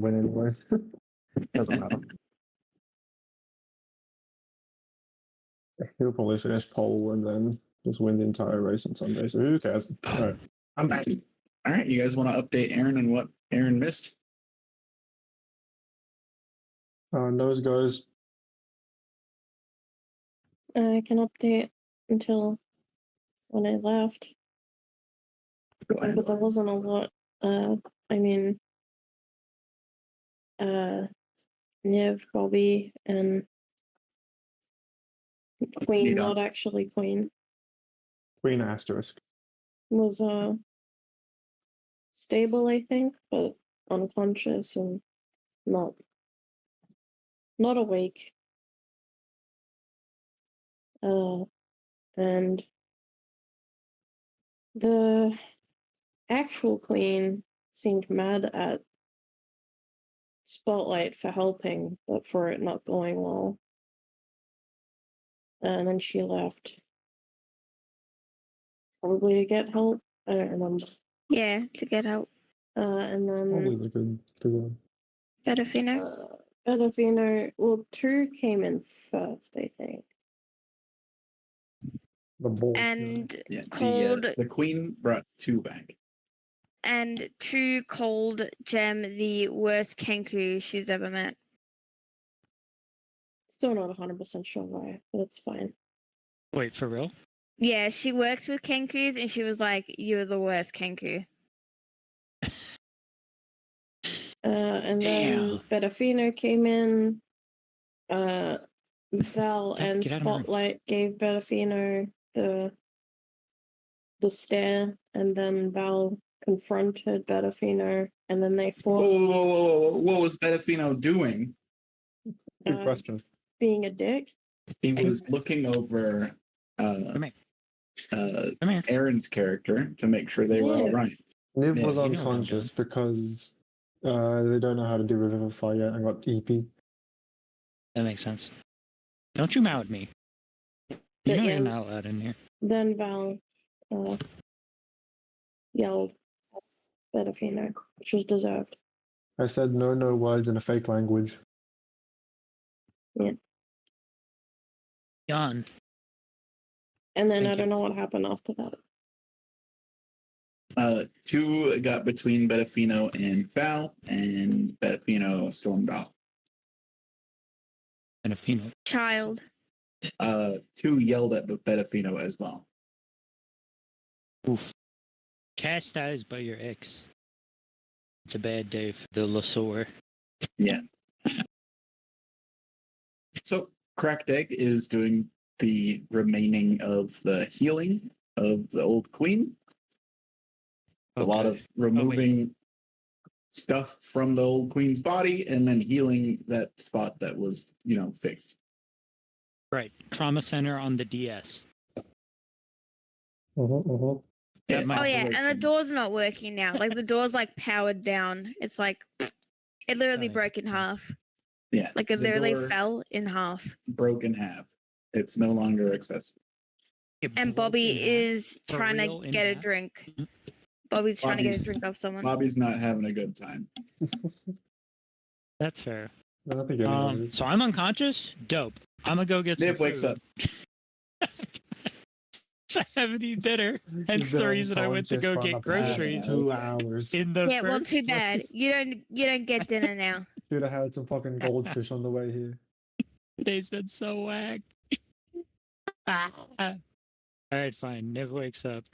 win anyway. Doesn't matter. He'll probably finish pole and then just win the entire race on Sunday, so who cares? Right. I'm back. All right, you guys want to update Aaron on what Aaron missed? Nose goes. I can update until when I left. Go ahead. But there wasn't a lot. I mean, Niv, Bobby, and Queen, not actually Queen, Queen asterisk. was stable, I think, but unconscious and not awake. And the actual Queen seemed mad at Spotlight for helping, but for it not going well. And then she left. Probably to get help. I don't remember. Yeah, to get help. And Probably then the good one. Bedafino. Bedafino, well, True came in first, I think. The ball. And Yeah, called the Queen brought 2 back. and True called Gem the worst Kenku she's ever met. Still not 100% sure why, but it's fine. Wait, for real? Yeah, she works with Kenkus and she was like, "You're the worst Kenku." And then Bedafino came in. Val and get out of my room. Spotlight gave Bedafino the stare, and then Val confronted Bedafino, and then they fought. Whoa. What was Bedafino doing? Good question. Being a dick. He was looking over Come here. Aaron's character to make sure they were all right. Niv Yeah, was you know what I'm unconscious because they don't know how to do Revivify yet and got EP. That makes sense. Don't you mouth me. You But know yeah. you're not allowed in here. Then Val yelled at Bedafino, which was deserved. I said no words in a fake language. Yawn. And then Thank I don't know what happened after that. 2 got between Bedafino and Val, and Bedafino stormed off. And a phenol. Child. 2 yelled at Bedafino as well. Oof. Chastised by your ex. It's a bad day for the Lasor. Yeah. So Cracked Egg is doing the remaining of the healing of the old queen. A lot of removing stuff from the old queen's body and then healing that spot that was, fixed. Right. Trauma center on the DS. Yeah. Oh yeah, and the door's not working now. Like the door's like powered down. It's like it literally That broke in makes sense. half. Yeah. Like it the literally door fell in half. broke in half. It's no longer accessible. It And broke Bobby in half? is For trying real to in get a half? drink. Bobby's trying to get a Bobby's- drink off someone. Bobby's not having a good time. That's fair. I don't think anyone is. So I'm unconscious? Dope. I'm gonna go get some Niv wakes food. I haven't eaten dinner. Hence He's the been reason I went to unconscious go for get the past groceries 2 hours. in the Yeah, well, first too bad. place. You don't get dinner now. Should have had some fucking goldfish on the way here. Today's been so whack. Alright, fine. Niv wakes up.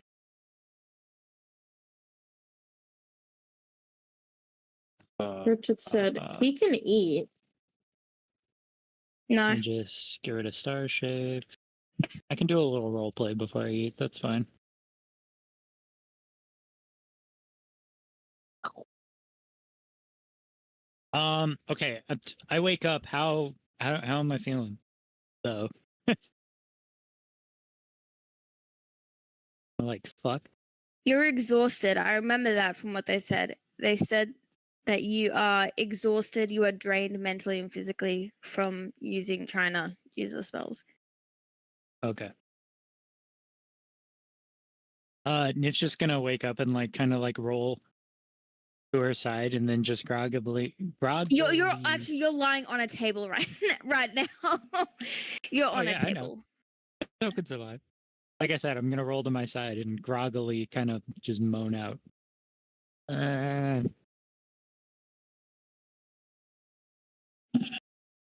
Richard said, he can eat. No. And just get rid of Star Shade. I can do a little role play before I eat. That's fine. Okay. I wake up. How am I feeling? So, like fuck. You're exhausted. I remember that from what they said. They said that you are exhausted, you are drained mentally and physically from trying to use the spells. Okay. Niv's just gonna wake up and kind of roll to her side and then just groggily. You're actually you're lying on a table right now. You're on a yeah, I know. table. Token's alive. Like I said, I'm gonna roll to my side and groggily kind of just moan out.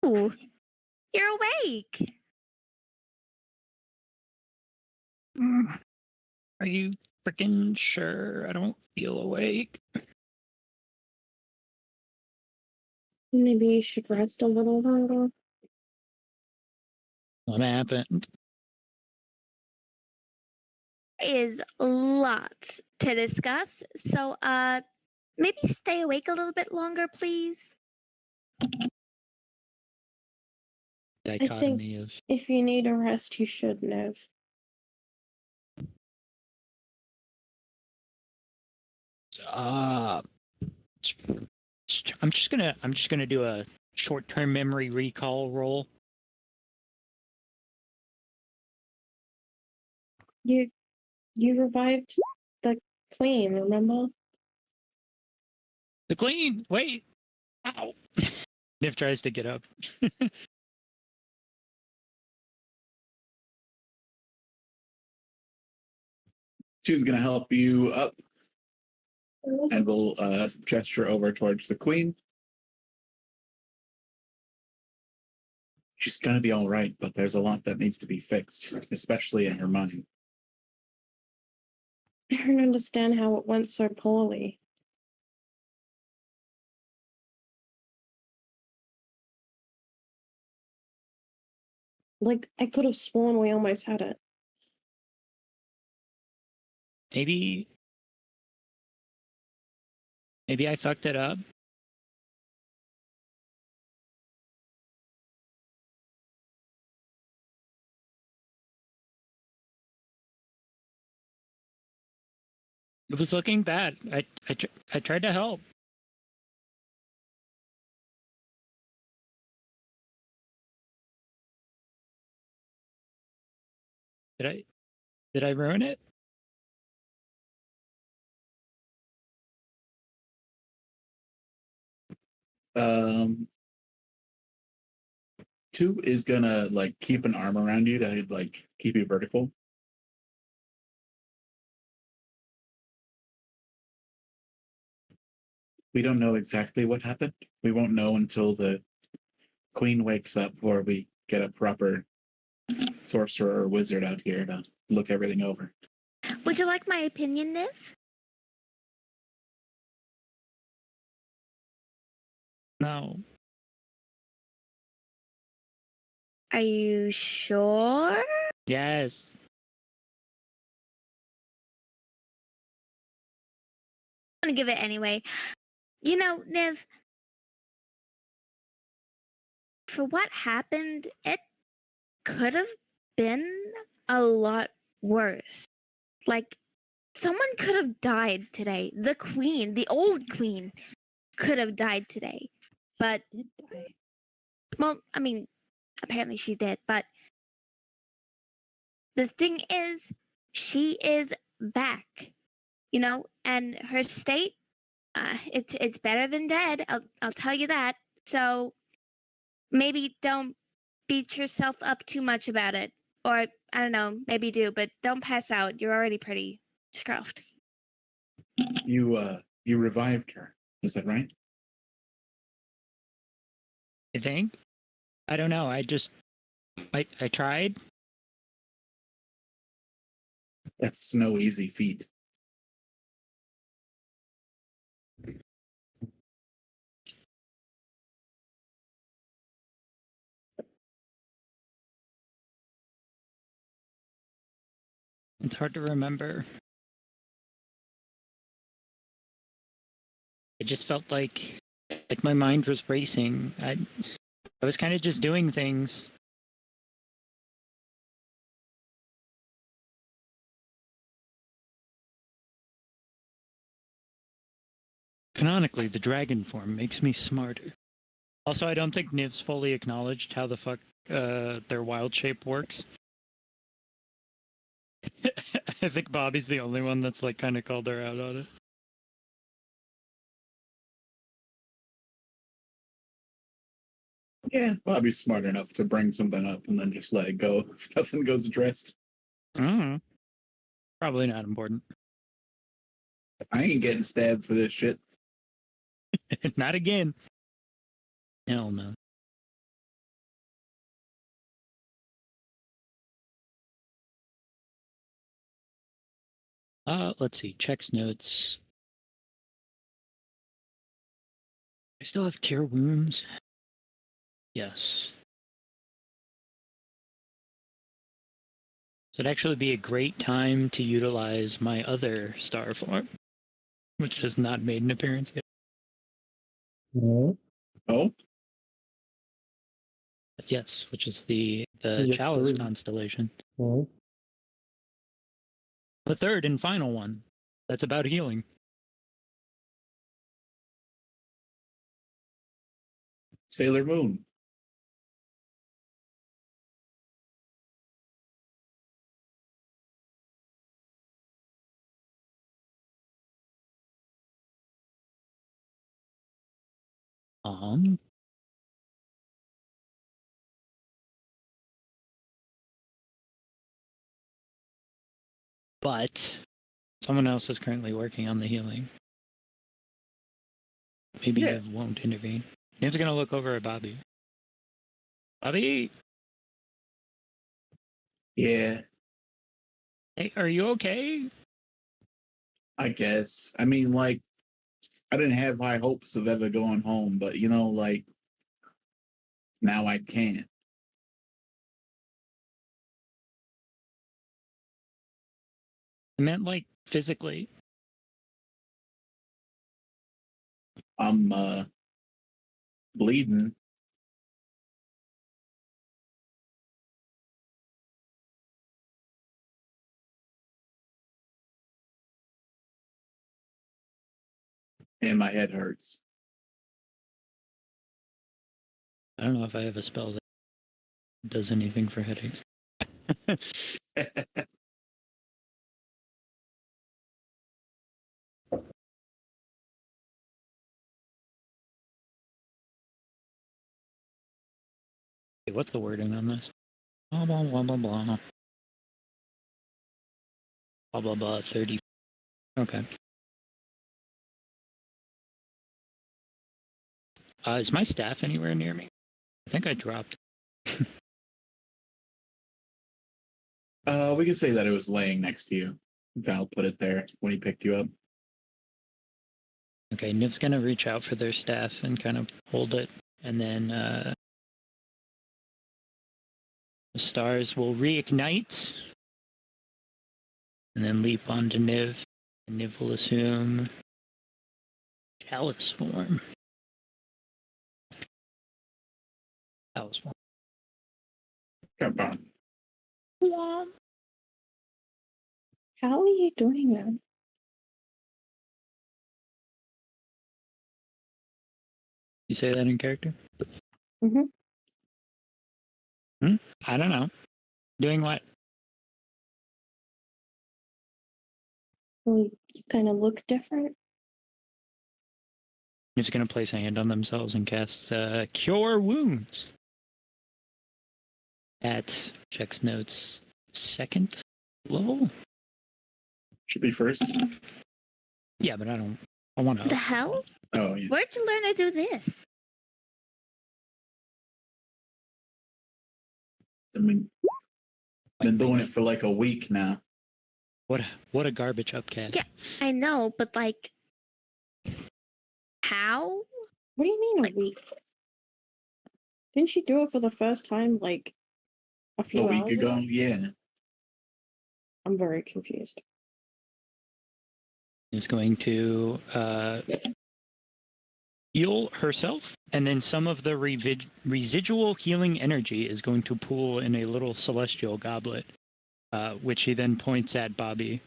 Ooh, you're awake. Are you freaking sure? I don't feel awake. Maybe you should rest a little longer. What happened? Is lots to discuss. So maybe stay awake a little bit longer, please. Dichotomy of If you need a rest, you should, Nev. I'm just gonna do a short-term memory recall roll. You revived the queen, remember? The queen. Wait. Ow. Niv tries to get up. She's going to help you up and will gesture over towards the queen. She's going to be all right, but there's a lot that needs to be fixed, especially in her mind. I don't understand how it went so poorly. Like, I could have sworn we almost had it. Maybe I fucked it up. It was looking bad. I tried to help. Did I ruin it? Two is gonna like keep an arm around you to like keep you vertical. We don't know exactly what happened. We won't know until the queen wakes up or we get a proper sorcerer or wizard out here to look everything over. Would you like my opinion, Niv? No. Are you sure? Yes. I'm gonna give it anyway. You know, Niv, for what happened, it could have been a lot worse. Like, someone could have died today. The queen, the old queen, could have died today. But, well, I mean, apparently she did. But the thing is, she is back, you know, and her state, it's better than dead. I'll tell you that. So maybe don't beat yourself up too much about it. Or, I don't know, maybe do, but don't pass out. You're already pretty scruffed. You revived her, is that right? I think. I don't know. I tried. That's no easy feat. It's hard to remember. It just felt like my mind was racing. I was kind of just doing things. Canonically, the dragon form makes me smarter. Also, I don't think Niv's fully acknowledged how the fuck their wild shape works. I think Bobby's the only one that's like kind of called her out on it. Yeah, Bobby's smart enough to bring something up and then just let it go if nothing goes addressed. Probably not important. I ain't getting stabbed for this shit. Not again. Hell no. Let's see. Checks notes. I still have cure wounds. Yes. So it'd actually be a great time to utilize my other star form, which has not made an appearance yet. No. Oh, But yes, which is the Yes, Chalice there is. constellation. No. The third and final one. That's about healing. Sailor Moon. Um, but someone else is currently working on the healing. Maybe Yeah. Niv won't intervene. Niv's gonna look over at Bobby. Bobby, Yeah, hey, are you okay? I guess. I mean, like, I didn't have high hopes of ever going home, but you know, like, now I can't. I meant like physically. I'm bleeding. And my head hurts. I don't know if I have a spell that does anything for headaches. Wait, what's the wording on this? Blah blah blah blah blah. Blah blah blah. 30. Okay. Is my staff anywhere near me? I think I dropped. We can say that it was laying next to you. Val put it there when he picked you up. Okay, Niv's gonna reach out for their staff and kind of hold it, and then the stars will reignite, and then leap onto Niv, and Niv will assume Chalice form. Chalice form. Come on. How are you doing that? You say that in character? Mhm. I don't know. Doing what? Well, you kind of look different. Niv's gonna place a hand on themselves and cast Cure Wounds. At checks notes 2nd level. Should be first. Yeah, but I don't. I want The to. hell? Oh, yeah. Where'd you learn to do this? I mean, been doing it for like a week now. What a garbage upcast. Yeah. I know, but like, how? What do you mean Like- a week? Didn't she do it for the first time like a few A week hours ago, yeah. I'm very confused. Is going to heal herself, and then some of the residual healing energy is going to pool in a little celestial goblet, which he then points at Bobby.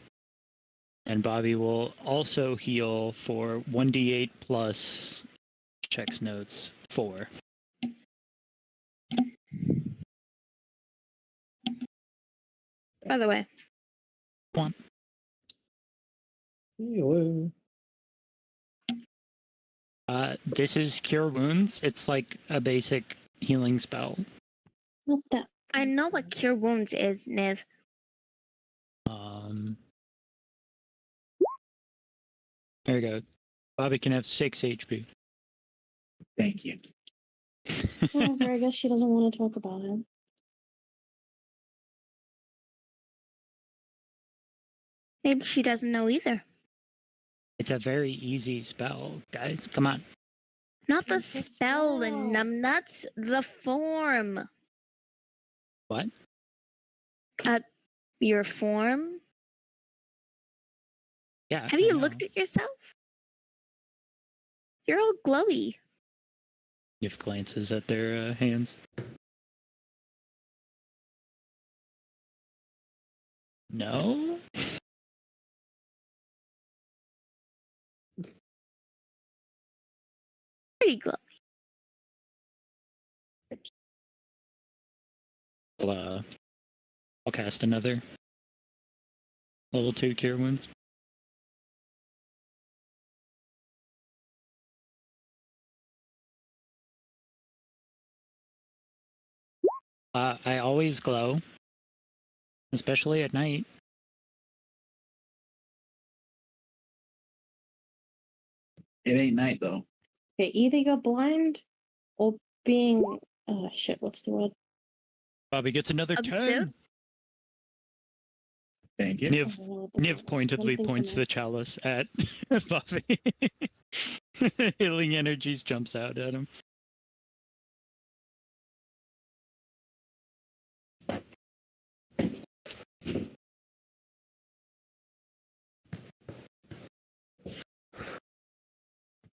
And Bobby will also heal for 1d8 plus checks notes 4. By the way, Hello. This is Cure Wounds. It's like a basic healing spell. What the? I know what cure wounds is, Niv. There you go. Bobby can have 6 HP. Thank you. Whatever, I guess she doesn't want to talk about it. Maybe she doesn't know either. It's a very easy spell, guys. Come on. Not the It's a spell, the spell. numbnuts, the form. What? Your form? Yeah. Have I you know. looked at yourself? You're all glowy. If glances at their hands. No? Pretty glowy. I'll cast another level 2 cure wounds. I always glow, especially at night. It ain't night though. Okay, either you're blind or being shit, what's the word? Bobby gets another Obstinate? 10. Thank you. I Niv, don't know what the Niv word is. pointedly I'm thinking points of- the chalice at Bobby. Healing energies jumps out at him.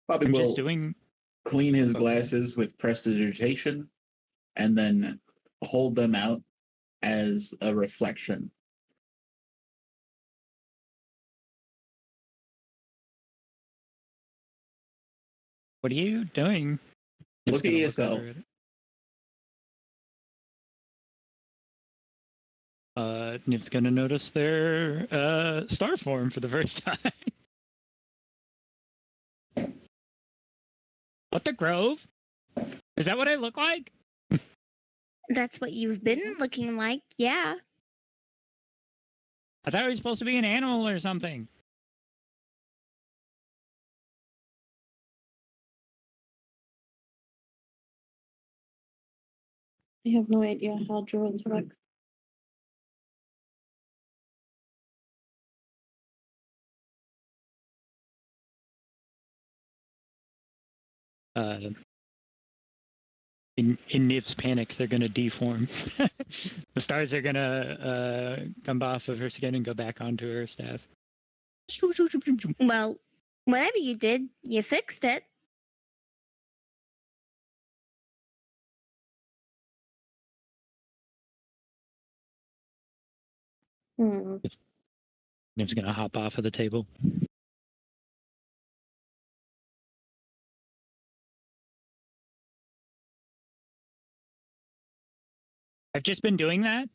Bobby I'm will just doing. clean his Okay. glasses with prestidigitation and then hold them out as a reflection. What are you doing? I'm Look just at gonna yourself. over it. Niv's gonna notice their star form for the first time. What the Grove? Is that what I look like? That's what you've been looking like, yeah. I thought I was supposed to be an animal or something. I have no idea how drones work. In Niv's panic, they're gonna deform. The stars are gonna come off of her skin and go back onto her staff. Well, whatever you did, you fixed it. Hmm. Niv's gonna hop off of the table. I've just been doing that.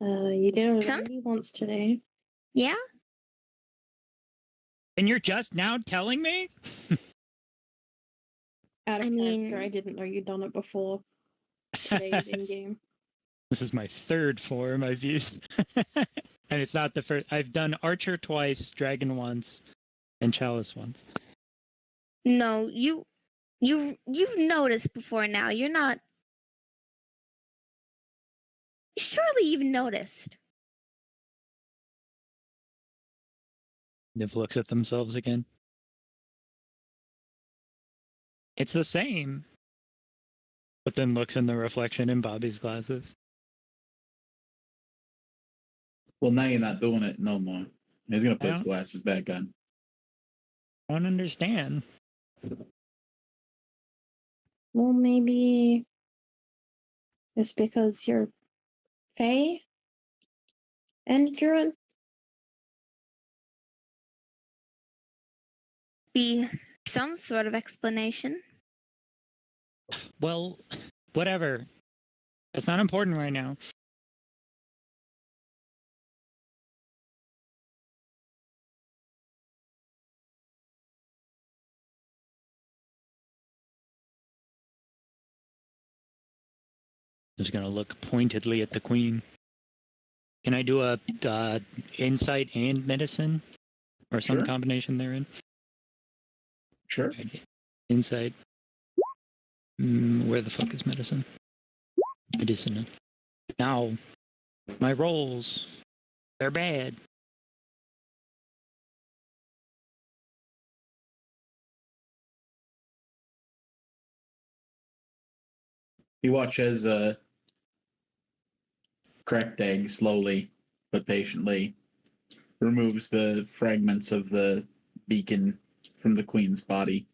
You did it Some- already once today. Yeah? And you're just now telling me? Out of I character, mean- I didn't know you'd done it before. Today's in game. This is my third form I've used. And it's not the first. I've done Archer twice, Dragon once, and Chalice once. No, you've noticed before now. You're not. Surely you've noticed. Niv looks at themselves again. It's the same. But then looks in the reflection in Bobby's glasses. Well, now you're not doing it no more. He's gonna put his Yeah. glasses back on. I don't understand. Well, maybe it's because you're Fae and Druid. Be some sort of explanation. Well, whatever. That's not important right now. Just gonna look pointedly at the queen. Can I do a insight and medicine, or some Sure. combination therein? Sure. Insight. Where the fuck is medicine? Medicine. Now, my rolls, they're bad. You watch as Cracked Egg slowly but patiently removes the fragments of the beacon from the queen's body.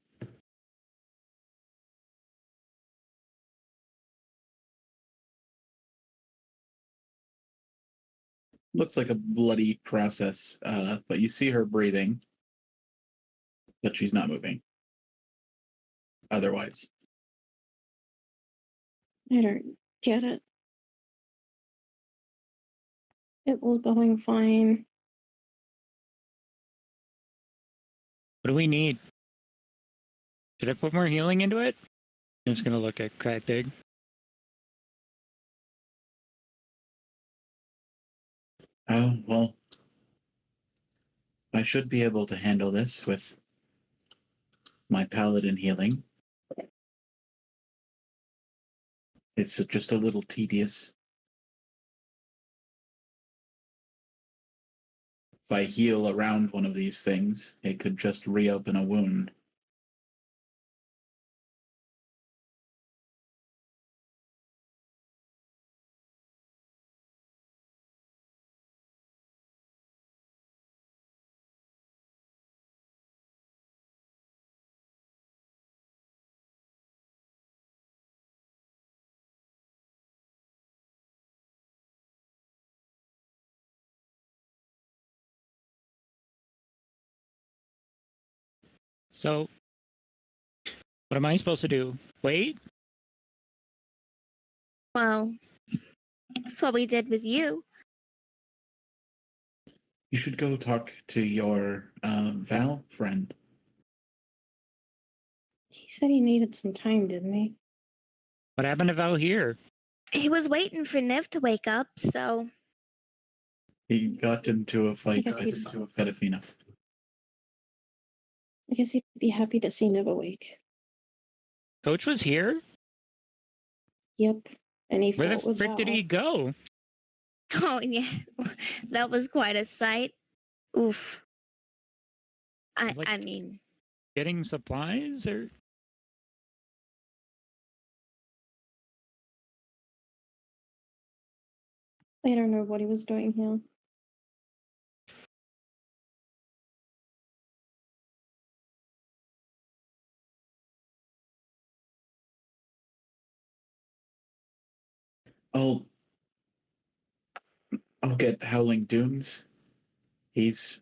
Looks like a bloody process, but you see her breathing, but she's not moving. Otherwise, I don't get it. It was going fine. What do we need? Should I put more healing into it? I'm just gonna look at Cracked Egg. oh well. I should be able to handle this with my paladin healing. It's just a little tedious. If I heal around one of these things, it could just reopen a wound. So, what am I supposed to do? Wait? Well, that's what we did with you. You should go talk to your Val friend. He said he needed some time, didn't he? What happened to Val here? He was waiting for Niv to wake up, so He got into a fight guess with Pedafina. I guess he'd be happy to see Niv awake. Coach was here? Yep. And he Where the fought with frick did Val. he go? oh yeah, that was quite a sight. Oof. I Like- mean, Getting supplies or? I don't know what he was doing here. I'll get Howling Dunes. He's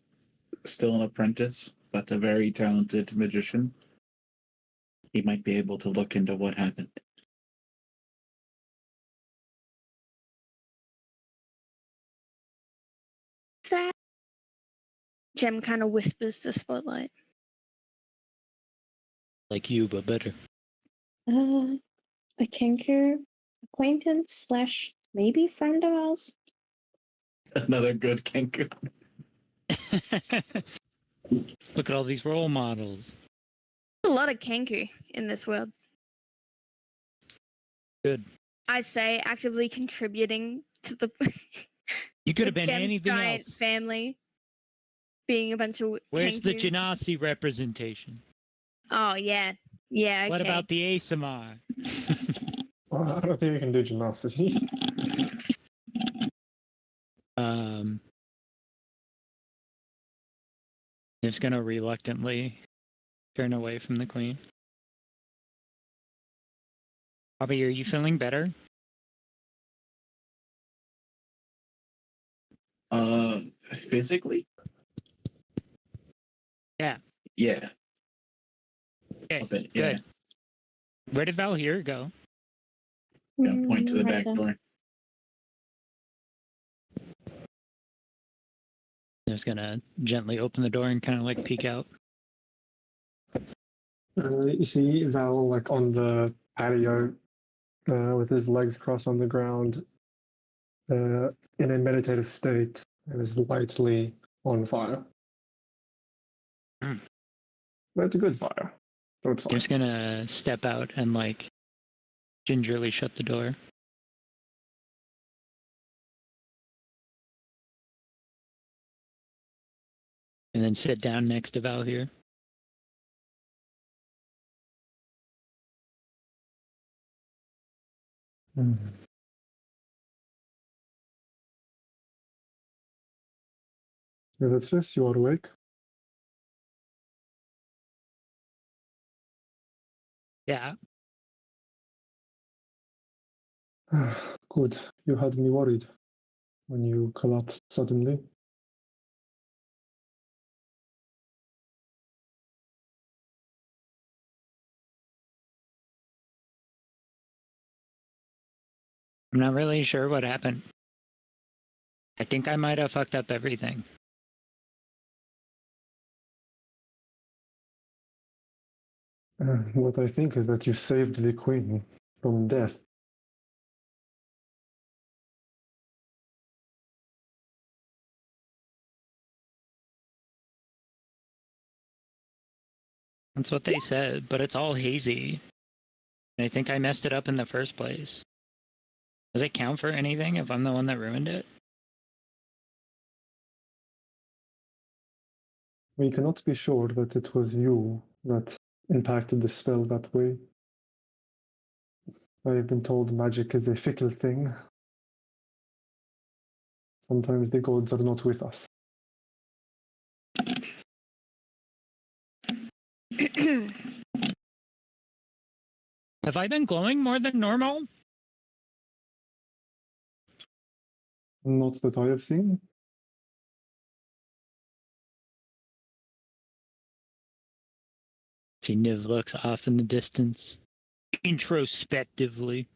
still an apprentice, but a very talented magician. He might be able to look into what happened. what's that? Jem kind of whispers to Spotlight. Like you, but better. A Kenku acquaintance / maybe friend of ours. Another good Kenku. Look at all these role models. A lot of Kenku in this world. Good. I say actively contributing to the You could have been Jem's anything giant else. family being a bunch of Where's the Kenkus. Genasi representation? Oh yeah. Yeah, okay. What about the ASMR? Well, I don't think you can do gymnasty. Just gonna reluctantly turn away from the queen. Bobby, are you feeling better? Physically? Yeah. Yeah. Okay, A bit, yeah. good. Where did Valhir go? Gonna point to the Right back there. door. I'm just gonna gently open the door and kind of like peek out. You see Val like on the patio, with his legs crossed on the ground, in a meditative state, and is lightly on fire. Hmm. But it's a good fire. So it's fine. You're just gonna step out and like gingerly shut the door. And then sit down next to Val here. Beatrice, you are awake? Yeah. Good. You had me worried when you collapsed suddenly. I'm not really sure what happened. I think I might have fucked up everything. What I think is that you saved the queen from death. That's what they said, but it's all hazy. And I think I messed it up in the first place. Does it count for anything if I'm the one that ruined it? We cannot be sure that it was you that impacted the spell that way. I have been told magic is a fickle thing. Sometimes the gods are not with us. Have I been glowing more than normal? Not that I have seen. See, Niv looks off in the distance, introspectively.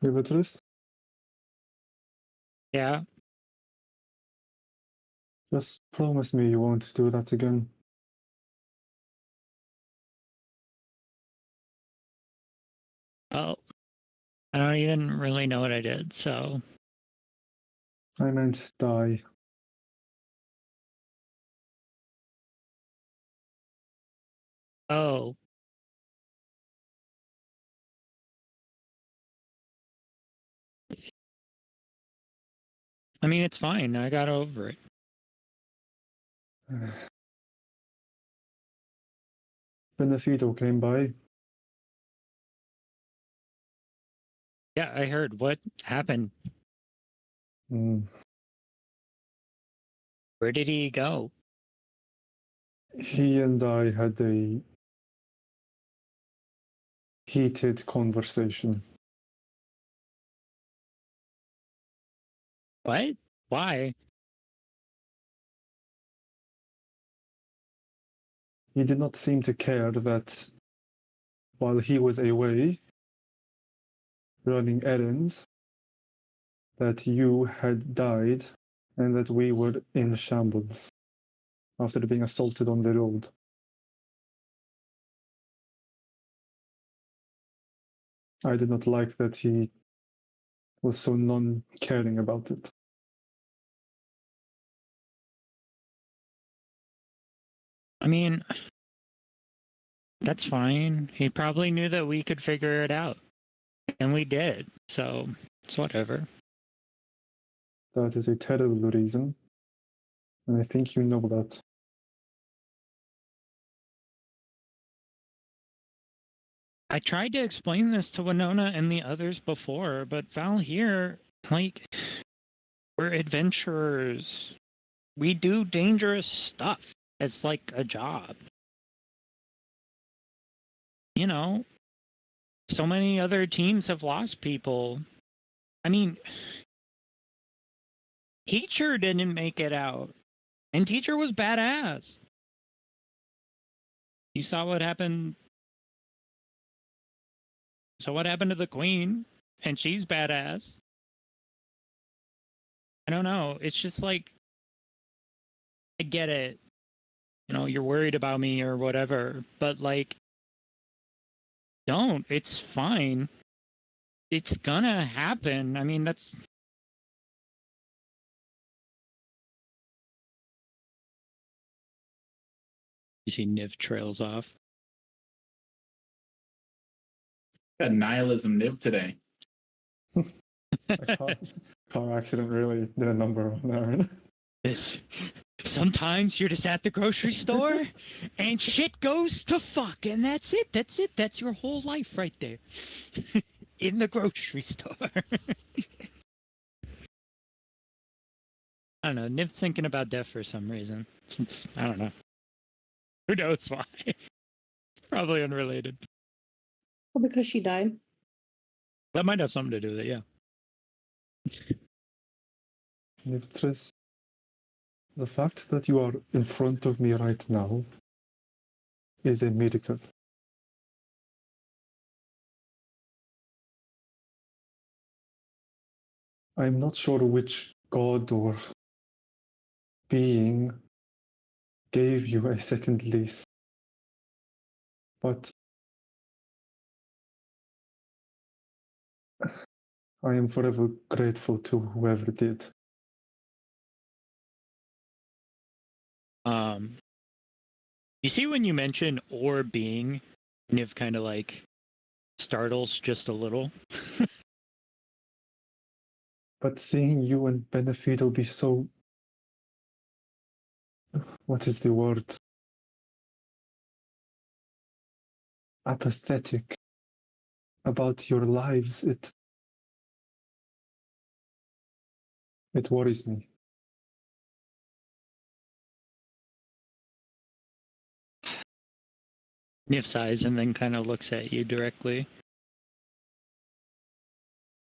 Beatrice, Yeah. just promise me you won't do that again. Well, I don't even really know what I did, so. I meant die. Oh. I mean, it's fine. I got over it. Benefito came by. Yeah, I heard. What happened? Mm. Where did he go? He and I had a heated conversation. What? Why? He did not seem to care that while he was away running errands, that you had died and that we were in shambles after being assaulted on the road. I did not like that he was so non-caring about it. I mean, that's fine. He probably knew that we could figure it out. And we did. So, it's whatever. That is a terrible reason, and I think you know that. I tried to explain this to Winona and the others before, but Val here, like, we're adventurers. We do dangerous stuff as like a job. You know, so many other teams have lost people. I mean, Teacher didn't make it out, and Teacher was badass. You saw what happened So what happened to the queen? And she's badass. I don't know. It's just like, I get it. You know, you're worried about me or whatever, but like, don't. It's fine. It's gonna happen. I mean, that's. You see Niv trails off. Got nihilism Niv today. A car accident really did a number on Aaron. This. Sometimes you're just at the grocery store and shit goes to fuck, and that's it. That's it. That's your whole life right there. In the grocery store. I don't know. Niv's thinking about death for some reason. Since, I don't know. Who knows why? Probably unrelated. Well, because she died. That might have something to do with it, yeah. Nivtris, the fact that you are in front of me right now is a miracle. I'm not sure which god or being gave you a second lease, but I am forever grateful to whoever did. You see when you mention or being, Niv kind of like startles just a little. But seeing you and Benefido be so... What is the word? Apathetic about your lives, it worries me. Niv sighs and then kind of looks at you directly.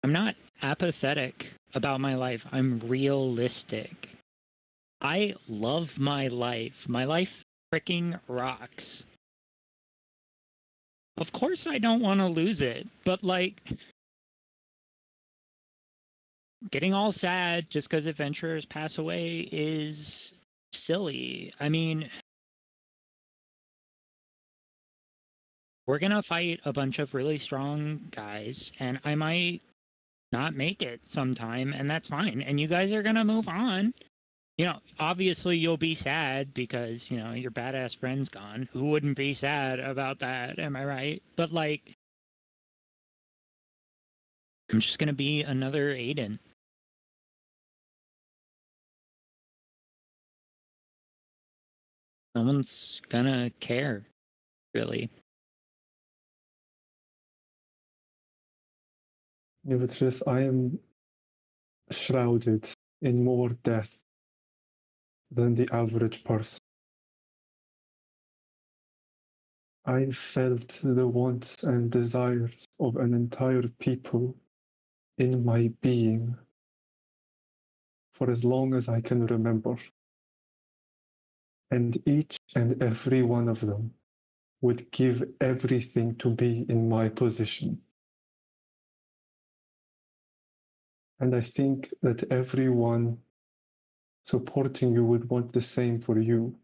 I'm not apathetic about my life. I'm realistic. I love my life. My life freaking rocks. Of course I don't want to lose it, but like getting all sad just because adventurers pass away is silly. I mean, we're gonna fight a bunch of really strong guys, and I might not make it sometime, and that's fine. And you guys are gonna move on. You know, obviously you'll be sad because, you know, your badass friend's gone. Who wouldn't be sad about that? Am I right? But like, I'm just gonna be another Aiden. No one's gonna care, really. Nivitris, I am shrouded in more death than the average person. I felt the wants and desires of an entire people in my being for as long as I can remember. And each and every one of them would give everything to be in my position. And I think that everyone supporting you would want the same for you.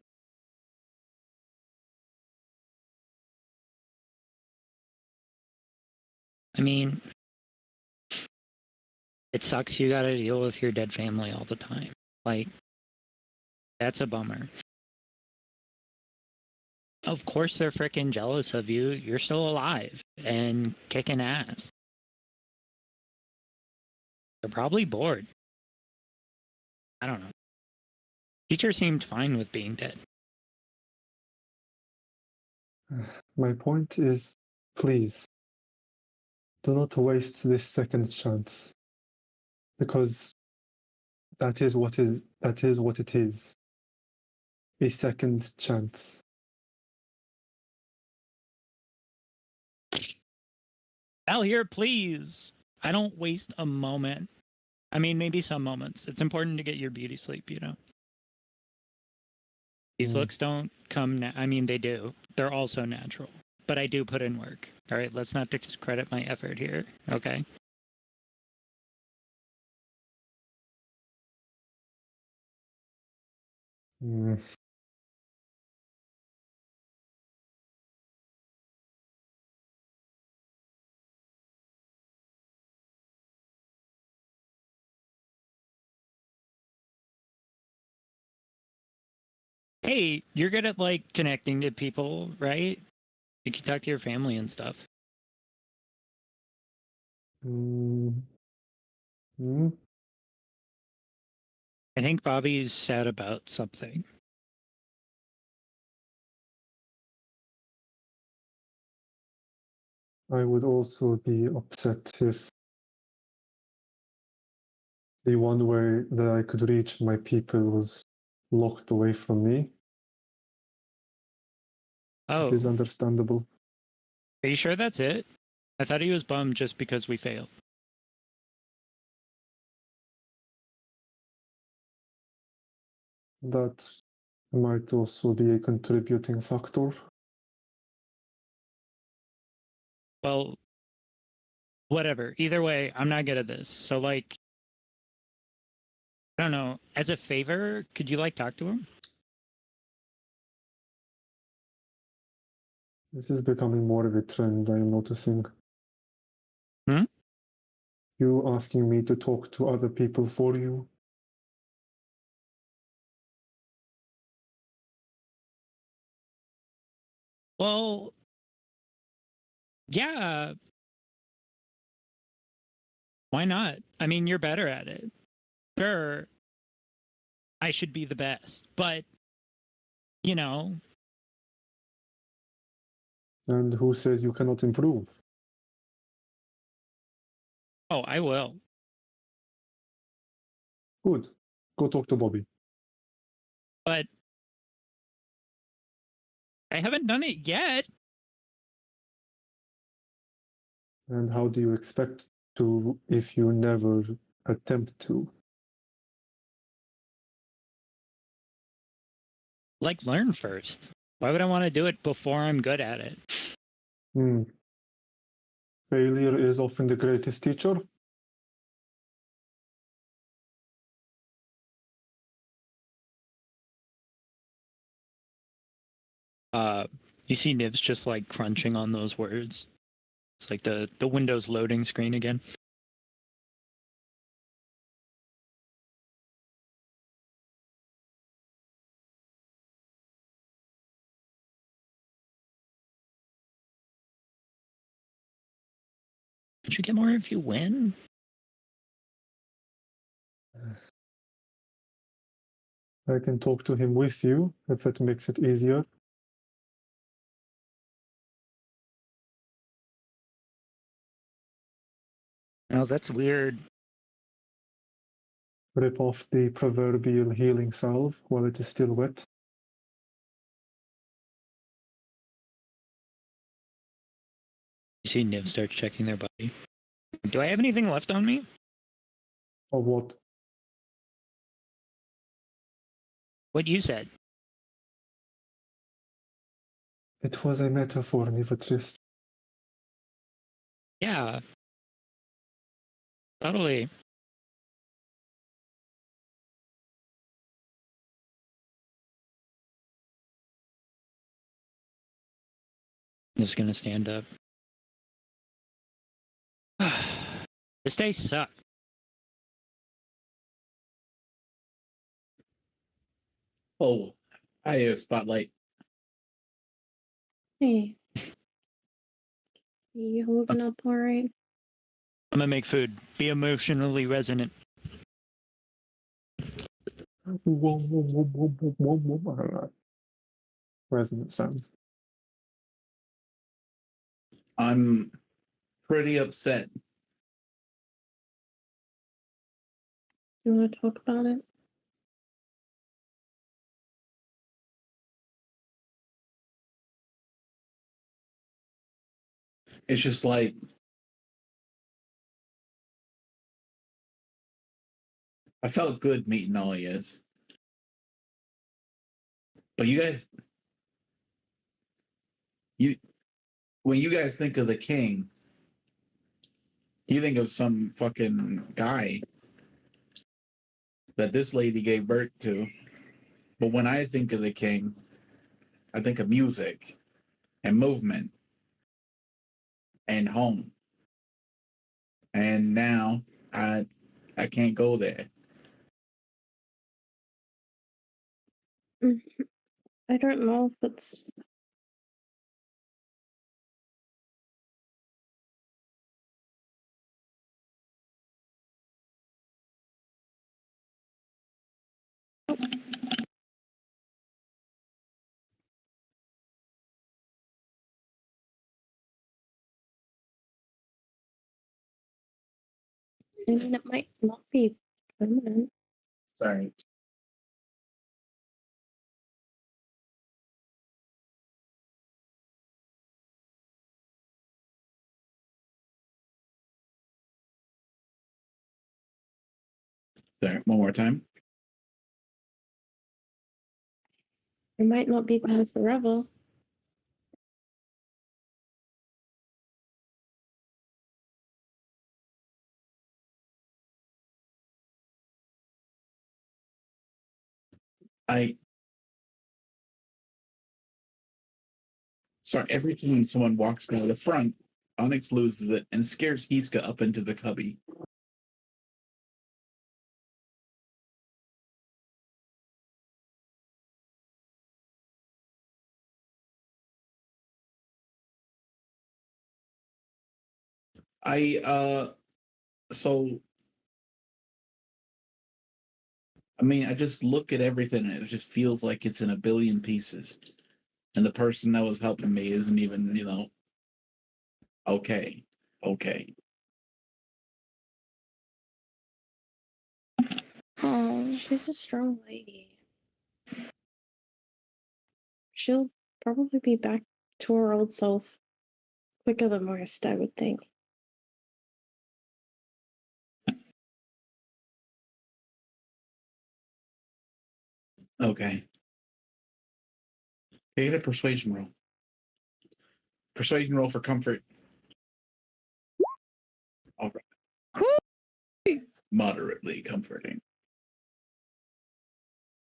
I mean, it sucks you gotta deal with your dead family all the time. Like, that's a bummer. Of course they're freaking jealous of you. You're still alive and kicking ass. They're probably bored. I don't know. Teacher seemed fine with being dead. My point is, please, do not waste this second chance. Because that is what it is. A second chance. Al here, please. I don't waste a moment. I mean, maybe some moments. It's important to get your beauty sleep, you know. These looks don't come. I mean, they do. They're also natural, but I do put in work. All right, let's not discredit my effort here. Okay. Hmm. Hey, you're good at like connecting to people, right? You can talk to your family and stuff. Hmm. Hmm. I think Bobby's sad about something. I would also be upset if the one way that I could reach my people was locked away from me. Oh, It is understandable. are you sure that's it? I thought he was bummed just because we failed. That might also be a contributing factor. Well, whatever. Either way, I'm not good at this. So, like, I don't know. As a favor, could you like talk to him? This is becoming more of a trend, I am noticing. Hmm? You asking me to talk to other people for you. Well, yeah. Why not? I mean, you're better at it. Sure, I should be the best, but you know, And who says you cannot improve? oh, I will. Good. Go talk to Bobby. But I haven't done it yet. And how do you expect to if you never attempt to? Like, learn first. Why would I want to do it before I'm good at it? Hmm. Failure is often the greatest teacher. You see Nivs just like crunching on those words. It's like the Windows loading screen again. Don't you get more if you win? I can talk to him with you if that makes it easier. Oh, that's weird. Rip off the proverbial healing salve while it is still wet. You see Niv starts checking their body. Do I have anything left on me? Of what? What you said. It was a metaphor, Nivatris. Yeah. Totally. I'm just gonna stand up. This day sucked. Oh, I have a spotlight. Hey. You holding up all right? I'm gonna make food. Be emotionally resonant. Resonant sounds. I'm pretty upset. You want to talk about it? It's just like I felt good meeting all of you, but you guys, you when you guys think of the king, you think of some fucking guy that this lady gave birth to. But when I think of the king, I think of music and movement and home. And now I can't go there. I don't know if it's I mean, it might not be permanent. Sorry. Sorry, one more time. It might not be gone forever. Sorry, every time someone walks by the front, Onyx loses it and scares Hiska up into the cubby. So I mean, I just look at everything and it just feels like it's in a billion pieces. And the person that was helping me isn't even, okay. Okay. Oh, She's a strong lady. She'll probably be back to her old self quicker than most, I would think. Okay. Get a persuasion roll. Persuasion roll for comfort. All right. Moderately comforting.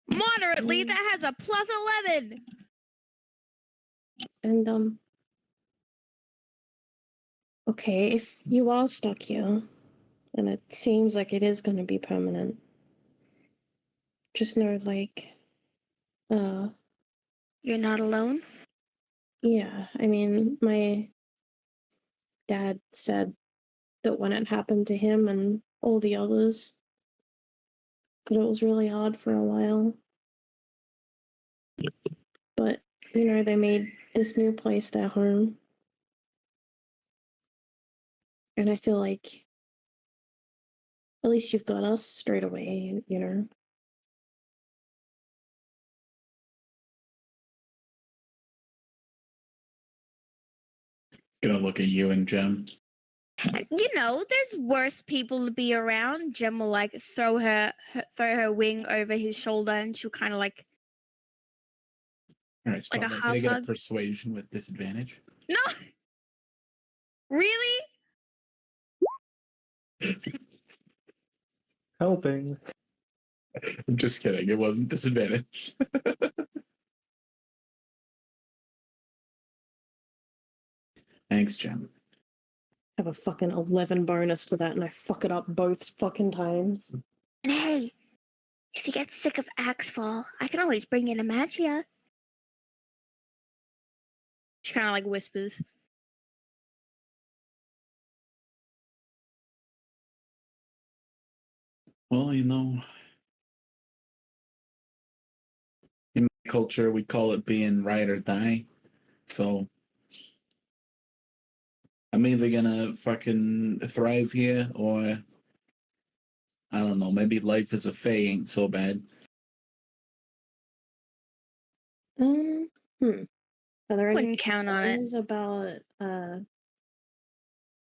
moderately. That has a plus 11. And okay, if you are stuck here, and it seems like it is going to be permanent, just know, like, You're not alone. yeah, I mean, my dad said that when it happened to him and all the others, that it was really hard for a while. But, they made this new place their home. And I feel like at least you've got us straight away, It's gonna look at you and Jem. There's worse people to be around. Jem will like throw her wing over his shoulder, and she'll kind of like All right, like a Spotlight. half Can I get a hug. persuasion with disadvantage? No, really? Helping. I'm just kidding. It wasn't disadvantage. Thanks, Jem. have a fucking 11 bonus to that and I fuck it up both fucking times. And hey, if you get sick of Axefall, I can always bring in a Magia. She kind of like whispers. Well, in my culture, we call it being ride or die. So I'm either gonna fucking thrive here or I don't know, maybe life as a fae ain't so bad. Hmm. Are there any Wouldn't count on it. plans about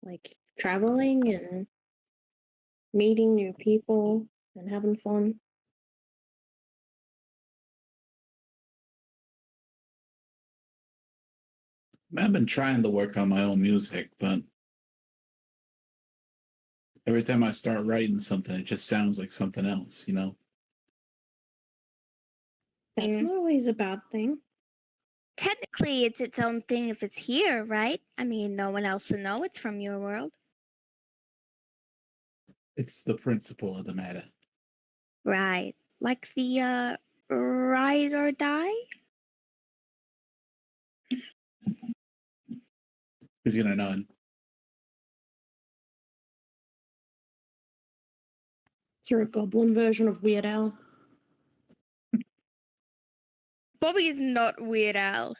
like traveling and meeting new people and having fun? I've been trying to work on my own music, but every time I start writing something, it just sounds like something else, you know? That's Mm. not always a bad thing. Technically, it's its own thing if it's here, right? I mean, no one else will know it's from your world. It's the principle of the matter. Right. Like the ride or die? He's gonna nod. Is there a goblin version of Weird Al? Bobby is not Weird Al.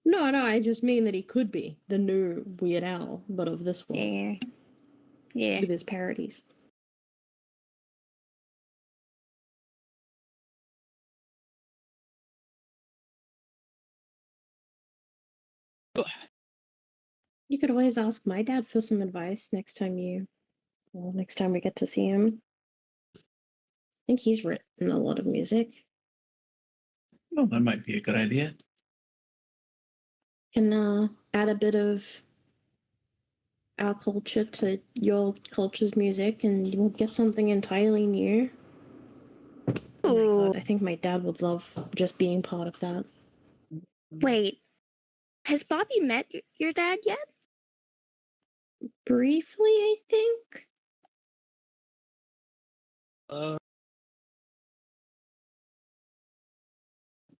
No, I just mean that he could be the new Weird Al, but of this world, Yeah. Yeah. with his parodies. You could always ask my dad for some advice next time we get to see him. I think he's written a lot of music. Oh, that might be a good idea. Can add a bit of our culture to your culture's music, and you'll get something entirely new. Oh my Ooh. god, I think my dad would love just being part of that. Wait. Has Bobby met your dad yet? Briefly, I think.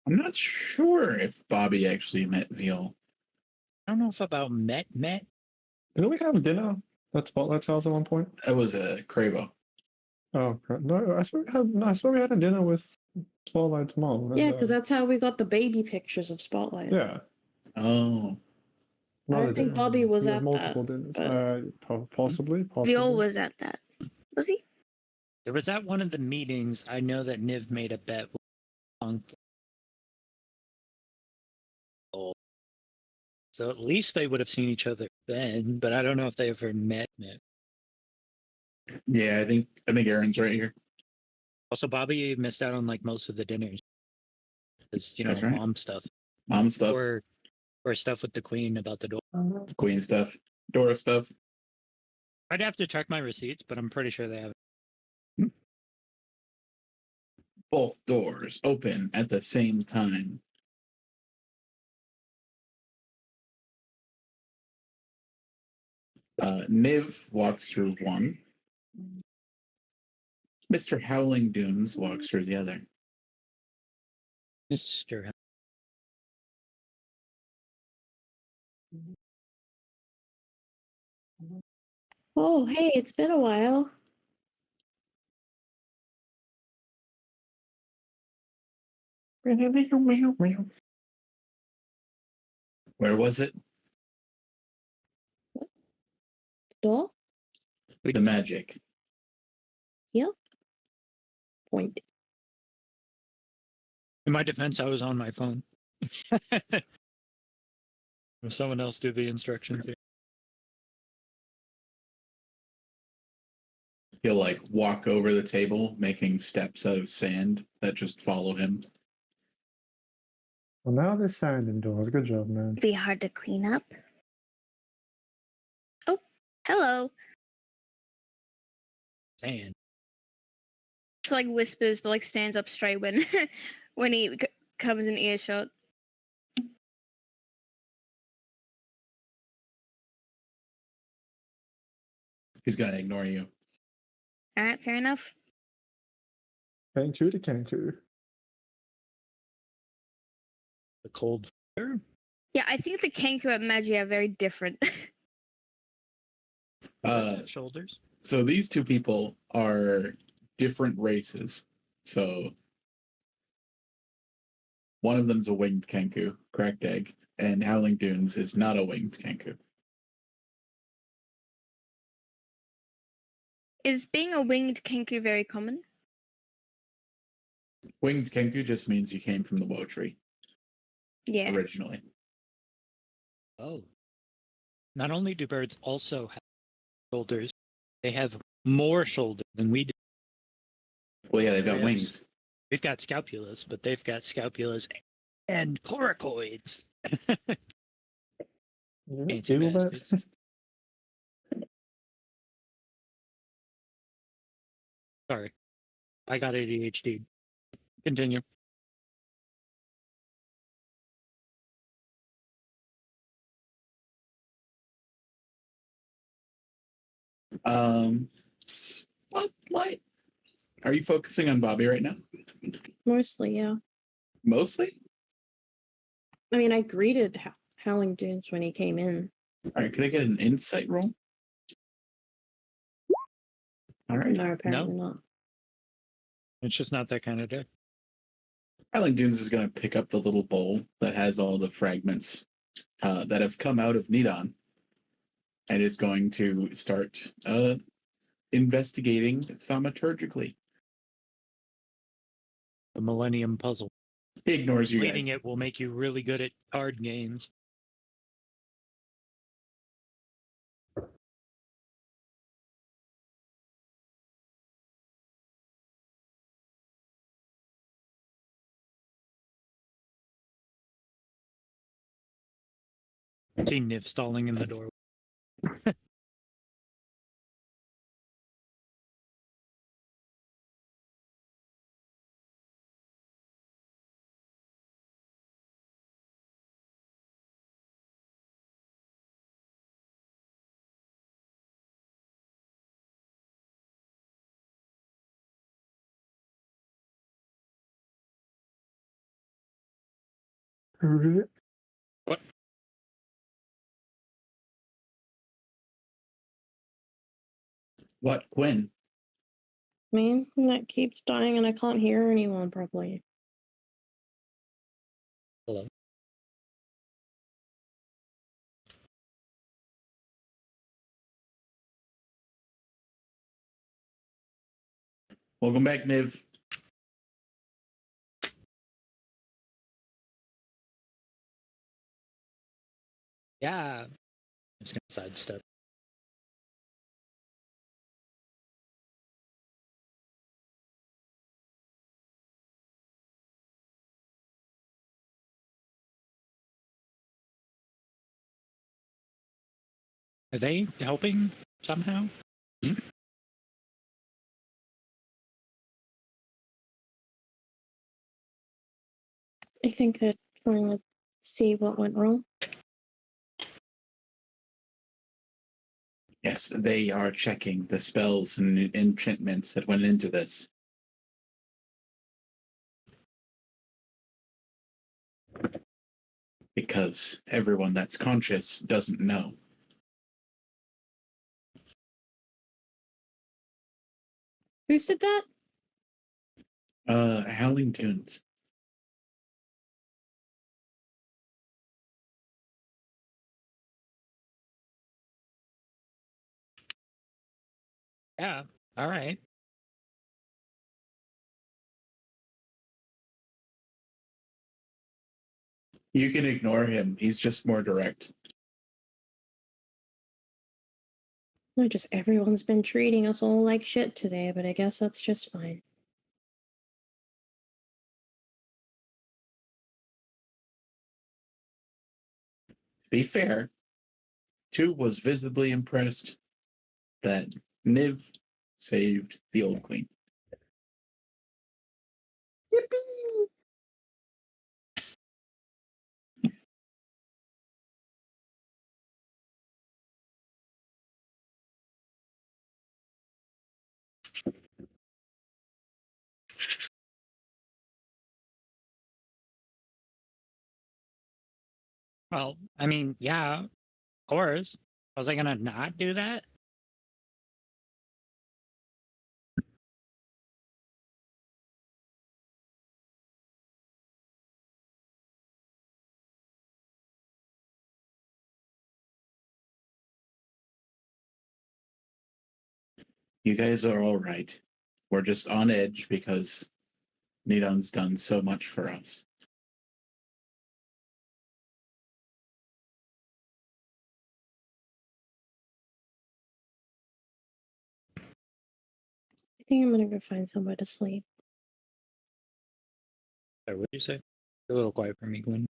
I'm not sure if Bobby actually met Veal. I don't know if about met. Didn't we have dinner at Spotlight's house at one point? That was a Cravo. Oh, crap. No, I swear we had a dinner with Spotlight's mom. Yeah, because that's how we got the baby pictures of Spotlight. Yeah. Oh, I don't another think dinner. Bobby was We had at multiple that. dinners. But Possibly. Viol was at that. Was he? There was at one of the meetings. I know that Niv made a bet with Punk. So at least they would have seen each other then, but I don't know if they ever met. yeah. I think Aaron's right here. Also, Bobby missed out on like most of the dinners because That's right. mom stuff Mom stuff, or stuff with the queen about the door. Queen stuff, Dora stuff. I'd have to check my receipts, but I'm pretty sure they have. Both doors open at the same time. Niv walks through one. Mr. Howling Dunes walks through the other. Mr. oh, hey, it's been a while. Where was it? Door? The magic. Yep. Point. In my defense, I was on my phone. Someone else do the instructions here. He'll like walk over the table, making steps out of sand that just follow him. Well, now there's sand indoors. Good job, man. Be hard to clean up. Oh, hello. Sand. She like whispers, but like stands up straight when when he comes in earshot. He's gonna ignore you. All right, fair enough. Kanku to Kanku. The cold fire. Yeah, I think the Kenku and Magi are very different. Shoulders. So these two people are different races. So one of them's a winged Kenku, cracked egg, and Howling Dunes is not a winged Kenku. Is being a winged Kenku very common? Winged Kenku just means you came from the Woe tree Yeah. originally. Oh. Not only do birds also have shoulders, they have more shoulder than we do. Well, yeah, they've got Yes. wings. We've got scapulas, but they've got scapulas and coracoids. You not Fancy feel that? bastards. Sorry. I got ADHD. Continue. Spotlight. Are you focusing on Bobby right now? Mostly, yeah. Mostly? I mean, I greeted Howling Dunes when he came in. All right, can I get an insight roll? All right. No, apparently not. It's just not that kind of day. Howling Dunes is going to pick up the little bowl that has all the fragments that have come out of Nidon and is going to start investigating thaumaturgically. The Millennium Puzzle. He ignores you Leading guys. it will make you really good at card games. See Niv stalling in the door. What? What, Gwen? Me? That keeps dying and I can't hear anyone properly. Hello. Welcome back, Niv. Yeah. I'm just gonna sidestep. Are they helping somehow? I think they're trying to see what went wrong. Yes, they are checking the spells and enchantments that went into this. Because everyone that's conscious doesn't know. Who said that? Howling Tunes. Yeah. All right. You can ignore him. He's just more direct. No, just everyone's been treating us all like shit today, but I guess that's just fine. To be fair, Tu was visibly impressed that Niv saved the old queen. Yippee! Well, I mean, yeah, of course. Was I gonna not do that? You guys are all right. We're just on edge because Nidon's done so much for us. I think I'm gonna go find somewhere to sleep. Or what'd you say? You're a little quiet for me, Gwen.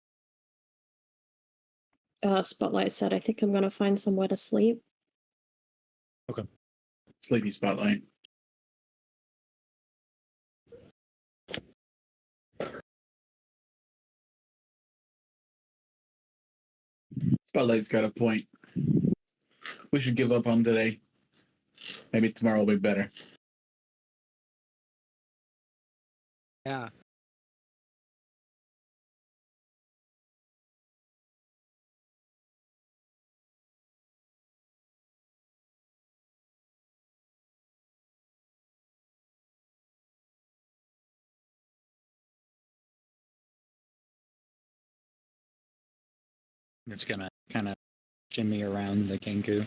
Spotlight said, I think I'm going to find somewhere to sleep. Sleepy Spotlight. Spotlight's got a point. We should give up on today. Maybe tomorrow will be better. Yeah. It's gonna kind of shimmy around the Kenku.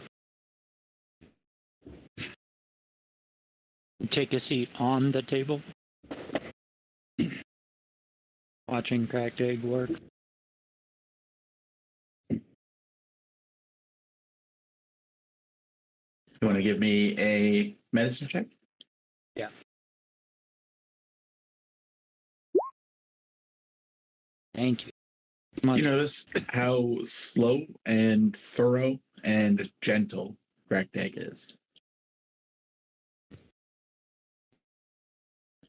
Take a seat on the table. Watching Cracked Egg work. You want to give me a medicine check? Yeah. Thank you. Much. You notice how slow and thorough and gentle Cracked Egg is.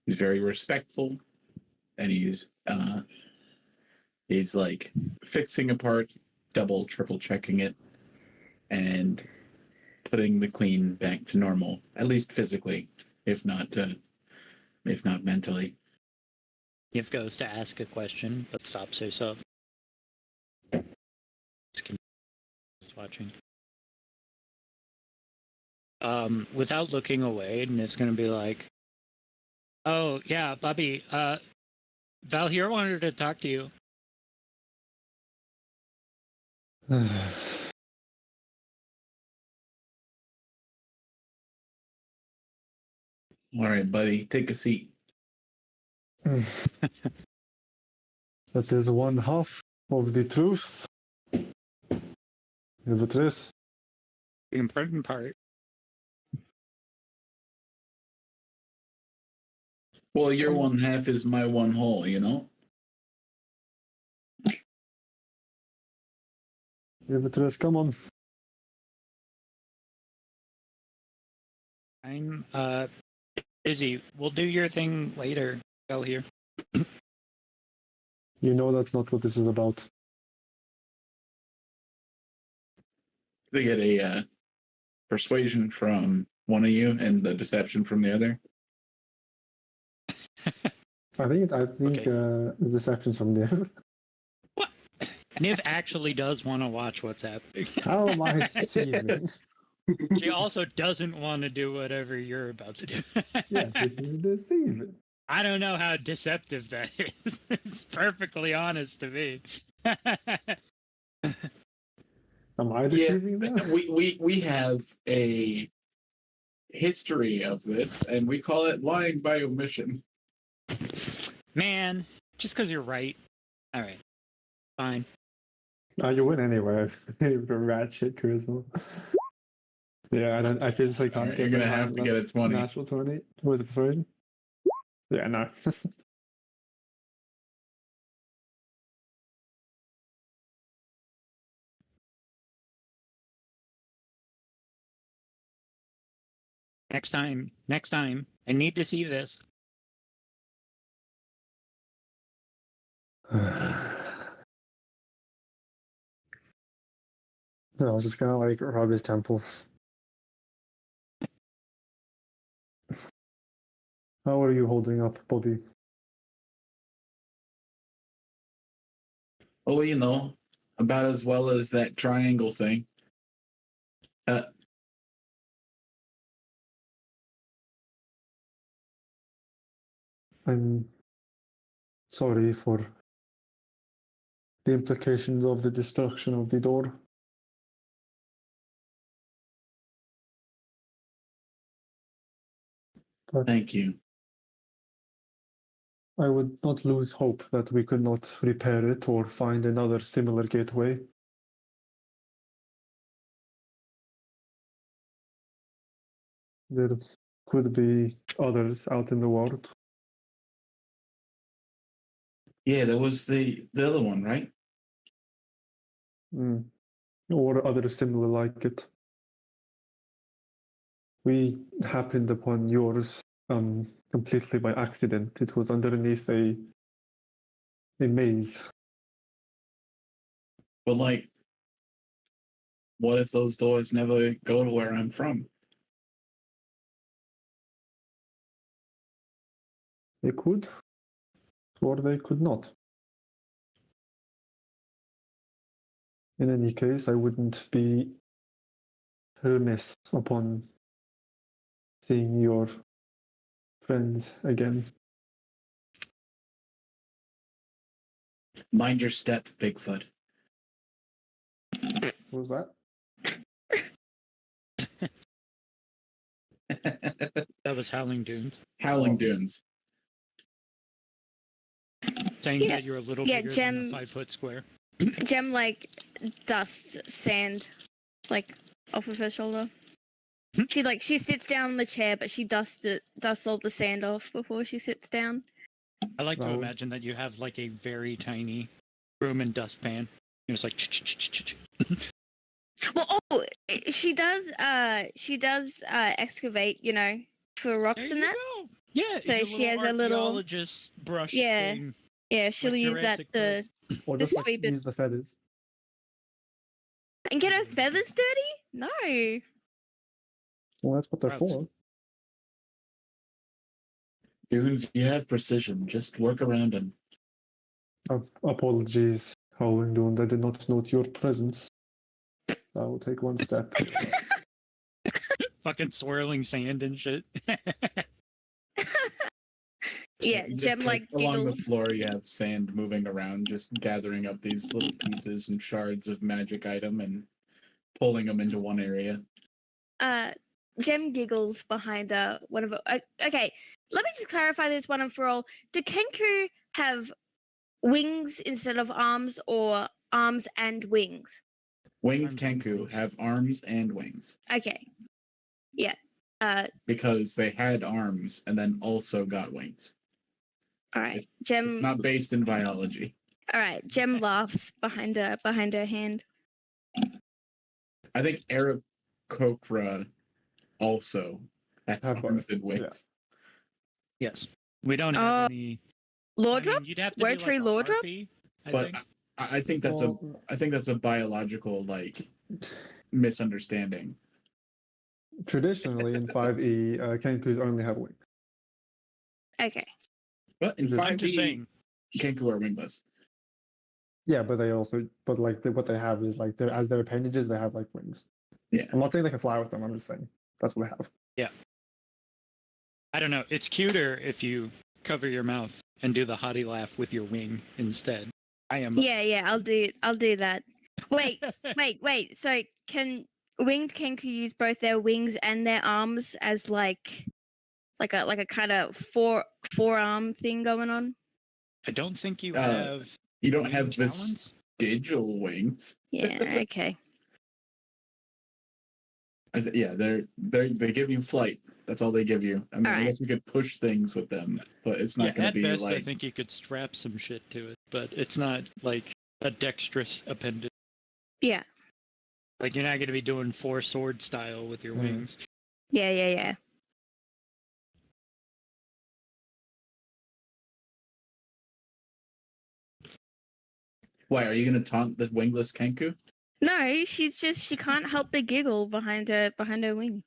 He's very respectful, and he's like fixing a part, double, triple checking it, and putting the queen back to normal, at least physically, if not mentally. Yif goes to ask a question, but stops herself. Just watching. Without looking away, Niv's gonna be like, "Oh yeah, Bobby. Val here wanted to talk to you." All right, buddy, take a seat. That is one half of the truth. If it is. The important part. Well, your one half is my one whole, you know? If it is, come on. I'm busy. We'll do your thing later. Val here. You know that's not what this is about. We get a persuasion from one of you and the deception from the other. I think Okay. the deception's from there. What? Niv actually does want to watch what's happening. How am I deceiving? She also doesn't want to do whatever you're about to do. Yeah, this is deceiving. I don't know how deceptive that is. It's perfectly honest to me. Am I deceiving them? We have a history of this, and we call it lying by omission. Man, just because you're right. All right, fine. You win anyway. Rat shit charisma. Yeah, I physically can't Right, get you're gonna behind have to get a 20. Natural 20. Was it persuasion? Yeah, no. Next time. I need to see this. No, I was just gonna like rub his temples. How are you holding up, Bobby? Oh, you know, about as well as that triangle thing. I'm sorry for the implications of the destruction of the door. But Thank you. I would not lose hope that we could not repair it or find another similar gateway. There could be others out in the world. Yeah, there was the other one, right? or other similar like it. We happened upon yours completely by accident. It was underneath a maze. But like, what if those doors never go to where I'm from? They could, or they could not. In any case, I wouldn't be remiss upon seeing your friends again. Mind your step, Bigfoot. What was that? That was Howling Dunes. Howling Oh. Dunes. Saying Yeah. that you're a little Yeah, bigger Jem- than a 5-foot square. Gem like dusts sand like off of her shoulder. She sits down in the chair, but she dusts all the sand off before she sits down. I like to Wow. imagine that you have like a very tiny broom and dustpan. It's like Well, she does excavate, for rocks there and you that. go. Yeah, So your she has a little- archaeologist brush Yeah. thing. Yeah, she'll Like use that Jurassic to Or Just just like sweep it. use the feathers. and get her feathers dirty. No. Well, that's what they're Gross. for. Dunes, you have precision. Just work around them. Apologies, Howling Dune. I did not note your presence. I will take one step. Fucking swirling sand and shit. Yeah, Just, Gem like along the giggles. floor, you have sand moving around, just gathering up these little pieces and shards of magic item and pulling them into one area. Gem giggles behind one of her. Okay, let me just clarify this one and for all. Do Kenku have wings instead of arms, or arms and wings? Winged Arms and Kenku wings. have arms and wings Okay. Yeah. because they had arms and then also got wings. All right. It's Gem. not based in biology. All right. Gem laughs behind her hand. I think Aarakocra also has Have arms and yeah. wings. Yes. We don't have any. Law I drop? mean, you'd have to Word be tree like a law drop? harpy, I But think. I think that's a biological misunderstanding. Traditionally in 5e, Kenkus only have wings. Okay. But in I'm 5e, just saying. Kenku are wingless. Yeah, but they also, what they have is like as their appendages, they have like wings. Yeah. I'm not saying they can fly with them. I'm just saying that's what they have. I don't know. It's cuter if you cover your mouth and do the hottie laugh with your wing instead. I am. Yeah. I'll do that. Wait. So can winged Kenku use both their wings and their arms as like a kind of forearm thing going on? I don't think you Uh, have. You don't wing have talons. vestigial wings. Yeah. Okay. They give you flight. That's all they give you. I mean, All I right. guess you could push things with them, but it's not Yeah, going at to be best, I like. think you could strap some shit to it, but it's not like a dexterous appendage. Yeah. Like you're not going to be doing 4 sword style with your Hmm. wings. Yeah. Why are you going to taunt the wingless Kenku? No, she can't help but giggle behind her wing.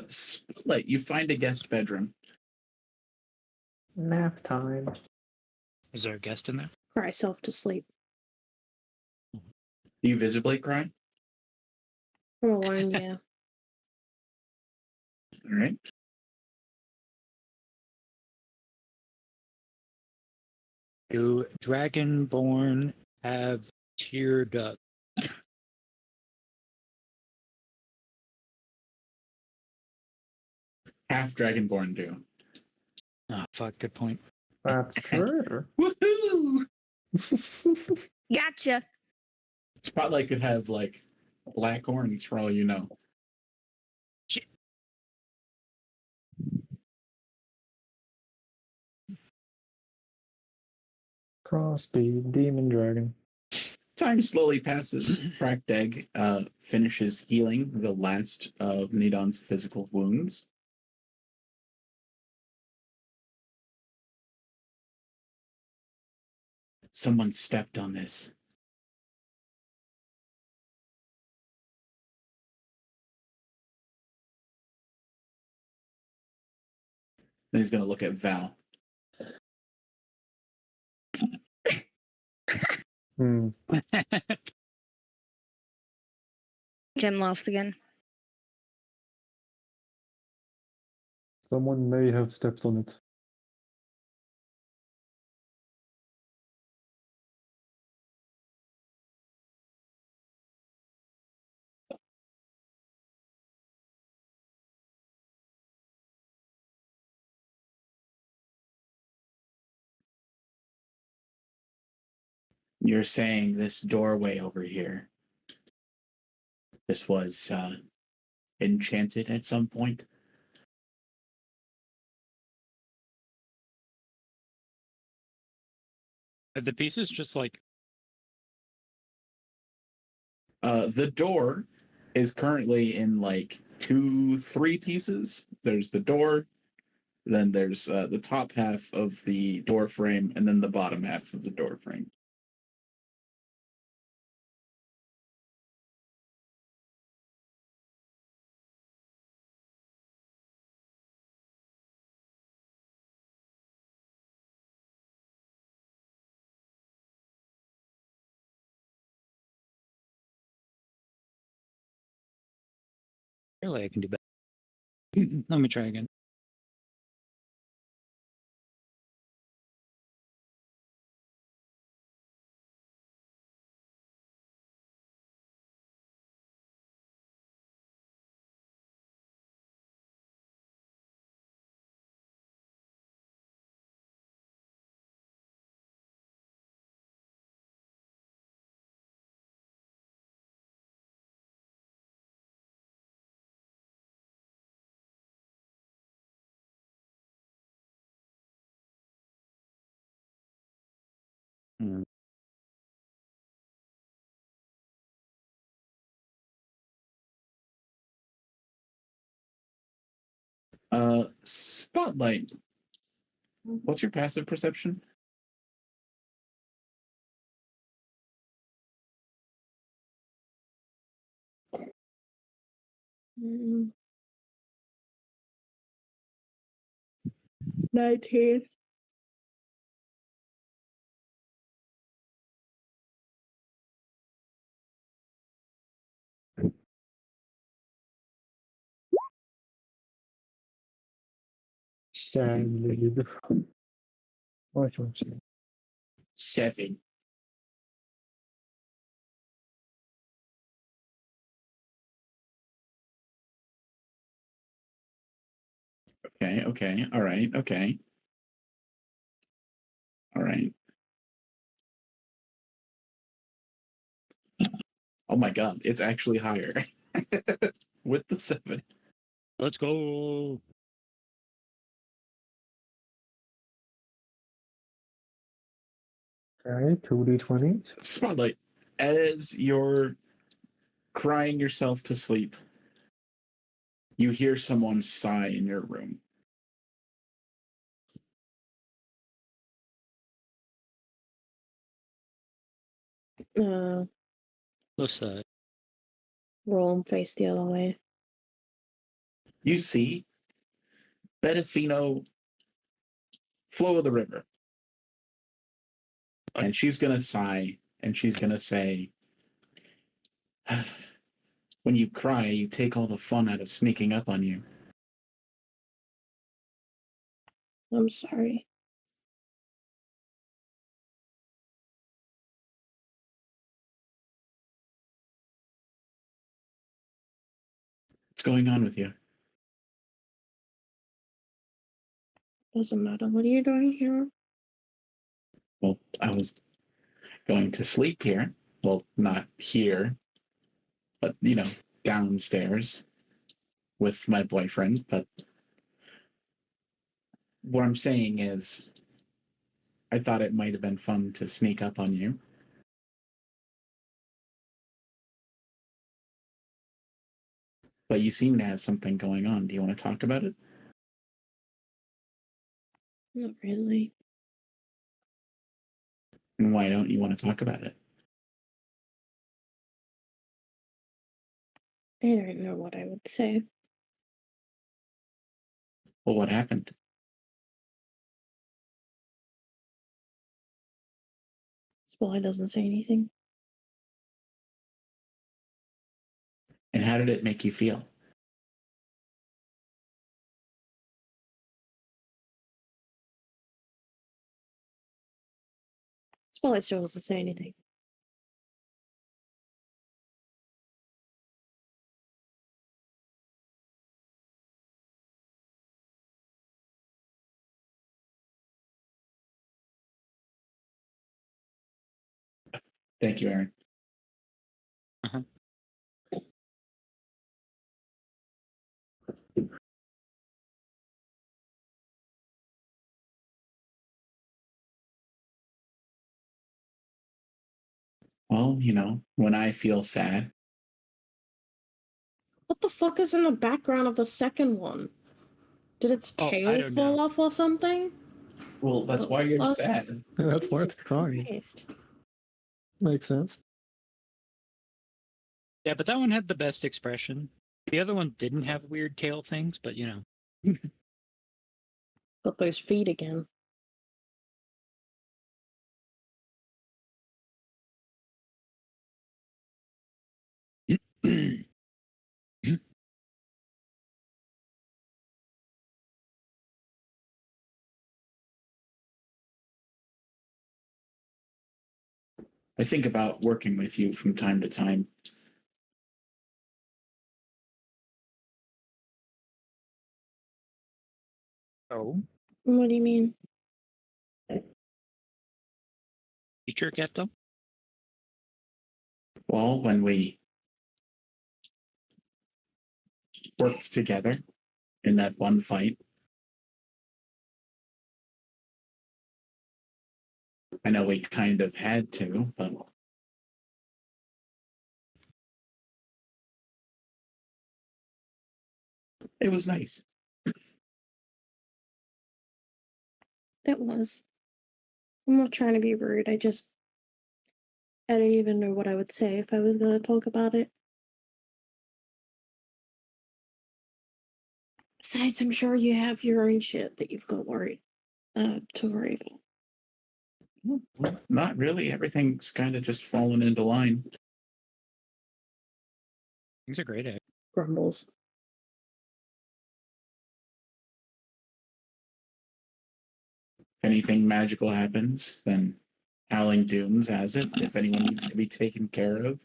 Spotlight. You find a guest bedroom. Nap time. Is there a guest in there? Cry myself to sleep. Do you visibly cry? I'm alone, yeah. All right. Do Dragonborn have tear duct? Half Dragonborn do. Oh, fuck, good point. That's true. Woohoo! Gotcha. Spotlight could have like black horns for all you know. Crossbeam, demon dragon. Time slowly passes. Cracked Egg finishes healing the last of Nidon's physical wounds. Someone stepped on this. Then he's going to look at Val. Hmm. Jim laughs again. Someone may have stepped on it. You're saying this doorway over here, this was enchanted at some point? Are the pieces just like The door is currently in like 2-3 pieces. There's the door, then there's the top half of the door frame, and then the bottom half of the door frame. really I can do better? Let me try again. Hmm. Spotlight. What's your passive perception? Mm. 19. Sadly. What can I say? 7. Okay. All right. Okay. All right. Oh my god, it's actually higher. With the 7. Let's go. Okay, 2d20. Spotlight. As you're crying yourself to sleep, you hear someone sigh in your room. Let's Roll and face the other way. You see Betafino flow of the river. And she's going to sigh and she's going to say, when you cry, you take all the fun out of sneaking up on you. I'm sorry. What's going on with you? Doesn't matter. What are you doing here? Well, I was going to sleep here. Well, not here, but downstairs with my boyfriend. But what I'm saying is, I thought it might have been fun to sneak up on you. But you seem to have something going on. Do you want to talk about it? Not really. And why don't you want to talk about it? I don't know what I would say. Well, what happened? Spy doesn't say anything. And how did it make you feel? Spy still doesn't say anything. Thank you, Aaron. Uh-huh. Well, when I feel sad, What the fuck is in the background of the second one? Did its Oh, I tail don't fall know. off or something? well, that's The why you're fuck? sad. That's why Jesus it's crying. Christ. Makes sense. Yeah, but that one had the best expression. The other one didn't have weird tail things, but Got those feet again. I think about working with you from time to time. Oh, What do you mean? teacher Geto? Well, when we worked together in that one fight, I know we kind of had to, but it was nice. It was. I'm not trying to be rude. I don't even know what I would say if I was going to talk about it. Besides, I'm sure you have your own shit that you've got to worry about. Not really. Everything's kind of just fallen into line. Things are great at. Grumbles. If anything magical happens, then Howling Dunes has it. If anyone needs to be taken care of,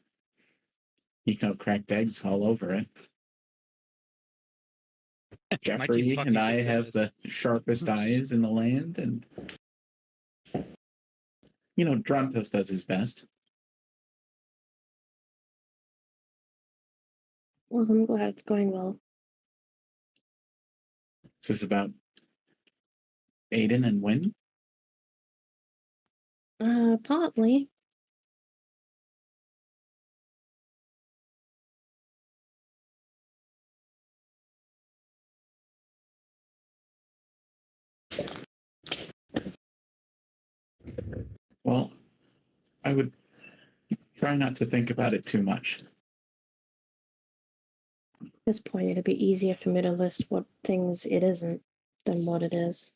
you can have cracked eggs all over it. Jeffrey and I have the sharpest eyes in the land, and Drontos does his best. Well, I'm glad it's going well. Is this about Aiden and Wynn? Partly. Well, I would try not to think about it too much. At this point, it'd be easier for me to list what things it isn't than what it is.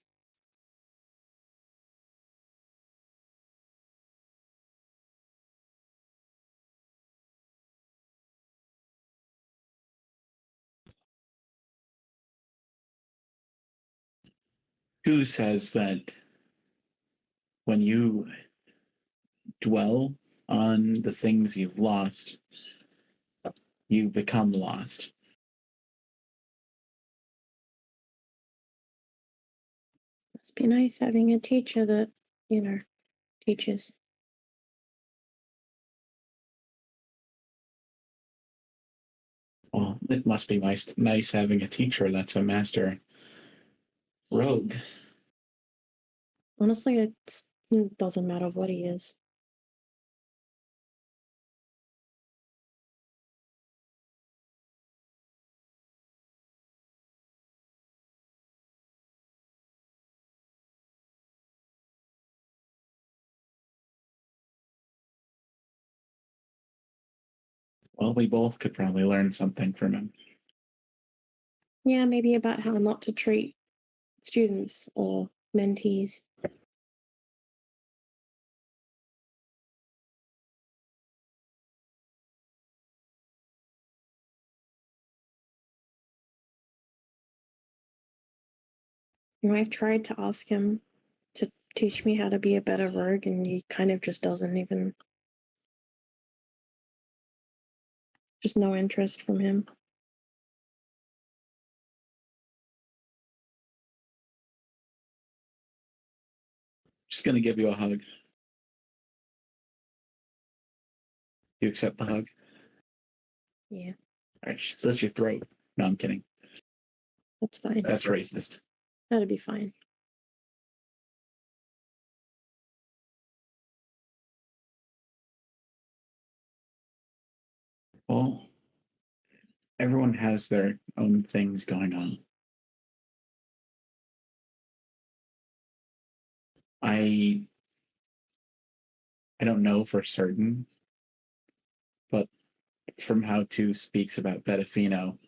Who says that when you dwell on the things you've lost, you become lost? Must be nice having a teacher that, teaches. Well, it must be nice having a teacher that's a master rogue. Honestly, it doesn't matter what he is. Well, we both could probably learn something from him. Yeah, maybe about how not to treat students or mentees. I've tried to ask him to teach me how to be a better rogue, and he kind of just doesn't even. Just no interest from him. Just gonna give you a hug. You accept the hug? Yeah, All right, slits your throat. No, I'm kidding. that's fine. That's racist. That'd be fine. Well, everyone has their own things going on. I don't know for certain, but from how Two speaks about Betafino,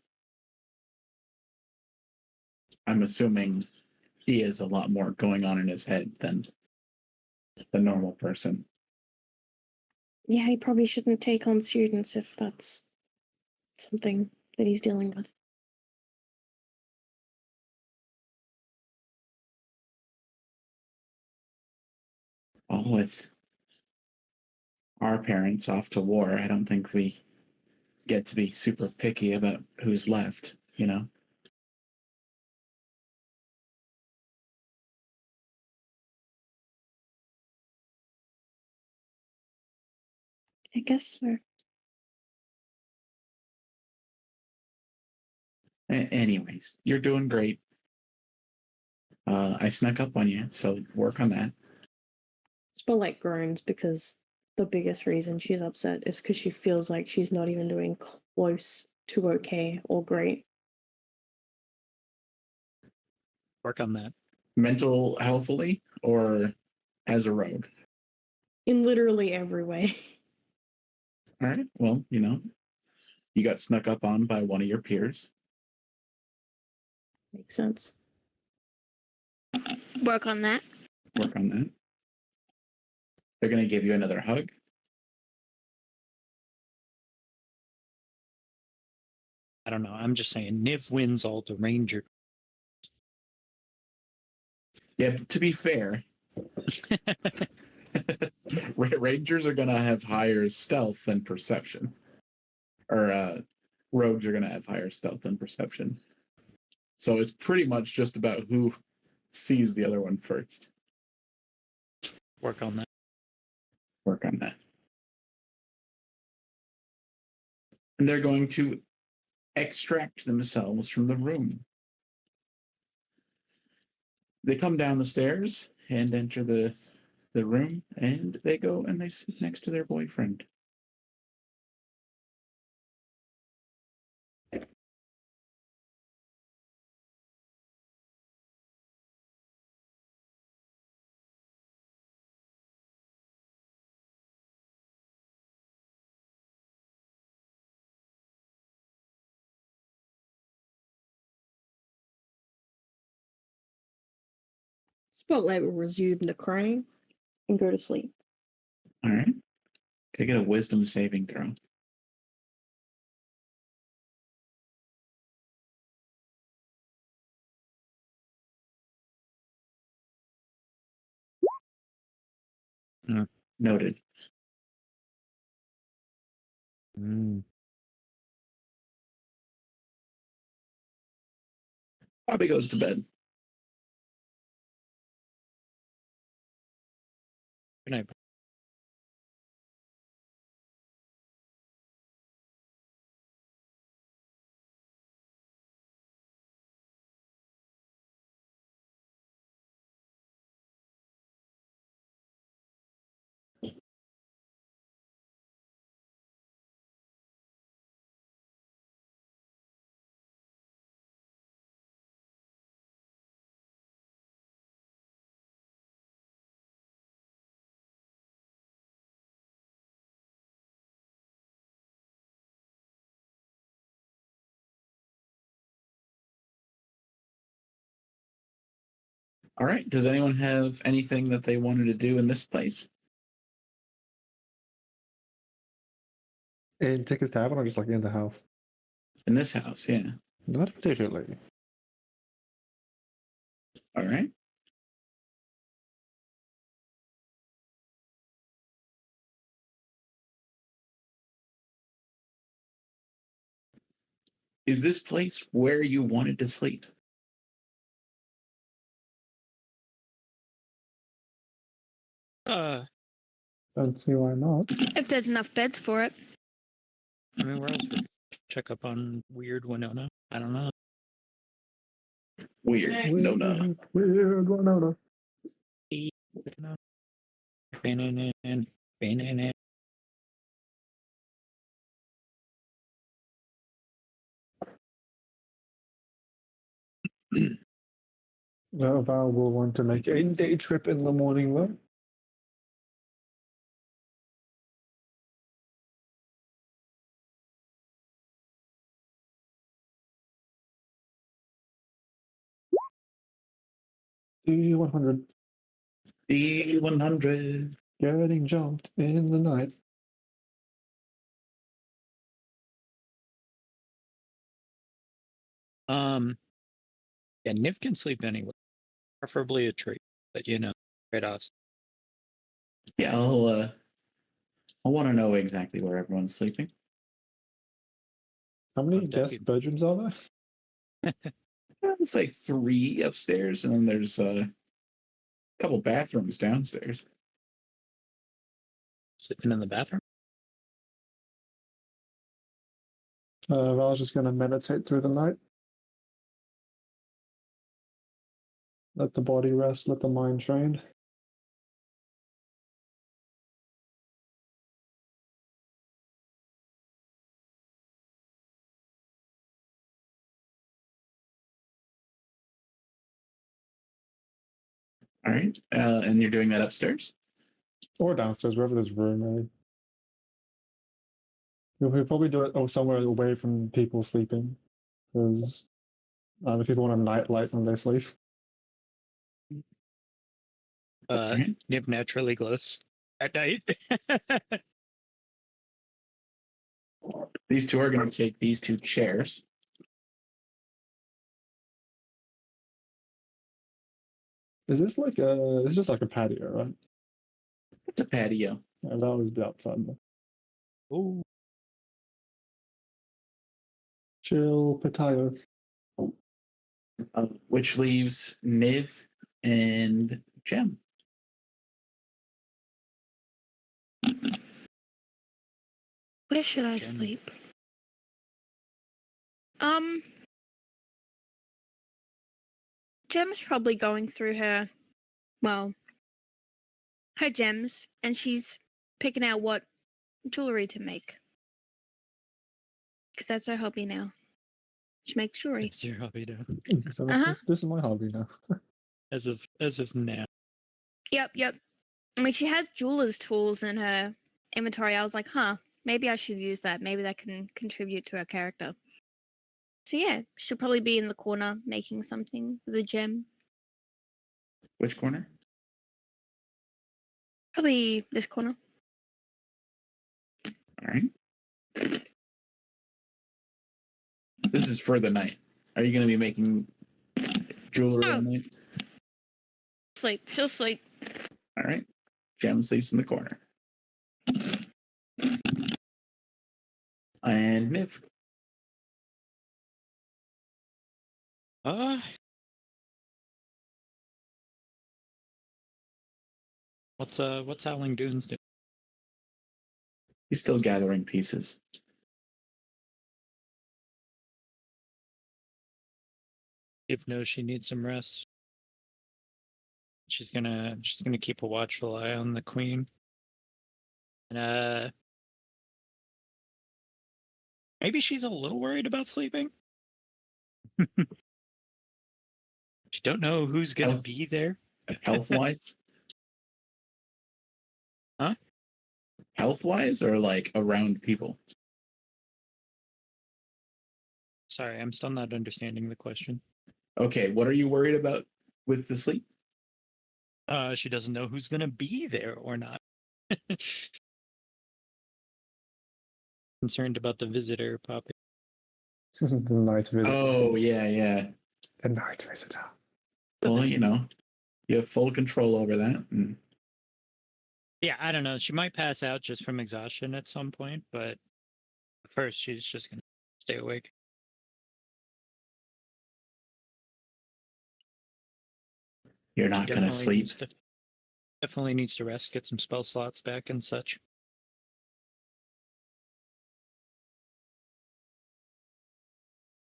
I'm assuming he has a lot more going on in his head than the normal person. Yeah, he probably shouldn't take on students if that's something that he's dealing with. All with our parents off to war, I don't think we get to be super picky about who's left, you know? I guess so. Anyways, you're doing great. I snuck up on you, so work on that. Spotlight groans because the biggest reason she's upset is because she feels like she's not even doing close to okay or great. Work on that. Mental healthily or as a rogue? In literally every way. All right. Well, you got snuck up on by one of your peers. Makes sense. Work on that. Work on that. They're going to give you another hug. I don't know. I'm just saying, Niv wins all the ranger. Yeah, to be fair, Rangers are going to have higher stealth than perception. Or rogues are going to have higher stealth than perception. So it's pretty much just about who sees the other one first. Work on that. Work on that. And they're going to extract themselves from the room. They come down the stairs and enter the room, and they go and they sit next to their boyfriend. Spotlight will resume the crying and go to sleep. All right. Can I get a wisdom saving throw? Mm. Noted. Mm. Bobby goes to bed. Good night. All right. Does anyone have anything that they wanted to do in this place? And take his tavern or just like in the house? In this house, yeah. Not particularly. All right. Is this place where you wanted to sleep? Don't see why not. If there's enough beds for it. I mean, where else would we check up on weird Winona? I don't know. Weird. No, no. Weird Winona. Val will want to make a day trip in the morning though. D100 D100. getting jumped in the night. Yeah, Niv can sleep anywhere, preferably a tree, but trade-offs. Yeah, I'll want to know exactly where everyone's sleeping. How many That'd guest be- bedrooms are there? It's like 3 upstairs, and then there's a couple bathrooms downstairs. Sleeping in the bathroom? Val's just gonna meditate through the night. Let the body rest, let the mind train. All right. And you're doing that upstairs? Or downstairs, wherever there's room, eh? We'll probably do it somewhere away from people sleeping. Because if people want a night light when they sleep. Right. Niv naturally glows at night. These two are going to take these 2 chairs. Is this like a? It's just like a patio, right? It's a patio. Yeah, that was outside. Ooh. Chill patio. Which leaves Niv and Gem. Where should I Gem. sleep? Gem's probably going through her gems, and she's picking out what jewelry to make. Because that's her hobby now. She makes jewelry. It's your hobby now. So Uh-huh. this is my hobby now. As of now. Yep. I mean, she has jeweler's tools in her inventory. I was like, maybe I should use that. Maybe that can contribute to her character. So yeah, she'll probably be in the corner making something with a gem. Which corner? Probably this corner. All right. This is for the night. Are you going to be making jewelry all night? Sleep. She'll sleep. All right. Gem sleeps in the corner. And Niv. What's Howling Dunes do? He's still gathering pieces. If knows she needs some rest. She's gonna keep a watchful eye on the queen. And maybe she's a little worried about sleeping. She don't know who's gonna Health- be there. Health-wise? Huh? Health-wise or like around people? Sorry, I'm still not understanding the question. Okay, what are you worried about with the sleep? She doesn't know who's gonna be there or not. Concerned about the visitor popping. The night visitor. Oh, yeah. The night visitor. Well, you have full control over that. And Yeah, I don't know. She might pass out just from exhaustion at some point, but first she's just gonna stay awake. you're not going to sleep. Definitely needs to rest, get some spell slots back and such.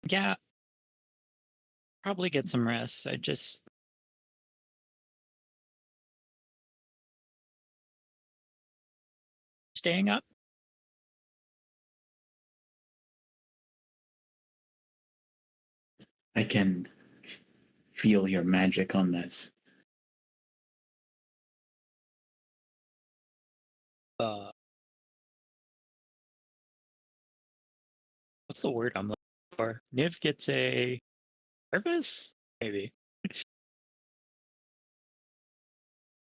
Yeah, probably get some rest. I just staying up. I can feel your magic on this. What's the word I'm looking for? Niv gets a nervous? Maybe.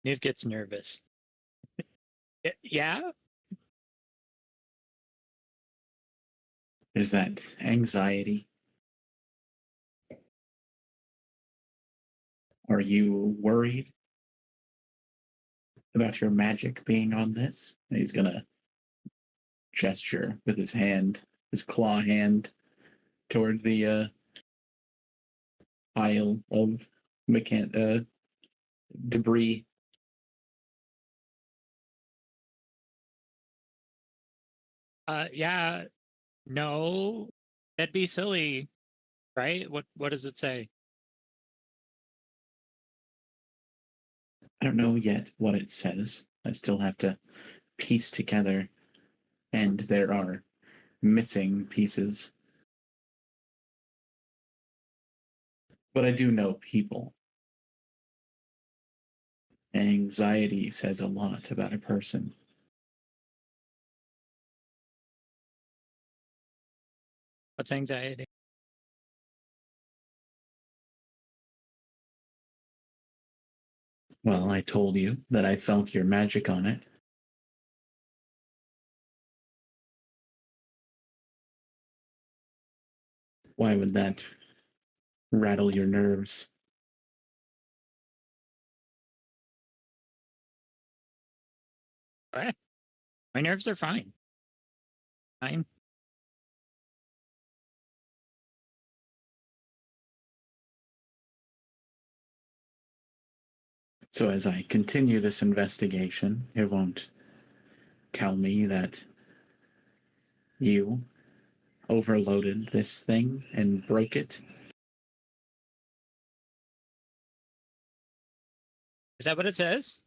Niv gets nervous. Yeah? Is that anxiety? Are you worried about your magic being on this? And he's going to gesture with his hand, his claw hand, toward the pile of debris. Yeah. No. That'd be silly, right? What does it say? I don't know yet what it says. I still have to piece together, and there are missing pieces. But I do know people. Anxiety says a lot about a person. What's anxiety? Well, I told you that I felt your magic on it. Why would that rattle your nerves? What? My nerves are fine. Fine. So as I continue this investigation, it won't tell me that you overloaded this thing and broke it. Is that what it says?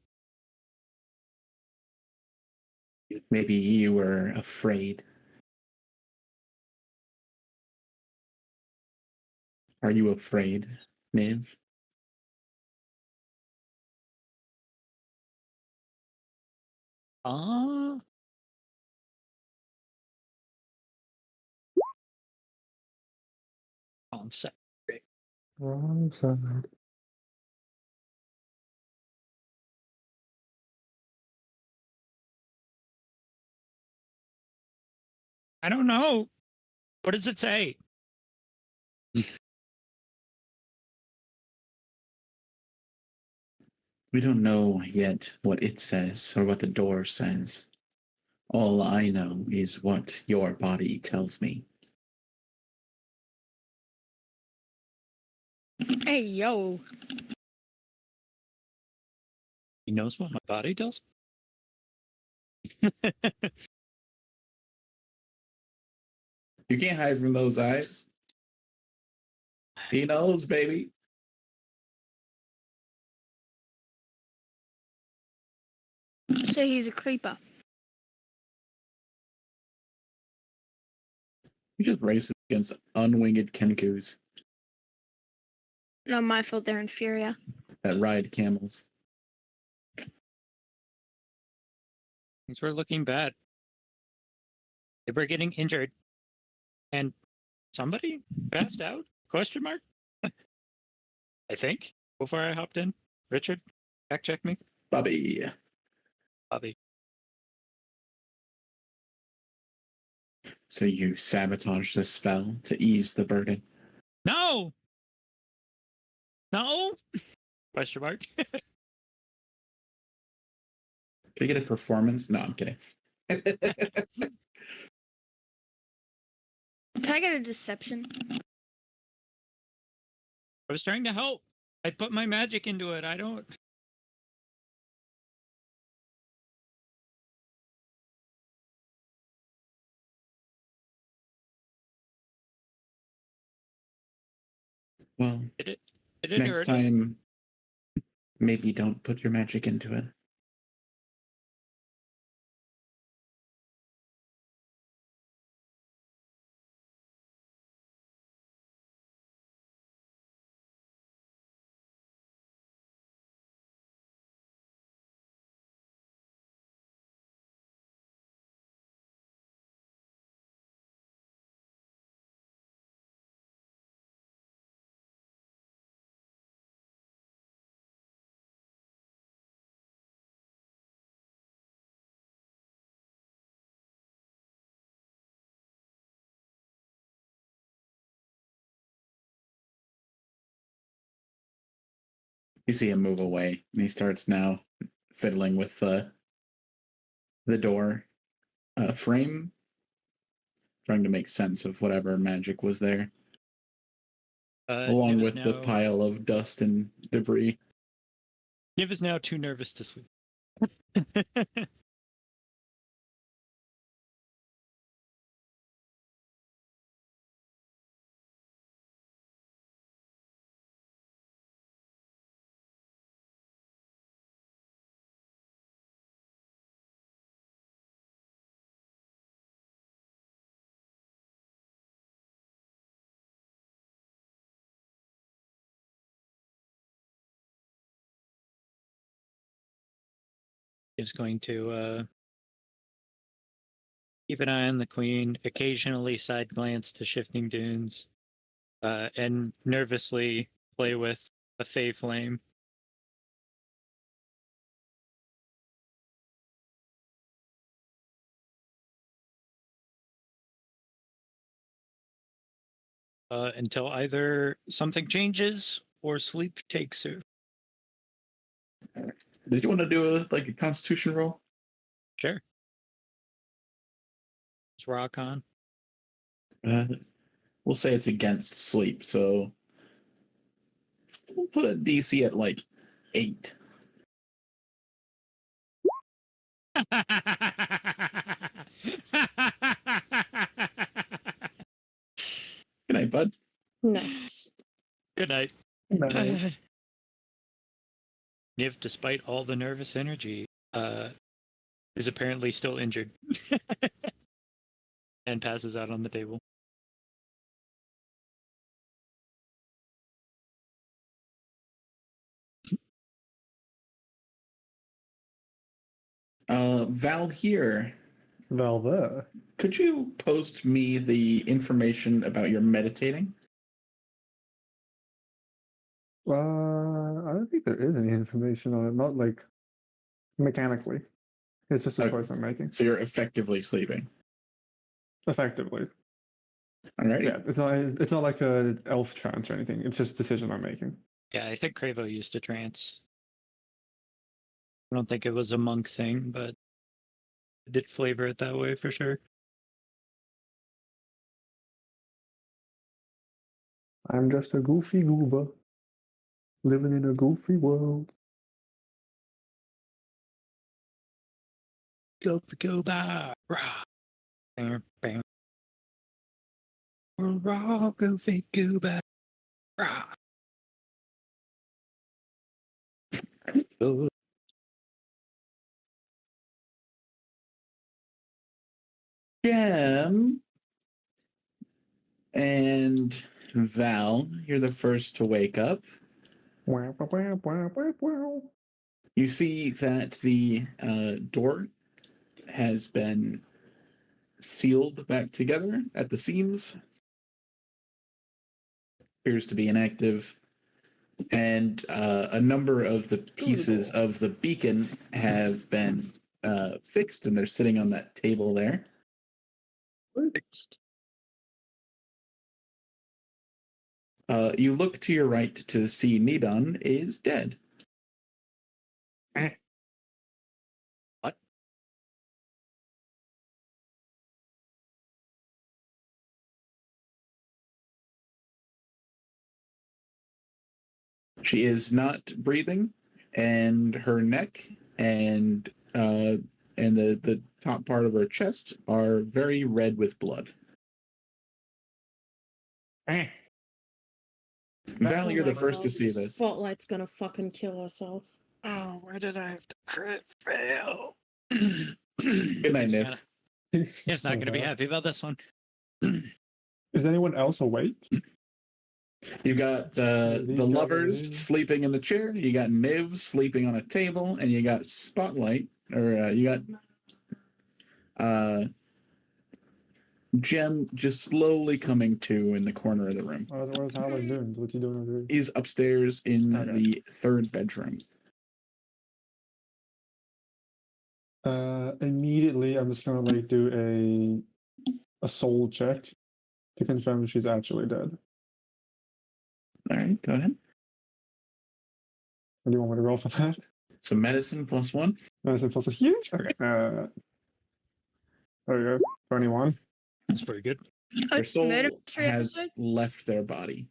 Maybe you were afraid. Are you afraid, Niv? Wrong side. Wrong side. I don't know. What does it say? We don't know yet what it says or what the door says. All I know is what your body tells me. Hey, yo. He knows what my body does. You can't hide from those eyes. He knows, baby. So he's a creeper. You just race against unwinged kenkus Not my fault they're inferior. that ride camels. Things were looking bad. They were getting injured. And somebody passed out? Question mark? I think. Before I hopped in. Richard? Back check me, Bobby. Bobby. So you sabotage the spell to ease the burden. No. No. Question mark. Can I get a performance? No, I'm kidding. Can I get a deception? I was trying to help. I put my magic into it. I don't. Well, It didn't next hurt. time, maybe don't put your magic into it. You see him move away, and he starts now fiddling with the door frame, trying to make sense of whatever magic was there, along Niv is with the now- pile of dust and debris. Niv is now too nervous to sleep. Is going to keep an eye on the queen, occasionally side glance to shifting dunes, and nervously play with a fey flame. Until either something changes or sleep takes her. Did you want to do a Constitution roll? Sure. It's rock on. We'll say it's against sleep, so we'll put a DC at 8. Good night, bud. Nice. Good night. No. Niv, despite all the nervous energy, is apparently still injured and passes out on the table. Val here. Val there. Could you post me the information about your meditating? I don't think there is any information on it, not like mechanically. It's just a Okay. choice I'm making. So you're effectively sleeping. Effectively. Alrighty. Yeah, it's not like a elf trance or anything. It's just a decision I'm making. Yeah, I think Cravo used to trance. I don't think it was a monk thing, but it did flavor it that way for sure. I'm just a goofy goober living in a goofy world. Go for go by. Rah. Bang, bang. Rah, go for go by. Rah. Jam and Val, you're the first to wake up. Wow, wow, wow, wow, wow, wow. You see that the door has been sealed back together at the seams. Appears to be inactive. And a number of the pieces of the beacon have been fixed, and they're sitting on that table there. You look to your right to see Nidon is dead. What? She is not breathing, and her neck and the top part of her chest are very red with blood. Val, you're the first to see this. Spotlight's gonna fucking kill herself. Oh, where did I have to crit fail? Good night, Niv. It's not going to be happy about this one. Is anyone else awake? You got the These guys lovers are- sleeping in the chair. You got Niv sleeping on a table, and you got Spotlight, or you got Jem just slowly coming to in the corner of the room. Where's Howard doing? What's he doing over here? He's upstairs in Okay. the third bedroom. Immediately, I'm just gonna like do a soul check to confirm if she's actually dead. All right, go ahead. What do you want me to roll for that? So medicine +1. Medicine plus a huge. Okay. There we go. 21. That's pretty good. Their soul Murder mystery has episode? left their body.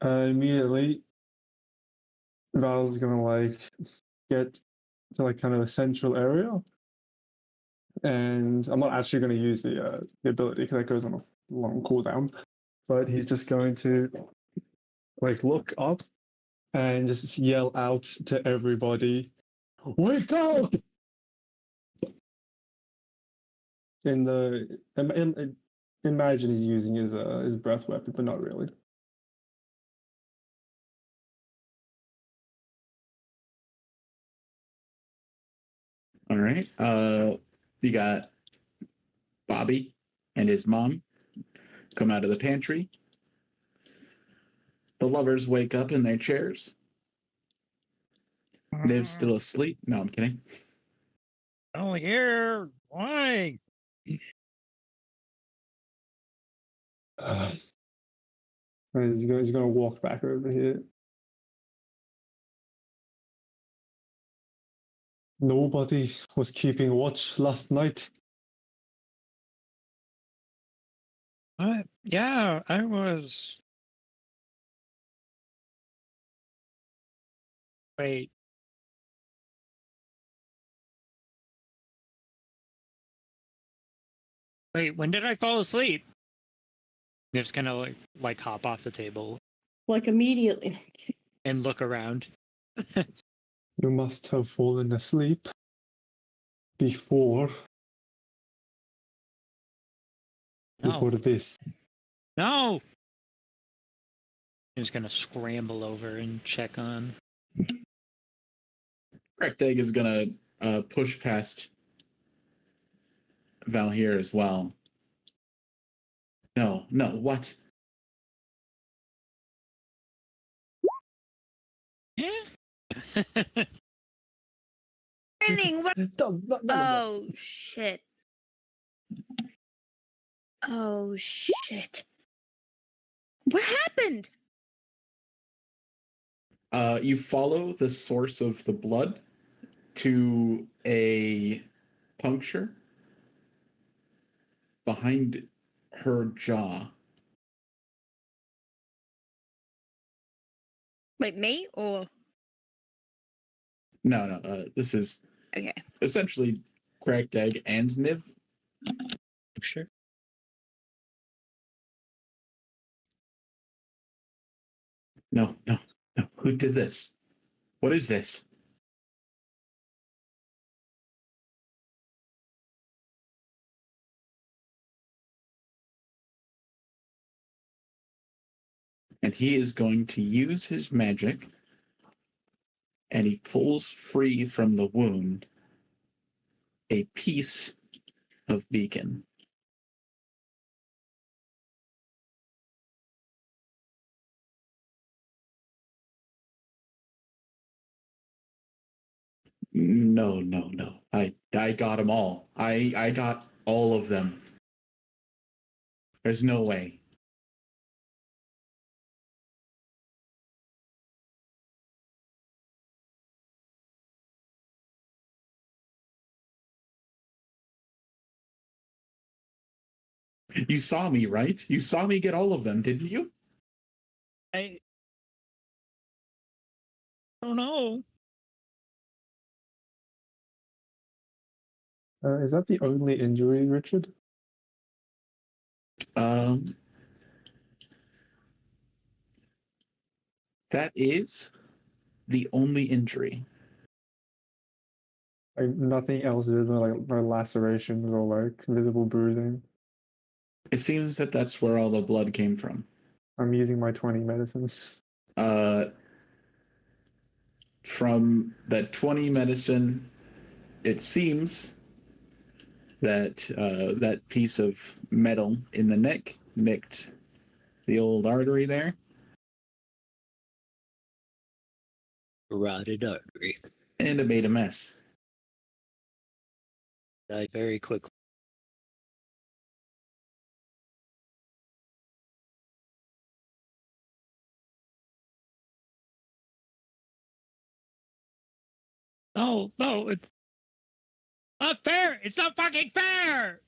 Immediately, Val's gonna like get to like kind of a central area, and I'm not actually going to use the ability because that goes on a long cooldown. But he's just going to like look up and just yell out to everybody, "Wake up!" Imagine he's using his breath weapon, but not really. All right. You got Bobby and his mom come out of the pantry. The lovers wake up in their chairs. Niv's still asleep. No, I'm kidding. Oh, here. Why? And he's gonna walk back over here. Nobody was keeping watch last night. What? Yeah, I was. Wait. Wait, when did I fall asleep? Niv's gonna like hop off the table Like immediately. and look around. You must have fallen asleep before No. this. No. Niv's gonna scramble over and check on. Cracked Egg is gonna push past Val here as well. No, what? Yeah. Training, what? None of Oh, this. shit. Oh, shit. What happened? You follow the source of the blood to a puncture behind her jaw. Wait, me or? No, this is Okay. essentially Cracked Egg and Niv. Sure. No. Who did this? What is this? And he is going to use his magic, and he pulls free from the wound a piece of beacon. No, no, no. I got them all. I got all of them. There's no way. You saw me, right? You saw me get all of them, didn't you? I don't know. Is that the only injury, Richard? That is the only injury. Like nothing else is like no lacerations or like visible bruising. It seems that that's where all the blood came from. I'm using my 20 medicines. From that 20 medicine, it seems that that piece of metal in the neck nicked the old artery there. Carotid artery. And it made a mess. Die very quickly. No, no, it's not fair. It's not fucking fair.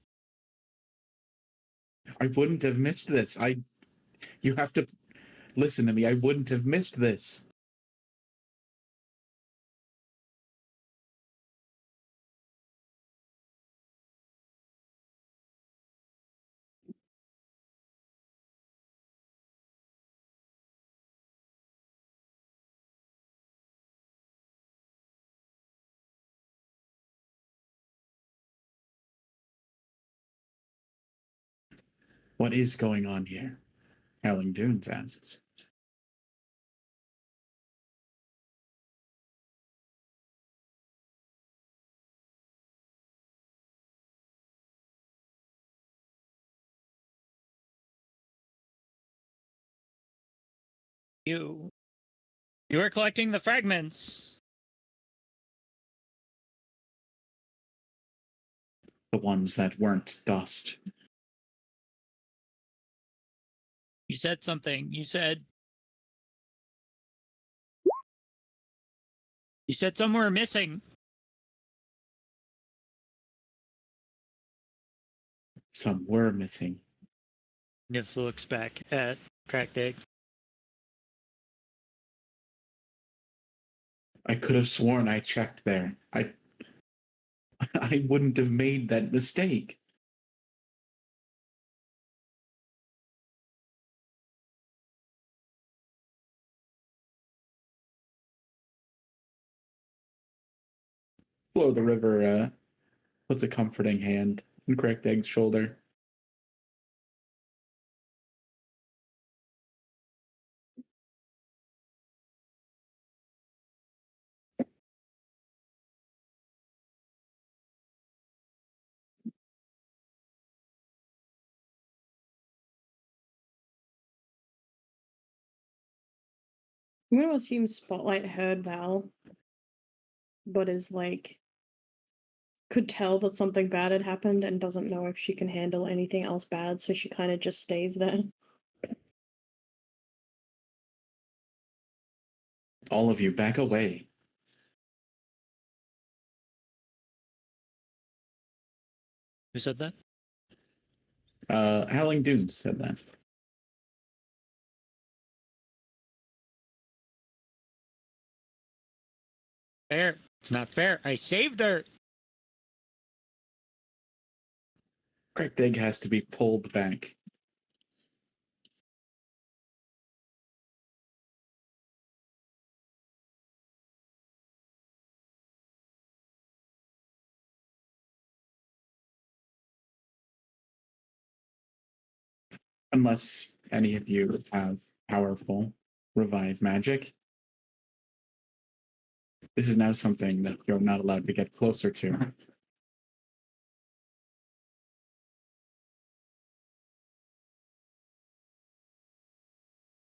I wouldn't have missed this. You have to listen to me. I wouldn't have missed this. What is going on here? Howling Dunes asks. You are collecting the fragments. The ones that weren't dust. You said something. You said some were missing. Some were missing. Nifs looks back at Cracked Egg. I could have sworn I checked there. I wouldn't have made that mistake. Flo the River puts a comforting hand on Cracked Egg's shoulder. I'm gonna assume Spotlight heard Val, but is like could tell that something bad had happened and doesn't know if she can handle anything else bad, so she kind of just stays there. All of you, back away. Who said that? Howling Dunes said that. Fair. It's not fair. I saved her. Cracked Egg has to be pulled back. Unless any of you have powerful revive magic. This is now something that you're not allowed to get closer to.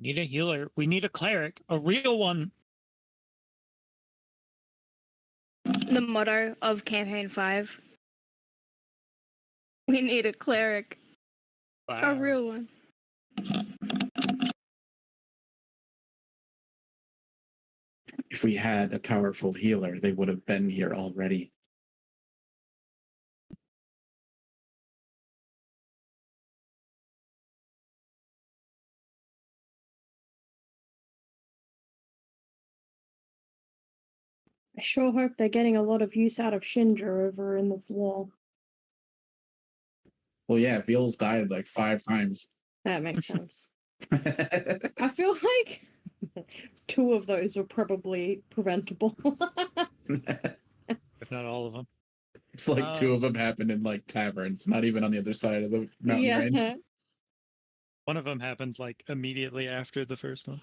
Need a healer. We need a cleric, a real one. The motto of Campaign 5. We need a cleric. Wow. A real one. If we had a powerful healer, they would have been here already. I sure hope they're getting a lot of use out of Shinja over in the wall. Well, yeah, Veal's died like 5 times. That makes sense. I feel like 2 of those were probably preventable. If not all of them. It's like 2 of them happened in like taverns, not even on the other side of the mountain range. Yeah. One of them happened like immediately after the first one.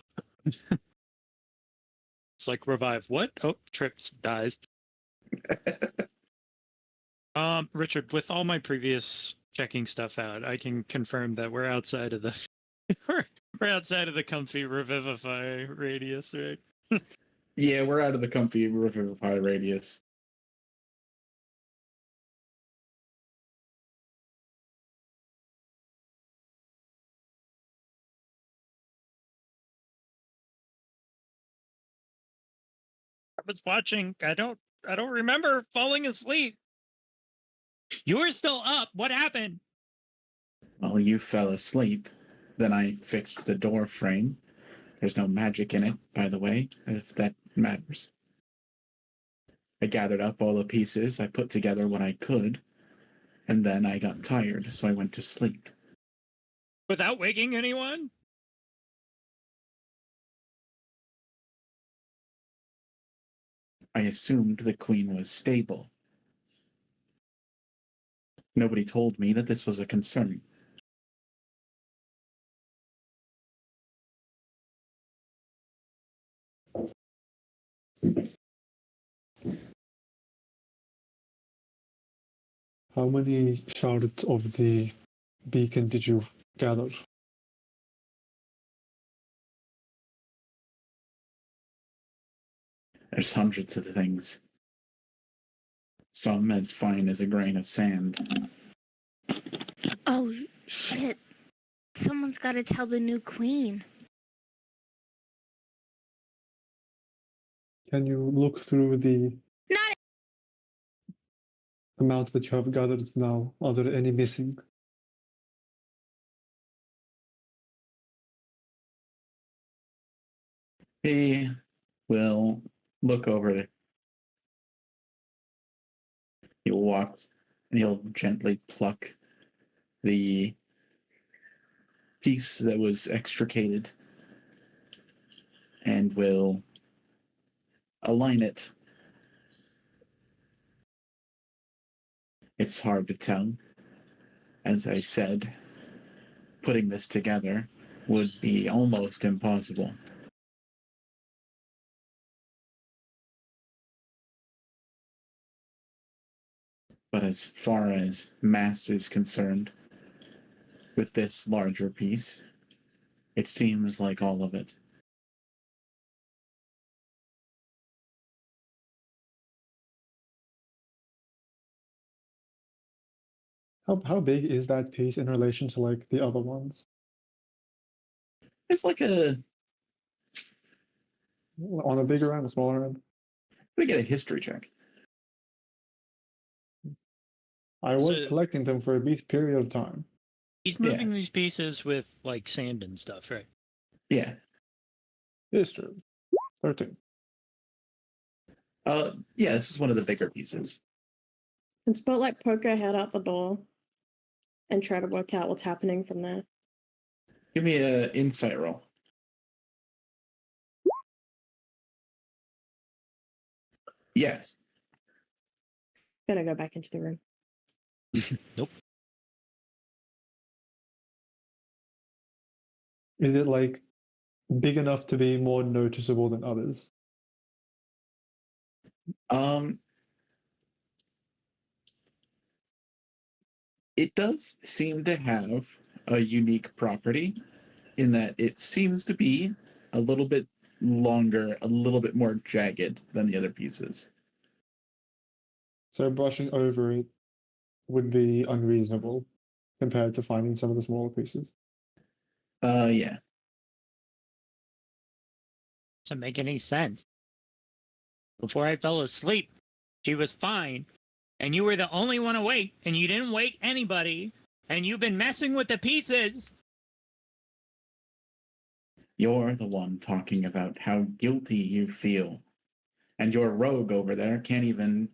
It's like revive. What? Oh, trips, dies. Richard, with all my previous checking stuff out, I can confirm that we're outside of the we're outside of the comfy revivify radius, right? Yeah, we're out of the comfy revivify radius. I was watching. I don't remember falling asleep. You were still up. What happened? Well, you fell asleep. Then I fixed the door frame. There's no magic in it, by the way, if that matters. I gathered up all the pieces, I put together what I could, and then I got tired, so I went to sleep. Without waking anyone? I assumed the queen was stable. Nobody told me that this was a concern. How many shards of the beacon did you gather? There's hundreds of things. Some as fine as a grain of sand. Oh, shit. Someone's got to tell the new queen. Can you look through the Not amount that you have gathered now? Are there any missing? He will look over there. He'll walk and he'll gently pluck the piece that was extricated and will align it. It's hard to tell. As I said, putting this together would be almost impossible. But as far as mass is concerned, with this larger piece, it seems like all of it. How big is that piece in relation to like the other ones? It's like On a bigger end, a smaller end? we get a history check. I was So- collecting them for a brief period of time. He's moving these pieces with like sand and stuff, right? Yeah. It's true. 13. Yeah, this is one of the bigger pieces. And Spotlight poke her head out the door and try to work out what's happening from there. Give me an insight roll. Yes. Gonna go back into the room. Nope. Is it like big enough to be more noticeable than others? It does seem to have a unique property in that it seems to be a little bit longer, a little bit more jagged than the other pieces. So brushing over it would be unreasonable compared to finding some of the smaller pieces. Yeah. Doesn't make any sense. Before I fell asleep, she was fine, and you were the only one awake, and you didn't wake anybody, and you've been messing with the pieces. You're the one talking about how guilty you feel. And your rogue over there can't even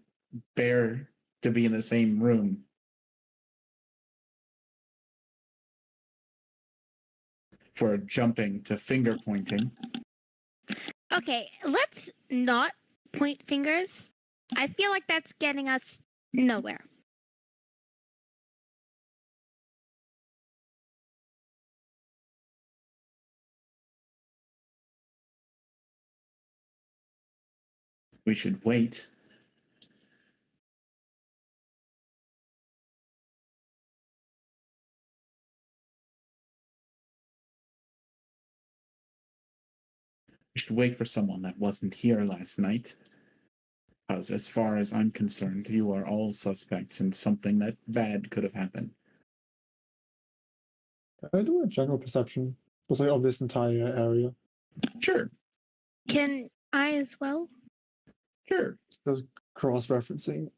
bear to be in the same room. For jumping to finger pointing. Okay, let's not point fingers. I feel like that's getting us nowhere. We should wait. We should wait for someone that wasn't here last night. Because as far as I'm concerned, you are all suspects in something that bad could have happened. I do a general perception, just like of this entire area. Sure, Can I as well? sure. Just cross-referencing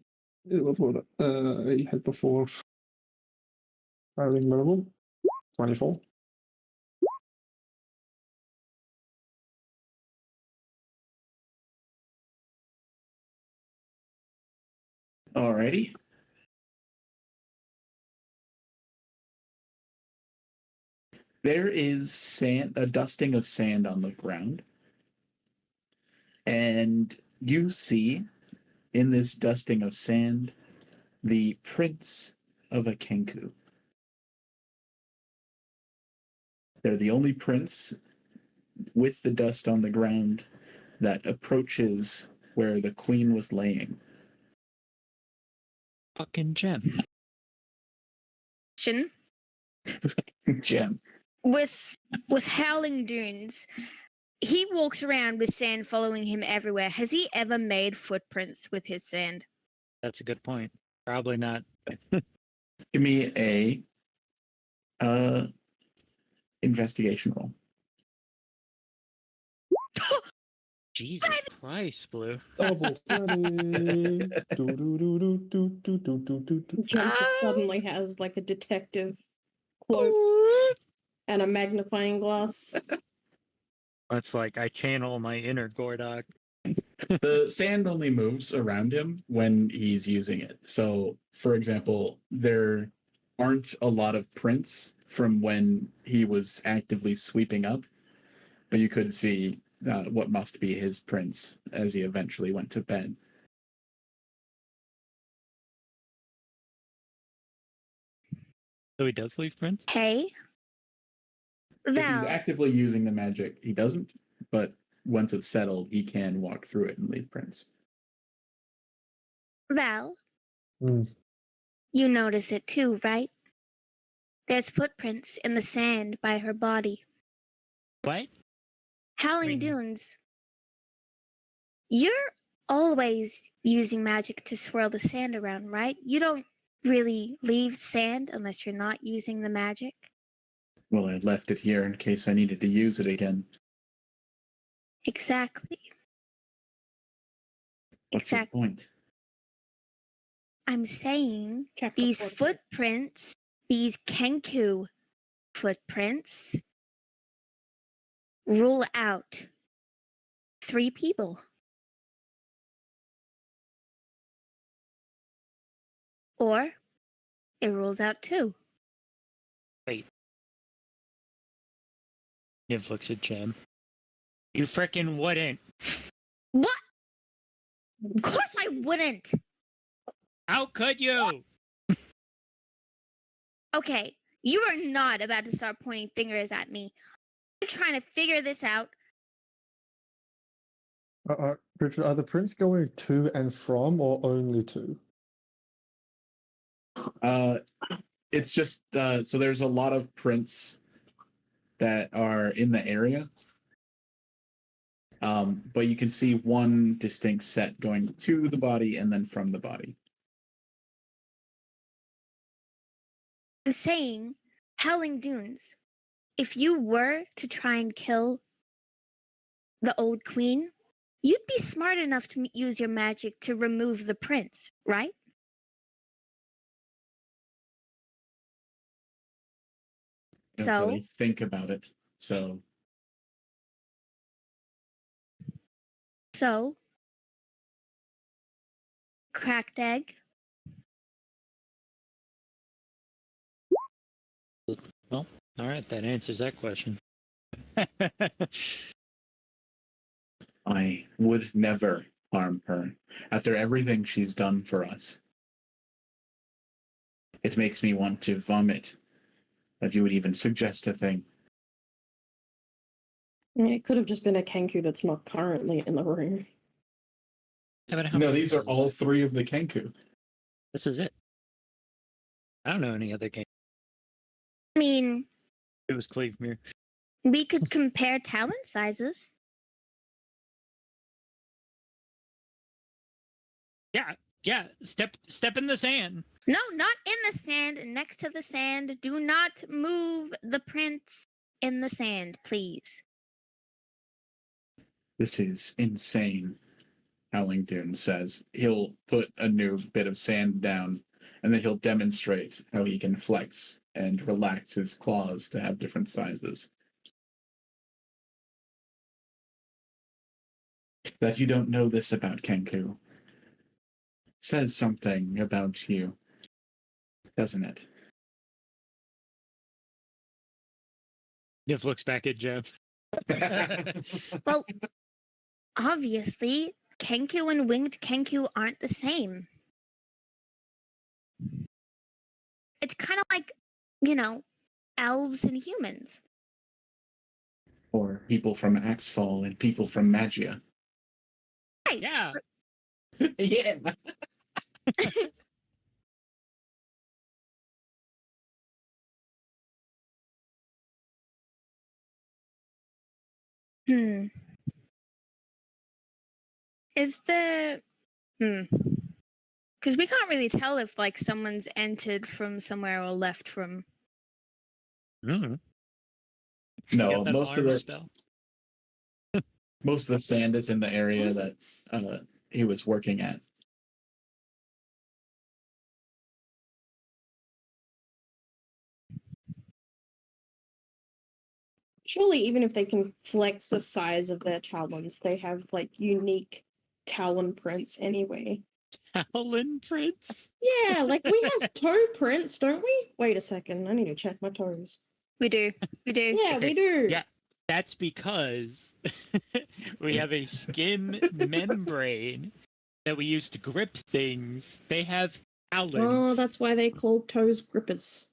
it with what I had before. Firing minimum 24. Alrighty. There is sand, a dusting of sand on the ground. And you see in this dusting of sand the prints of a kenku. They're the only prints with the dust on the ground that approaches where the queen was laying. Fucking gem. Shin, Gem. with Howling Dunes, he walks around with sand following him everywhere. Has he ever made footprints with his sand? That's a good point. Probably not. Give me a investigation roll. Jesus Christ, Blue. Double 20. Do. Jen just suddenly has like a detective cloak and a magnifying glass. It's like I channel my inner Gordok. The sand only moves around him when he's using it. So, for example, there aren't a lot of prints from when he was actively sweeping up, but you could see what must be his prints as he eventually went to bed. So he does leave prints? Hey, If he's Val, actively using the magic, he doesn't, but once it's settled, he can walk through it and leave prints. Val, Hmm. you notice it too, right? There's footprints in the sand by her body. What? Howling Wait. Dunes, you're always using magic to swirl the sand around, right? You don't really leave sand unless you're not using the magic. Well, I left it here in case I needed to use it again. Exactly. What's your Exactly. point? I'm saying Check the these portrait. footprints, these Kenku footprints, rule out 3 people. Or it rules out 2. Wait. Niv looks at Jim. You frickin' wouldn't. What? Of course I wouldn't. How could you? Okay, you are not about to start pointing fingers at me. I'm trying to figure this out. Richard, are the prints going to and from or only to? It's just so there's a lot of prints that are in the area. But you can see one distinct set going to the body and then from the body. I'm saying, Howling Dunes, if you were to try and kill the old queen, you'd be smart enough to use your magic to remove the prince, right? I don't So, really think about it. So cracked egg. Well, all right, that answers that question. I would never harm her after everything she's done for us. It makes me want to vomit that you would even suggest a thing. I mean, it could have just been a Kenku that's not currently in the room. Yeah, but how No, many these are is all it? 3 of the Kenku. This is it. I don't know any other game. I mean, It was Cleavemere. we could compare talent sizes. Yeah. Step in the sand. No, not in the sand, next to the sand. Do not move the prince in the sand, please. This is insane, Howling Dune says. He'll put a new bit of sand down, and then he'll demonstrate how he can flex and relax his claws to have different sizes. That you don't know this about Kenku says something about you, doesn't it? Niv looks back at Jeff. Well, obviously, Kenku and winged Kenku aren't the same. It's kind of like, elves and humans. Or people from Axfall and people from Magia. Right. Yeah. Yeah. Is the because we can't really tell if like someone's entered from somewhere or left from. Mm-hmm. No, That most of arm the spell. most of the sand is in the area that he was working at. Surely, even if they can flex the size of their talons, they have like unique talon prints anyway. Talon Prince. Yeah, like we have toe prints, don't we? Wait a second, I need to check my toes. We do. Yeah, Okay, we do. yeah. That's because we have a skin membrane that we use to grip things. They have talons. Oh, that's why they call toes grippers.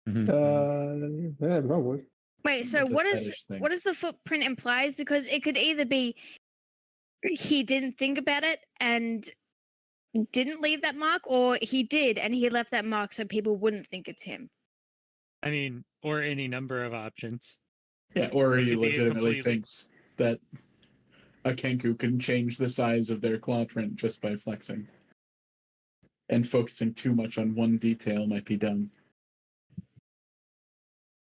Yeah, probably. Wait, so It's a what fetish thing. does the footprint implies? Because it could either be he didn't think about it and didn't leave that mark, or he did and he left that mark so people wouldn't think it's him. I mean, or any number of options. Yeah, or he Could be a legitimately completely- thinks that a Kenku can change the size of their claw print just by flexing. And focusing too much on one detail might be dumb.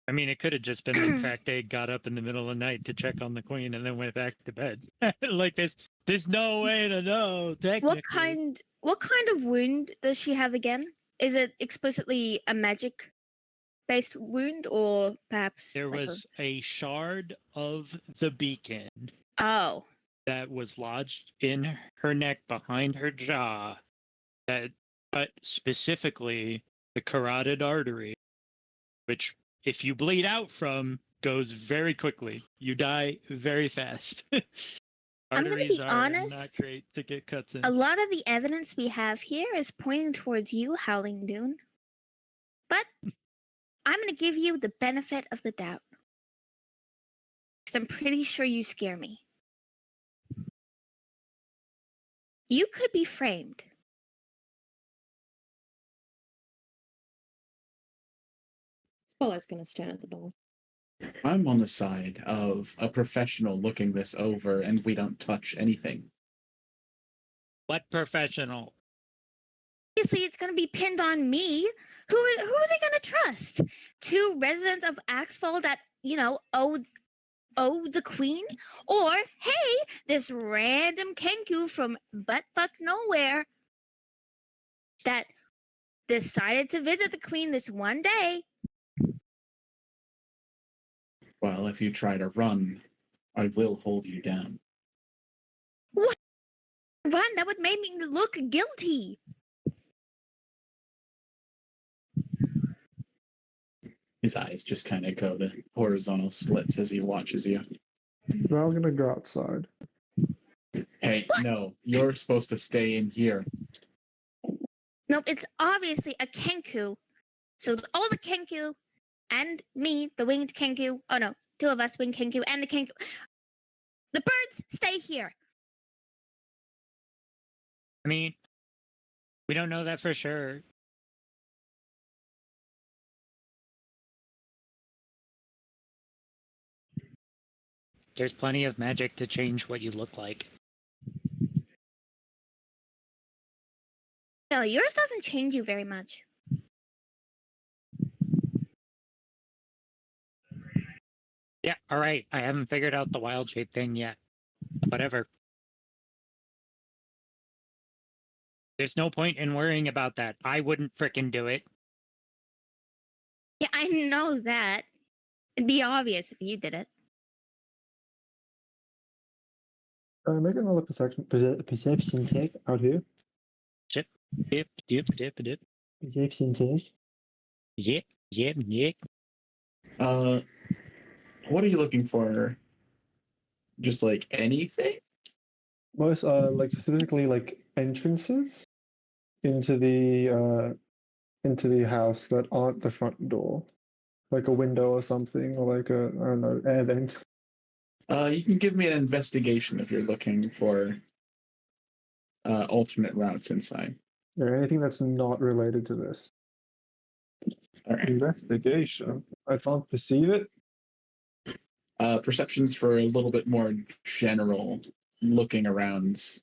I mean, it could have just been that Cracked Egg got up in the middle of the night to check on the queen and then went back to bed. Like there's no way to know. Technically. What kind of wound does she have again? Is it explicitly a magic based wound, or perhaps There like was a shard of the beacon Oh. that was lodged in her neck behind her jaw that cut specifically the carotid artery, which if you bleed out from goes very quickly. You die very fast. I'm gonna Arteries be are honest, not great to get cuts in. A lot of the evidence we have here is pointing towards you, Howling Dune. But I'm going to give you the benefit of the doubt. Because I'm pretty sure you scare me. You could be framed. Well, I was gonna stand at the door. I'm on the side of a professional looking this over, and we don't touch anything. What professional? Obviously, it's going to be pinned on me. Who are they going to trust? Two residents of Axfall that owe the queen, or hey, this random Kenku from buttfuck nowhere that decided to visit the queen this one day. Well, if you try to run, I will hold you down. Run, that would make me look guilty. His eyes just kind of go to horizontal slits as he watches you. Val's gonna go outside. Hey, no, you're supposed to stay in here. Nope, it's obviously a Kenku. So all the Kenku and me, the winged Kenku. Oh no, two of us winged Kenku and the Kenku. The birds stay here. I mean, we don't know that for sure. There's plenty of magic to change what you look like. No, yours doesn't change you very much. Yeah, alright. I haven't figured out the wild shape thing yet. Whatever. There's no point in worrying about that. I wouldn't frickin' do it. Yeah, I know that. It'd be obvious if you did it. Make another perception check out here. Dip, dip, dip, dip. Perception check. Yep, yep, yep. What are you looking for? Just like anything? Most like specifically like entrances into the house that aren't the front door, like a window or something, or like a, I don't know, air vent. You can give me an investigation if you're looking for alternate routes inside. Or anything that's not related to this. All right. Investigation. I can't perceive it. Perceptions for a little bit more general looking around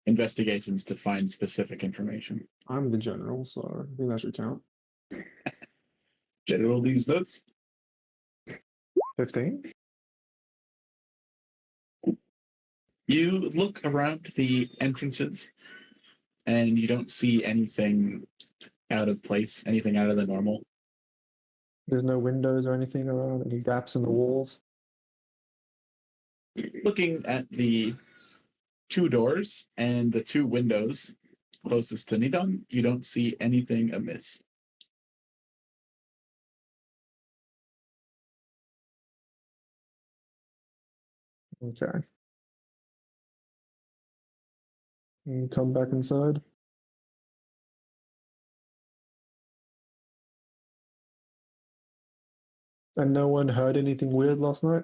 investigations to find specific information. I'm the general, so I think that should count. General these notes. 15. You look around the entrances and you don't see anything out of place, anything out of the normal. There's no windows or anything around, any gaps in the walls. Looking at the two doors and the two windows closest to Nidam, you don't see anything amiss. Okay. And come back inside. And no one heard anything weird last night?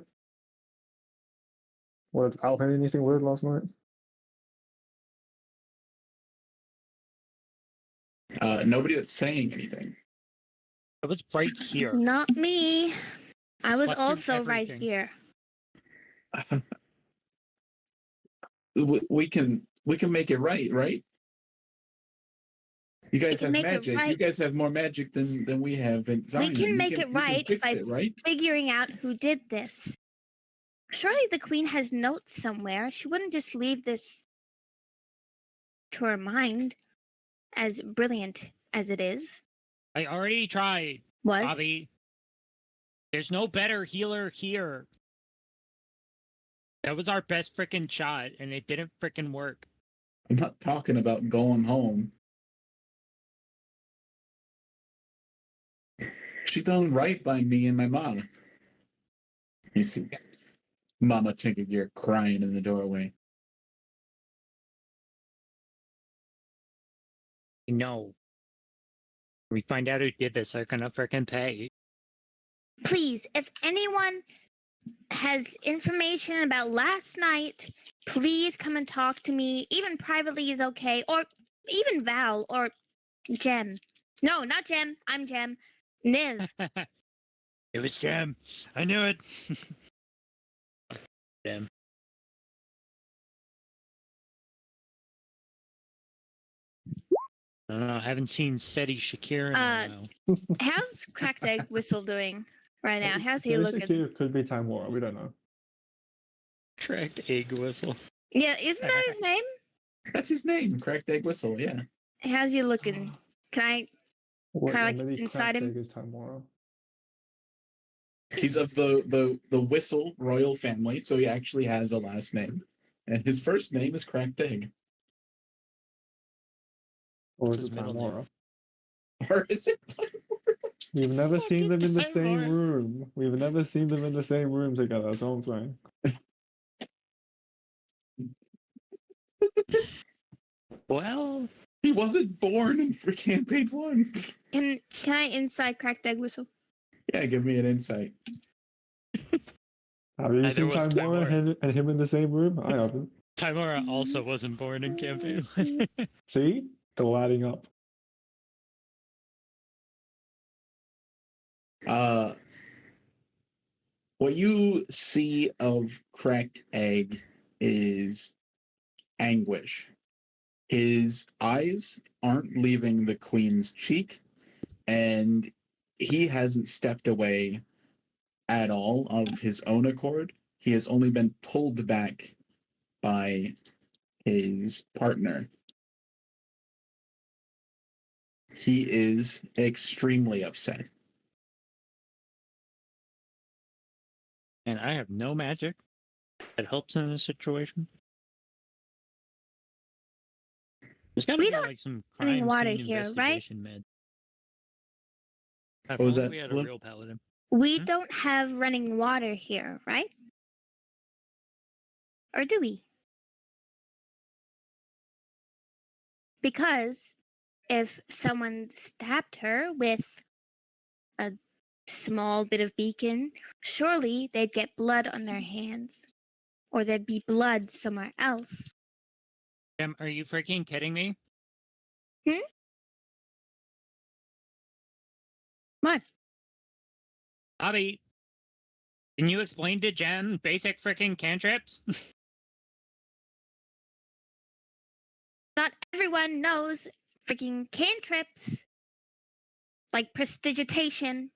Or did Al heard anything weird last night? Nobody that's saying anything. I was right here. Not me. I was Slept through also right everything. here. We can make it right? You guys can have make it magic. You right. guys have more magic than we have in Zion. We can make you it right fix by it, right? figuring out who did this. Surely the queen has notes somewhere. She wouldn't just leave this to her mind, as brilliant as it is. I already tried, Was. Bobby. There's no better healer here. That was our best frickin' shot, and it didn't frickin' work. I'm not talking about going home. She done right by me and my mama. You see, Mama Tinkergear crying in the doorway. No. We find out who did this, they're gonna frickin' pay. Please, if anyone has information about last night, please come and talk to me. Even privately is okay. Or even Val or Jem. No, not Jem. I'm Jem. Niv. It was Jam. I knew it. Damn. I don't know. I haven't seen Seti Shakir in a while. How's Cracked Egg Whistle doing right now? How's he Maybe looking? Shakir could be Timora. We don't know. Correct egg whistle. Yeah, isn't that his name? That's his name, Cracked Egg Whistle. Yeah. How's he looking? Can I? Wait, Kinda or like maybe inside Cracked him? Egg is Timora. He's of the Whistle royal family, so he actually has a last name, and his first name is Cracked Egg. Or What's is his it middle name? Timora? Or is it? We've never seen them in the Fucking same Timora. room. We've never seen them in the same room together. That's all I'm saying. Well, He wasn't born in for campaign 1. Can I inside Cracked Egg Whistle? Yeah, give me an insight. Have you Neither seen was Timora Timora. and him in the same room? I haven't. Timora also wasn't born in campaign. See? They're adding up. What you see of Cracked Egg is anguish. His eyes aren't leaving the queen's cheek, and he hasn't stepped away at all of his own accord. He has only been pulled back by his partner. He is extremely upset. And I have no magic that helps in this situation. There's got to We be don't like some have any crime water scene here, right? investigation med. If What was only that, we had a Blue? real paladin. We Hmm? don't have running water here, right? Or do we? Because if someone stabbed her with a small bit of beacon, surely they'd get blood on their hands. Or there'd be blood somewhere else. Jam, are you freaking kidding me? What? Bobby, can you explain to Jem basic freaking cantrips? Not everyone knows freaking cantrips. Like prestidigitation.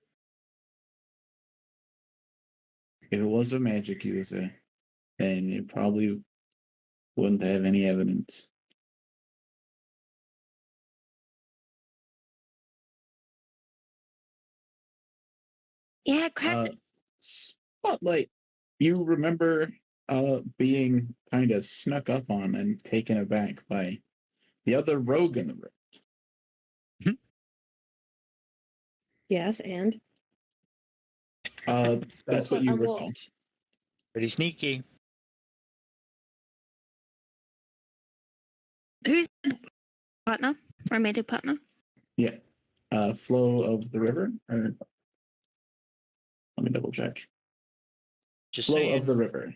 If it was a magic user, then you probably wouldn't have any evidence. Yeah, cracked. Spotlight, you remember being kind of snuck up on and taken aback by the other rogue in the room. Yes, and That's what you I recall. looked. Pretty sneaky. Who's the partner? Romantic partner? Yeah. Flow of the river? Or let me double check. Just Flow saying. of the river.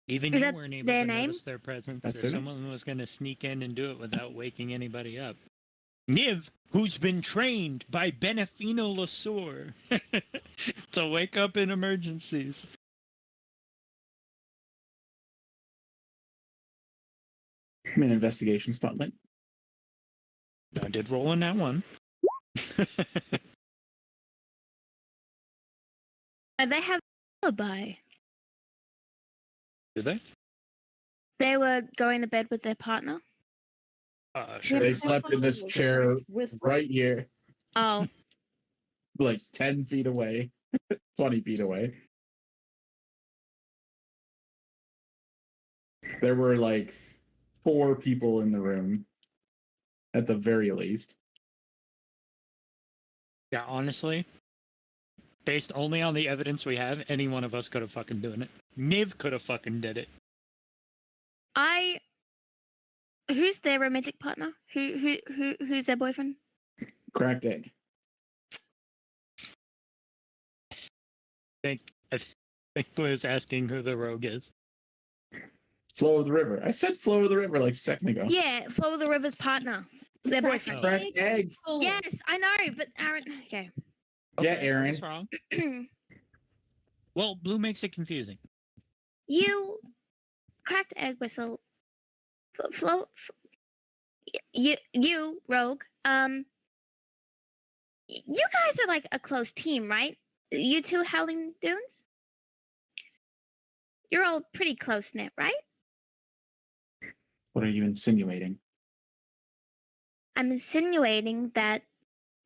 Even Is you that weren't able their to name? notice their presence, That's or their name. someone was going to sneak in and do it without waking anybody up. Niv, who's been trained by Benefino Lasur to wake up in emergencies. I'm in investigation spotlight. I did roll on that one. They have a alibi. Did they? They were going to bed with their partner. Sure. They slept in this chair right here, Oh, like 10 feet away, 20 feet away. There were like 4 people in the room, at the very least. Yeah, honestly, based only on the evidence we have, any one of us could have fucking done it. Niv could have fucking did it. who's their romantic partner? Who's their boyfriend? Cracked egg. I think Blue's asking who the rogue is. Flow of the river. I said flow of the river like a second ago. Yeah, Flow of the River's partner. Their Cracked boyfriend. Cracked egg. Oh. Yes, I know, but Aaron. Okay. Yeah, Okay, I Aaron. was wrong. Well, blue makes it confusing. You cracked egg whistle. You rogue. You guys are like a close team, right? You two Howling Dunes. You're all pretty close knit, right? What are you insinuating? I'm insinuating that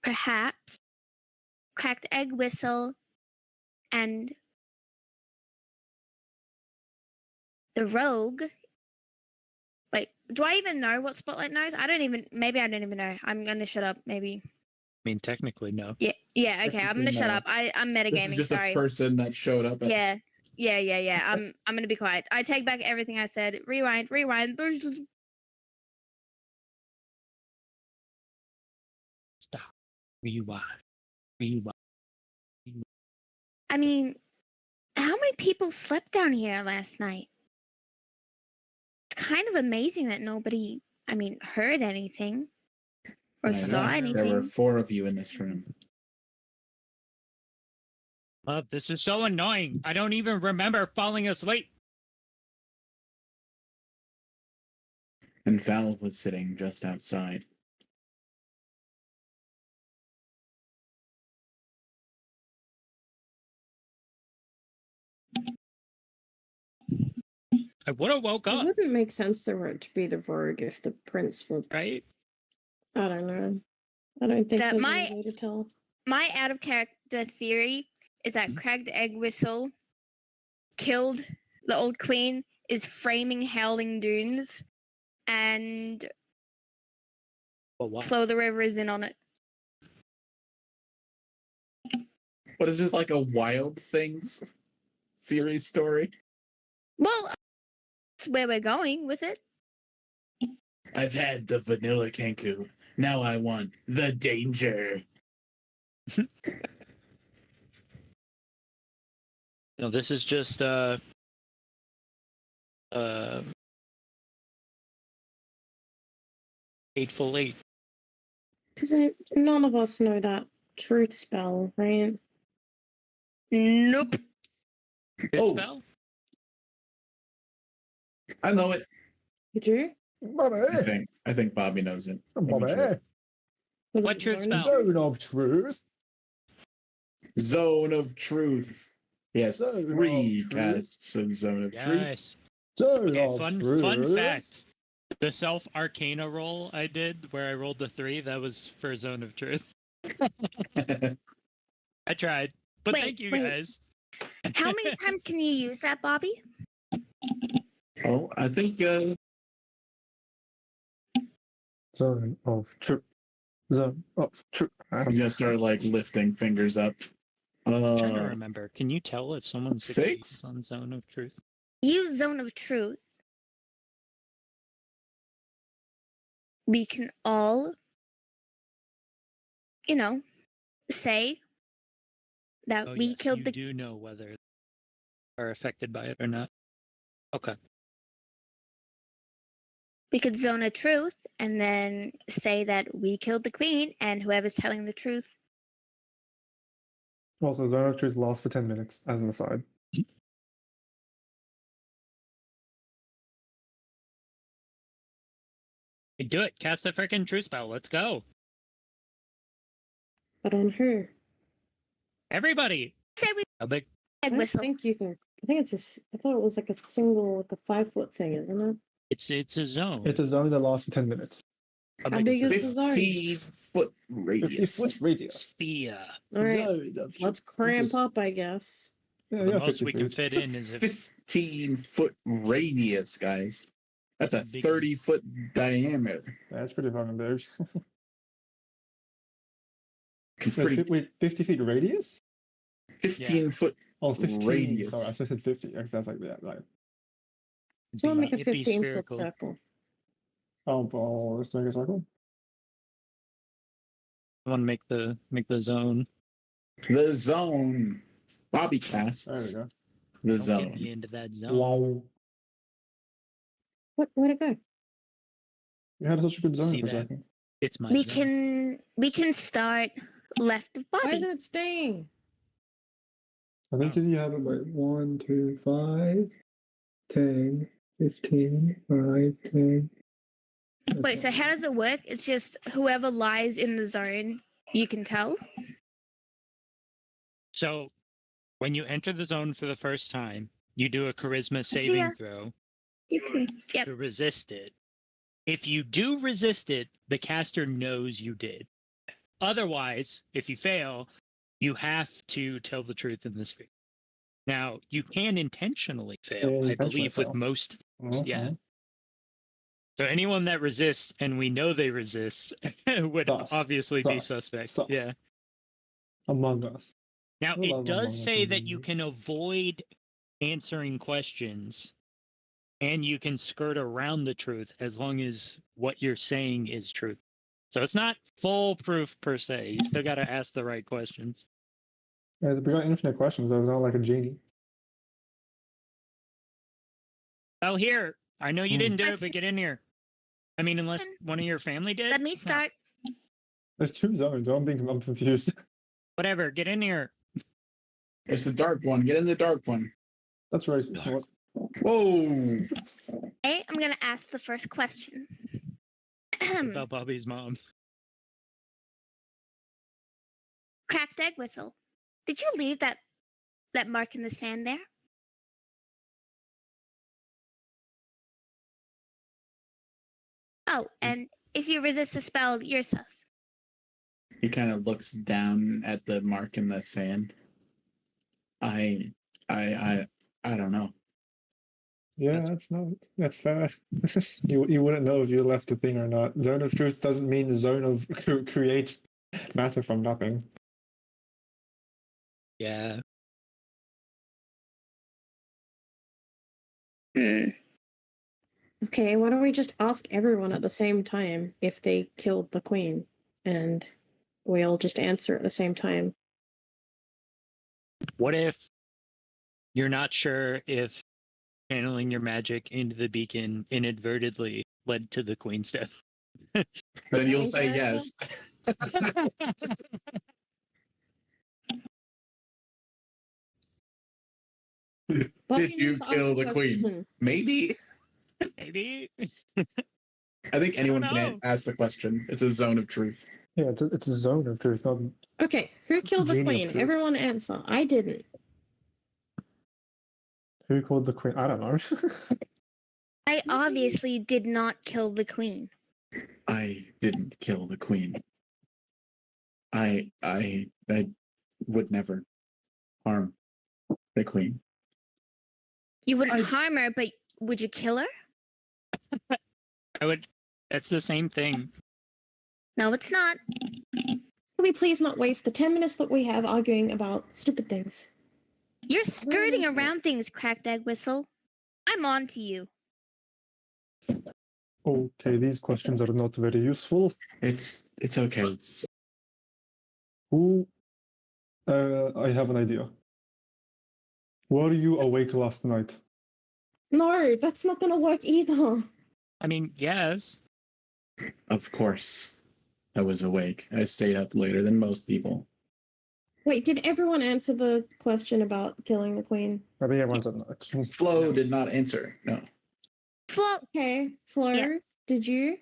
perhaps cracked egg whistle and the rogue. Wait, do I even know what Spotlight knows? Maybe I don't even know. I'm gonna shut up. Maybe. I mean, technically, no. Yeah. Okay. I'm gonna shut up. I'm metagaming. This is just Sorry. a person that showed up. Yeah. I'm gonna be quiet. I take back everything I said. Rewind. There's just Stop. Rewind. I mean, how many people slept down here last night? It's kind of amazing that nobody, heard anything or I saw know. anything. There were 4 of you in this room. This is so annoying. I don't even remember falling asleep. And Val was sitting just outside. I would have woke It up, wouldn't make sense for it to be the rogue if the prince were. right? I don't know. I don't think That there's my- any way to tell. My out of character theory is that cracked egg whistle killed the old queen, is framing Howling Dunes, and But why? Flow the River is in on it. What is this, like a Wild Things series story? Well, that's where we're going with it. I've had the vanilla Kenku. Now I want the danger. No, this is just Eightful Eight. Because none of us know that truth spell, right? Nope. Good Oh. spell? I know it. You do? I think Bobby knows it. What truth spell? Zone of truth. Zone of Truth. He has Zone of 3 Truth. casts of Zone of Truth. Yes. Zone Okay, of fun truth. fact. The self arcana roll I did where I rolled the 3, that was for Zone of Truth. I tried. But Wait, thank you wait. guys. How many times can you use that, Bobby? Oh, I think Zone of truth. Zone of truth. he's gonna start like lifting fingers up. I'm trying to remember. Can you tell if someone's 6? on Zone of Truth? Use Zone of Truth. We can all, say that Oh, we yes, killed you the. do know whether are affected by it or not. Okay. We could zone a truth and then say that we killed the queen, and whoever's telling the truth. Also, Zone of truth lasts for 10 minutes, as an aside. Hey, do it. Cast a freaking truth spell. Let's go. But on her. Everybody. Say we How big? I egg don't whistle. think you can. I think it's I thought it was like a single, like a 5-foot thing, isn't it? It's a zone. It's a zone that lasts for 10 minutes. How big is the zone? 15-foot 50 radius. foot radius. Sphere? All right, Zone of let's truth. cramp up, I guess. Yeah, The yeah, most 50 we can feet. fit It's a in is if 15-foot radius, guys. That's a That's big. 30-foot diameter. That's pretty fucking big. Pretty Wait, 50 feet radius? 15-foot. Oh, 15. Radius. Sorry, I said 50. Because that's like that. Like, So we'll make a it'd be 15-foot spherical. circle. oh, let's make a circle. I want to make the zone. The zone. Bobby There we casts go. the Don't get me zone. into that zone. Wow. Where'd it go? You had such a good zone See for a that? second. It's my We zone. can start left of Why Bobby. isn't it staying? I think Oh. you have it by 1, 2, 5, 10, 15, 5, 10. Wait, so how does it work? It's just whoever lies in the zone, you can tell. So when you enter the zone for the first time, you do a charisma see saving ya. throw You too. Yep. to resist it. If you do resist it, the caster knows you did. Otherwise, if you fail, you have to tell the truth in this phase. Now, you can intentionally fail, Yeah, I intentionally believe, fail. with most things, yeah. Mhm. So anyone that resists, and we know they resist, would Sus. obviously be Sus. suspect. Sus. Yeah. Among Us. Now, We it love does Among Us say in that you D&D. can avoid answering questions and you can skirt around the truth as long as what you're saying is truth. So it's not foolproof per se. You still got to ask the right questions. Yeah, we got infinite questions, though. It's not like a genie. Oh, here. I know you didn't do it, Question- but get in here. I mean, unless one of your family did. Let me No. start. There's 2 zones. I'm confused. Whatever. Get in here. It's the dark one. Get in the dark one. That's racist. Dark. Whoa. Hey, I'm gonna ask the first question. About Bobby's mom. Cracked egg whistle. Did you leave that mark in the sand there? Oh, and if you resist the spell, you're sus. He kind of looks down at the mark in the sand. I don't know. Yeah, that's fair. you wouldn't know if you left the thing or not. Zone of truth doesn't mean zone of create matter from nothing. Yeah. Okay, why don't we just ask everyone at the same time if they killed the queen, and we all just answer at the same time. What if you're not sure if channeling your magic into the beacon inadvertently led to the queen's death? Then you'll say yes. Bobby Did you needs to ask kill the queen? question. Maybe. Maybe. I think anyone know. can ask the question. It's a zone of truth. Yeah, it's a zone of truth, not Okay, who killed the Genie of queen? truth. Everyone answer. I didn't. who called the queen. I don't know. I obviously did not kill the queen. I didn't kill the queen. I would never harm the queen. You wouldn't harm her, but would you kill her? I would. That's the same thing. No, it's not. Can we please not waste the 10 minutes that we have arguing about stupid things? You're skirting around things, cracked egg whistle. I'm on to you. Okay, these questions are not very useful. It's okay. Who? I have an idea. Were you awake last night? No, that's not gonna work either. I mean, yes. Of course, I was awake. I stayed up later than most people. Wait, did everyone answer the question about killing the queen? I think everyone's at night. Flo did not answer. No. Flo, Okay, Flo, Yeah. did you?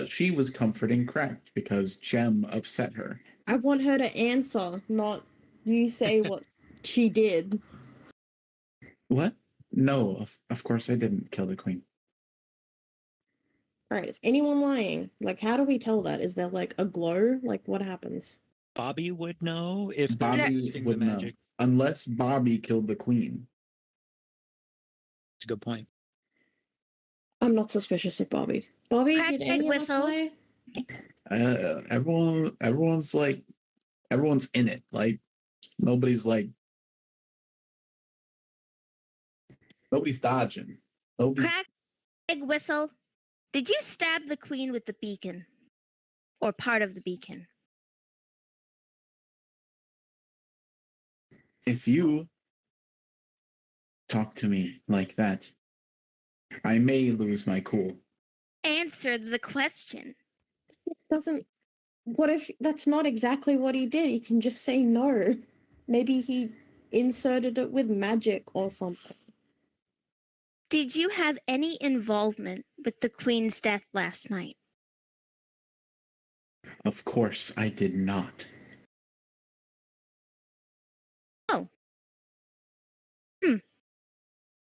She was comforting Cracked because Gem upset her. I want her to answer, not you say what she did. What? No, of course I didn't kill the queen. All right, is anyone lying? Like, how do we tell that? Is there like a glow? Like, what happens? Bobby would know if they're Bobby resisting the would know. magic. Unless Bobby killed the queen. That's a good point. I'm not suspicious of Bobby. Bobby, Crack did egg any of us whistle. lie? Everyone's like, everyone's in it. Like, nobody's dodging. Nobody's, Crack egg whistle. Did you stab the queen with the beacon? Or part of the beacon? if you talk to me like that, I may lose my cool. answer the question. Doesn't. What if that's not exactly what he did? He can just say no. Maybe he inserted it with magic or something. Did you have any involvement with the Queen's death last night? Of course, I did not. Oh.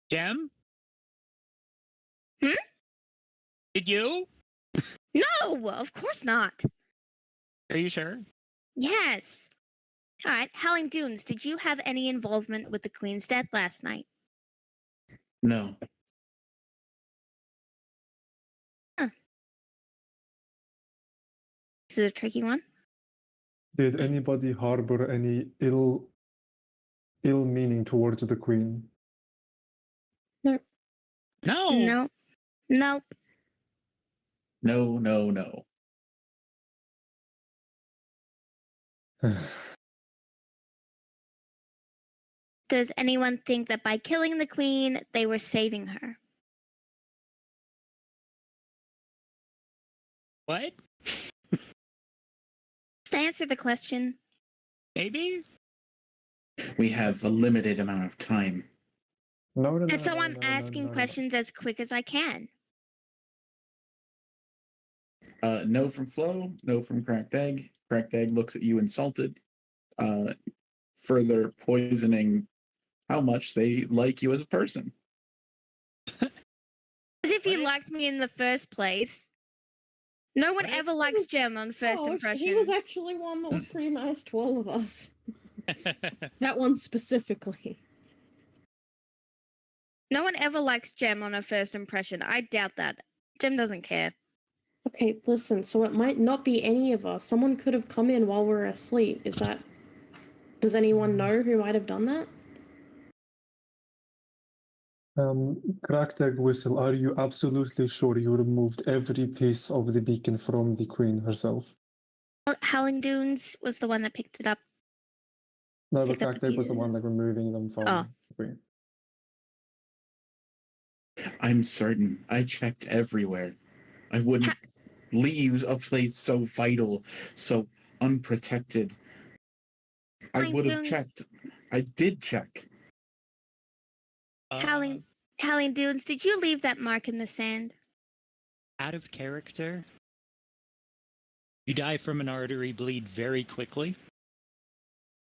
Gem? Hmm? Did you? No, of course not. Are you sure? Yes. All right, Howling Dunes, did you have any involvement with the Queen's death last night? No. This is a tricky one. Did anybody harbor any ill meaning towards the queen? No. No. Nope. No, no, no. Does anyone think that by killing the Queen, they were saving her? What? Just answer the question. Maybe? We have a limited amount of time. No, And so I'm asking questions as quick as I can. No from Flo, no from Cracked Egg. Cracked Egg looks at you insulted, further poisoning how much they like you as a person. As if he What? liked me in the first place. No one What? ever likes Jem on first impression. He was actually one that was pretty nice to all of us. That one specifically. No one ever likes Jem on a first impression. I doubt that. Jem doesn't care. Okay, listen, so it might not be any of us. Someone could have come in while we were asleep. Does anyone know who might have done that? Cracked Egg Whistle, are you absolutely sure you removed every piece of the beacon from the queen herself? Howling Dunes was the one that picked it up. No, but Picked up the Cracked Egg was the pieces. one removing them from Oh. the queen. I'm certain. I checked everywhere. I wouldn't leave a place so vital, so unprotected. I Howling would have Dunes. checked. I did check. Howling Dunes, did you leave that mark in the sand? Out of character. You die from an artery bleed very quickly.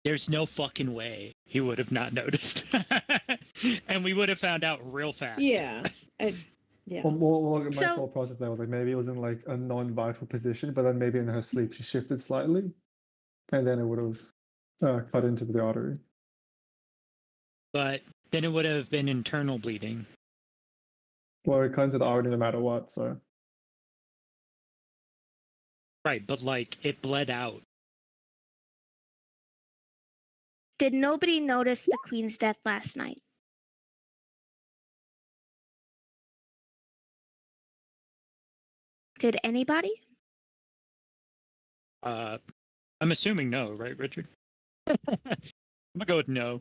There's no fucking way he would have not noticed. And we would have found out real fast. Yeah. Yeah. Well, my So- thought process there was like maybe it was in like a non-vital position, but then maybe in her sleep she shifted slightly, and then it would have cut into the artery. But then it would have been internal bleeding. Well, it cut into the artery no matter what, so. Right, but like it bled out. Did nobody notice the Queen's death last night? Did anybody? I'm assuming no, right, Richard? I'm gonna go with no.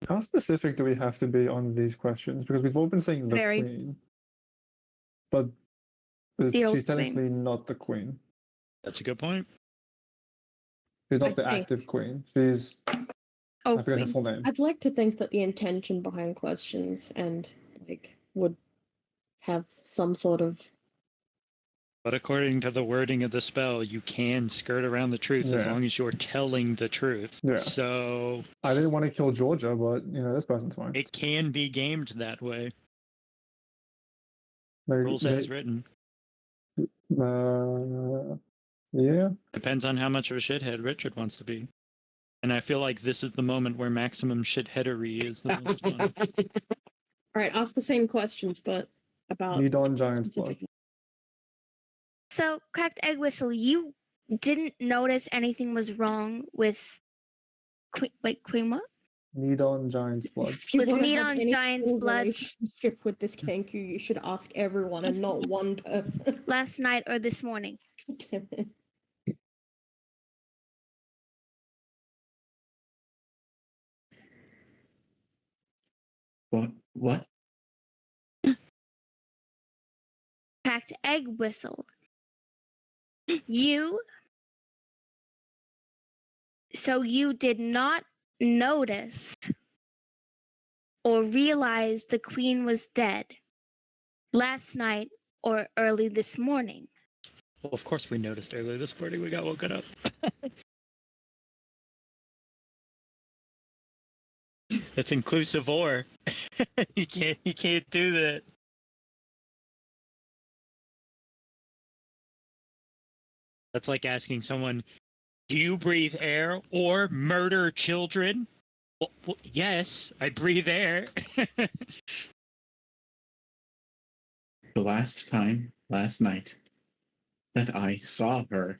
How specific do we have to be on these questions? Because we've all been saying the Very. queen, but The old she's technically not the queen. That's a good point. She's I not the think- active queen. She's Oh, I forget her Queen. full name. I'd like to think that the intention behind questions and would have some sort of But according to the wording of the spell, you can skirt around the truth as Yeah. long as you're telling the truth. Yeah. So I didn't want to kill Georgia, but this person's fine. it can be gamed that way. Maybe- Rules as written. Yeah. Depends on how much of a shithead Richard wants to be. And I feel like this is the moment where maximum shitheadery is the most fun. All right, ask the same questions, but about Lead on Giant's Blood. specific. So, Cracked Egg Whistle, you didn't notice anything was wrong with Queen. Wait, Queen what? Need on Giant's Blood. If you With wanna need have on any Giant's sort of blood. relationship with this Kenku, you should ask everyone and not one person. Last night or this morning? Damn it. What? Okay. cracked egg whistle. So you did not notice or realize the queen was dead last night or early this morning. Well, of course we noticed earlier this morning. We got woken up. It's inclusive or. You can't do that. That's like asking someone, do you breathe air or murder children? Well, yes, I breathe air. The last time, last night, that I saw her,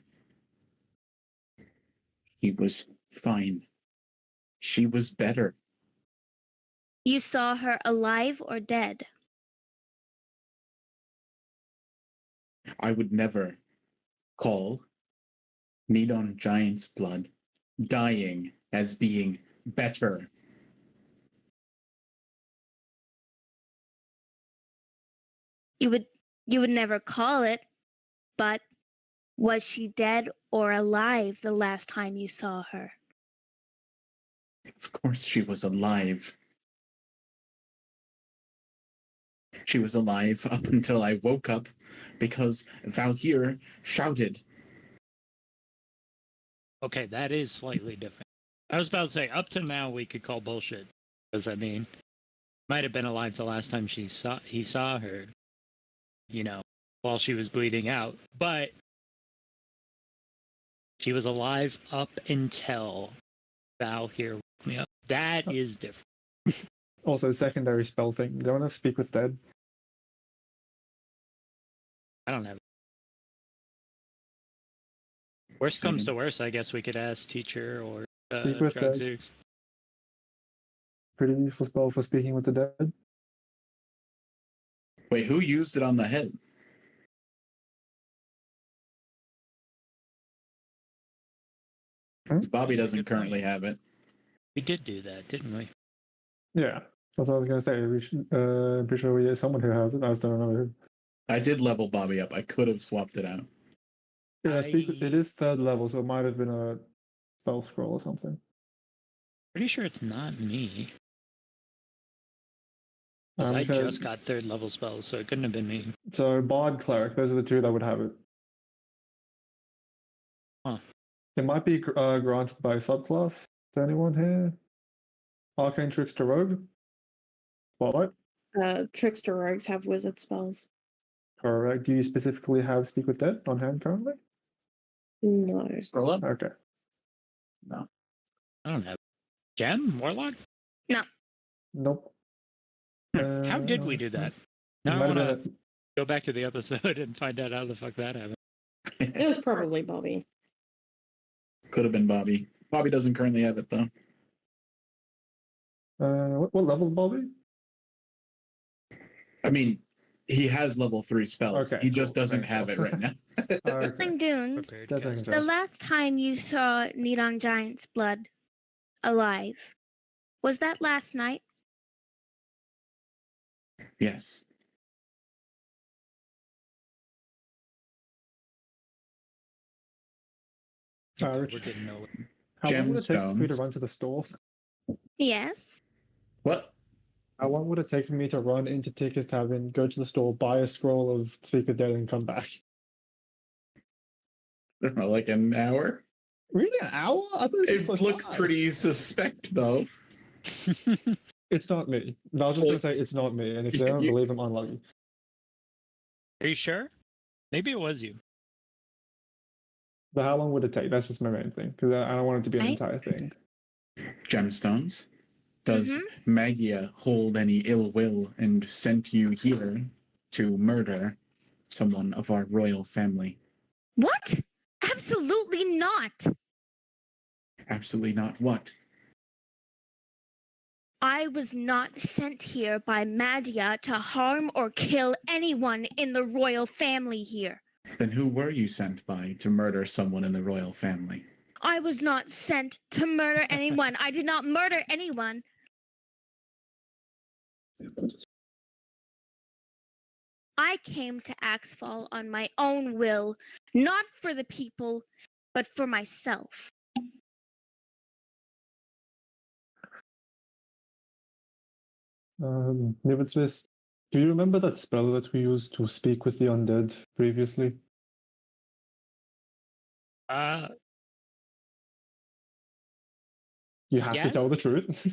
she was fine. She was better. You saw her alive or dead? I would never call Nidon Giant's blood dying as being better. You would never call it, but was she dead or alive the last time you saw her? Of course she was alive. She was alive up until I woke up because Valhyr shouted. Okay, that is slightly different. I was about to say, up to now we could call bullshit. Because, I mean, might have been alive the last time he saw her, while she was bleeding out. But she was alive up until Valhyr woke me up. That is different. Also, secondary spell thing. Don't have Speak with Dead. I don't have it. Worst comes to worst, I guess we could ask Teacher or Speak with Dead. Zeus. Pretty useful spell for speaking with the dead. Wait, who used it on the head? Bobby doesn't currently have it. We did do that, didn't we? Yeah, that's what I was gonna say. We should, pretty sure we have someone who has it. I just don't know who. I did level Bobby up. I could have swapped it out. Yeah, it is 3rd level, so it might have been a spell scroll or something. Pretty sure it's not me. Because I just got 3rd level spells, so it couldn't have been me. So Bard, Cleric, those are the two that would have it. Huh. It might be granted by subclass to anyone here. Arcane, Trickster, Rogue. Spotlight. Trickster rogues have wizard spells. Correct. Do you specifically have Speak with Dead on hand currently? No. Scroll up. Okay. No. I don't have Gem? Warlock? Nope. How did we do that? Now I want to go back to the episode and find out how the fuck that happened. It was probably Bobby. Could have been Bobby. Bobby doesn't currently have it though. What level is Bobby? I mean, he has level 3 spells. Okay, he just cool. doesn't Thank have you. it right now. Okay. Dunes, That's making the sense. last time you saw Nidon Giant's blood alive, was that last night? Yes. We didn't know it. How long would it take for me to Gemstones. run to the store? Yes. What? How long would it take for me to run into Ticker's Tavern, go to the store, buy a scroll of Speak with Dead, and come back? I don't know, like an hour? Really, an hour? I thought It was looked 5. pretty suspect though. It's not me. No, I was just gonna say it's not me, and if they don't You- believe, I'm unlucky. Are you sure? Maybe it was you. But how long would it take? That's just my main thing, because I don't want it to be an Right. entire thing. Gemstones. Does Mm-hmm. Magia hold any ill will and sent you here to murder someone of our royal family? What? Absolutely not. Absolutely not. What? I was not sent here by Magia to harm or kill anyone in the royal family here. Then who were you sent by to murder someone in the royal family? I was not sent to murder anyone. I did not murder anyone. I came to Axfall on my own will, not for the people, but for myself. Nevertheless, do you remember that spell that we used to speak with the undead previously? You have to tell Yes. the truth.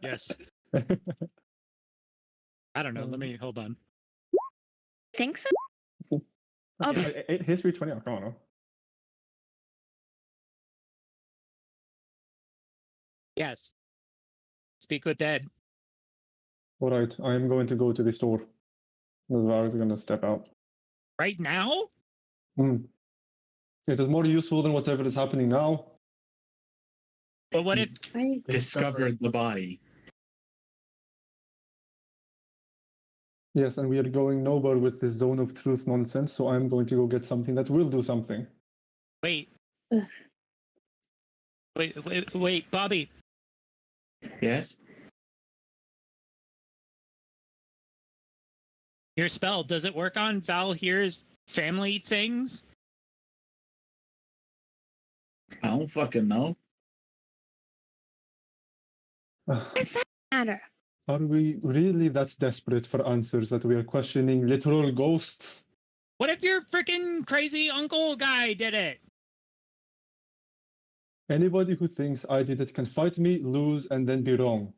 Yes. I don't know. Let me hold on. Think so? Okay, Oh, History 20. Oh, come on. Yes. Speak with dead. All right, I am going to go to the store. Nazvar is going to step out. Right now? It is more useful than whatever is happening now. But what if I Discovered the body. Yes, and we are going nowhere with this zone of truth nonsense, so I'm going to go get something that will do something. wait. Ugh. Wait, Bobby. Yes? Your spell, does it work on Val here's family things? I don't fucking know. what does that matter? Are we really that desperate for answers that we are questioning literal ghosts? What if your freaking crazy uncle guy did it? Anybody who thinks I did it can fight me, lose, and then be wrong.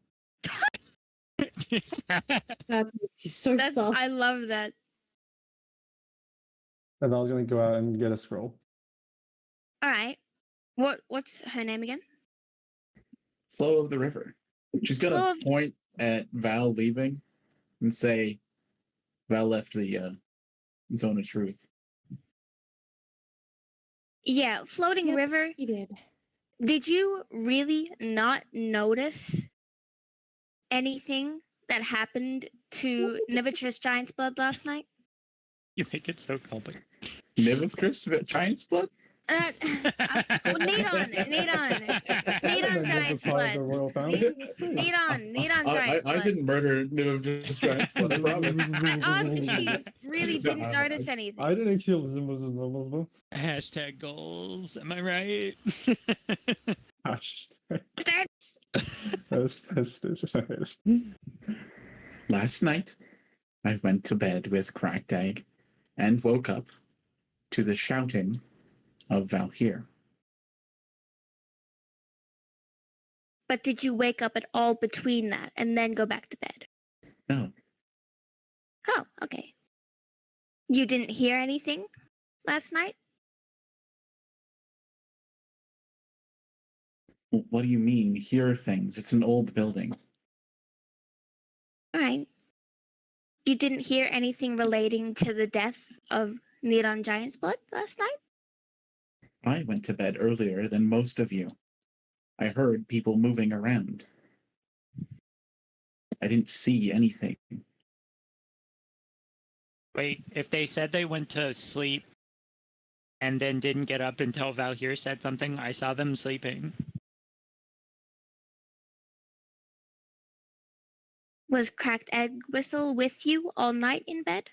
that makes you so That's soft. I love that. And I was going to go out and get a scroll. All right. What's her name again? Flow of the river. She's Flow gonna of- point at Val leaving and say, Val left the zone of truth. Yeah, floating Yep. river. He did. Did you really not notice anything that happened to Nivitrus Giant's blood last night? You make it so complicated. Niv of Chris Giant's blood? Neon Giant's blood. Neon Giant's I blood. didn't murder Niv of Giant's blood, I promise. I asked if she really No, didn't notice anything. I didn't kill Zimbabwe. Hashtag goals. Am I right? Last night, I went to bed with cracked egg and woke up to the shouting of Valhyr. But did you wake up at all between that and then go back to bed? No, Oh, okay. You didn't hear anything last night? what do you mean, hear things? It's an old building. All right. You didn't hear anything relating to the death of Neon Giant's blood last night? I went to bed earlier than most of you. I heard people moving around. I didn't see anything. Wait, if they said they went to sleep and then didn't get up until Valhyr said something, I saw them sleeping. Was Cracked Egg Whistle with you all night in bed?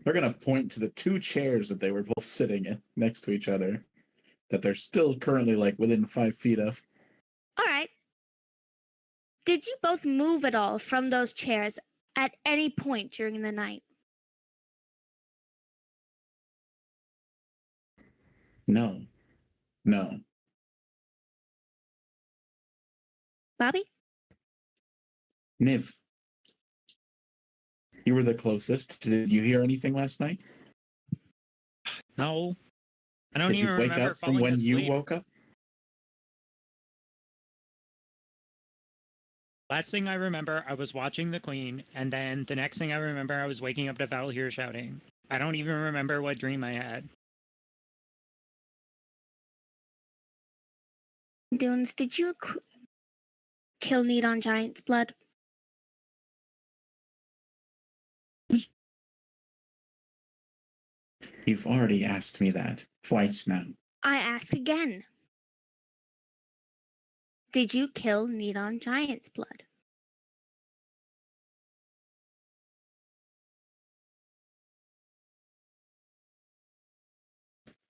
They're going to point to the two chairs that they were both sitting in next to each other, that they're still currently like within 5 feet of. All right. Did you both move at all from those chairs at any point during the night? No. No. Bobby? Niv. You were the closest. Did you hear anything last night? No. I don't Did even you wake remember up from falling when you asleep. woke up? Last thing I remember, I was watching the Queen, and then the next thing I remember, I was waking up to Valhyr shouting. I don't even remember what dream I had. Dunes, did you kill Neon Giant's blood? You've already asked me that twice now. I ask again. Did you kill Neon Giant's blood?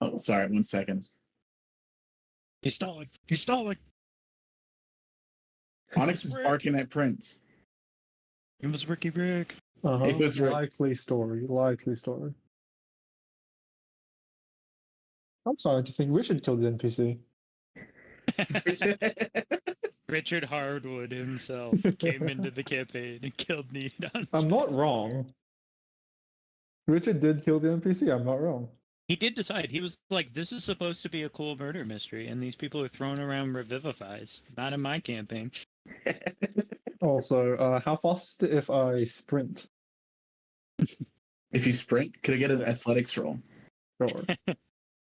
Oh, sorry, 1 second. He's stalling. He's stalling. Onyx is barking at Prince. It was Ricky Rick. It was Rick. Likely story. Likely story. I'm starting to think Richard killed the NPC. Richard Hardwood himself came into the campaign and killed Needon. I'm not wrong. Richard did kill the NPC. I'm not wrong. He did decide. He was like, this is supposed to be a cool murder mystery, and these people are throwing around revivifies. Not in my campaign. Also, how fast if I sprint? If you sprint, could I get an athletics roll? Sure.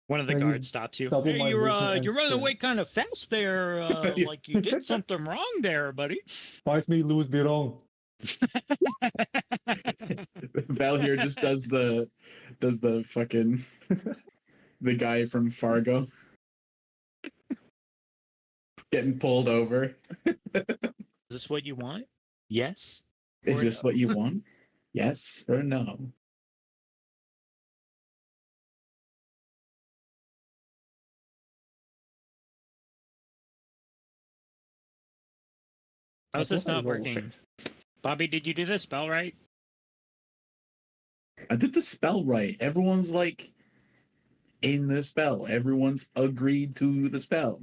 One of the I guards use stops you. double Hey, my you're movement and running away sprint. kind of fast there. Like you did something wrong there, buddy. Fight me, lose, be wrong. Val here just does the fucking the guy from Fargo getting pulled over. Is this what you want? Yes. Is Or this no? what you want? Yes or no? How's this not working? Bullshit. Bobby, did you do the spell right? I did the spell right. Everyone's like in the spell. Everyone's agreed to the spell.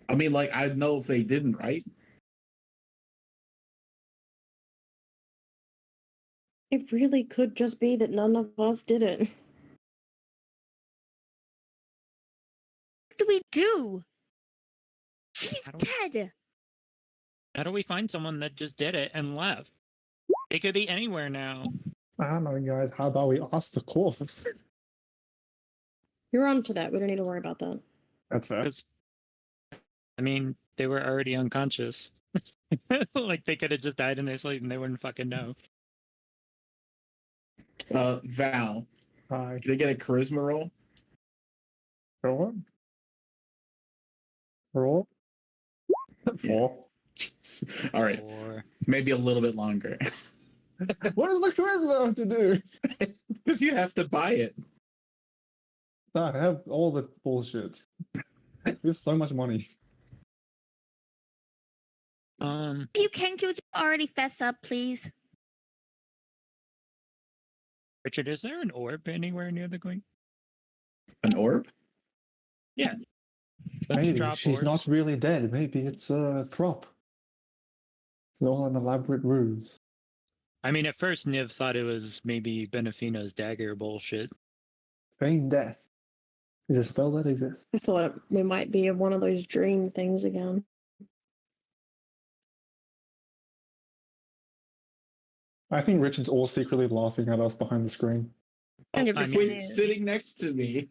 I mean, like, I'd know if they didn't, right? It really could just be that none of us did it. What do we do? She's I don't- dead. How do we find someone that just did it and left? It could be anywhere now. I don't know, guys. How about we ask the corpse? You're on to that. We don't need to worry about that. That's fair. 'Cause, I mean, they were already unconscious. Like they could have just died in their sleep and they wouldn't fucking know. Val, Hi. can I get a charisma roll? Sure. Roll. 4. All right, Or maybe a little bit longer. What does the charisma have to do? Because you have to buy it. I have all the bullshit. We have so much money. If you can you already fess up, please? Richard, is there an orb anywhere near the queen? An orb? Don't you Maybe drop she's orbs? not really dead. Maybe it's a prop. It's all an elaborate ruse. I mean, at first Niv thought it was maybe Benefina's dagger bullshit. Feign death is a spell that exists. I thought we might be one of those dream things again. I think Richard's all secretly laughing at us behind the screen. Oh, I 100% mean, Wait, is. sitting next to me.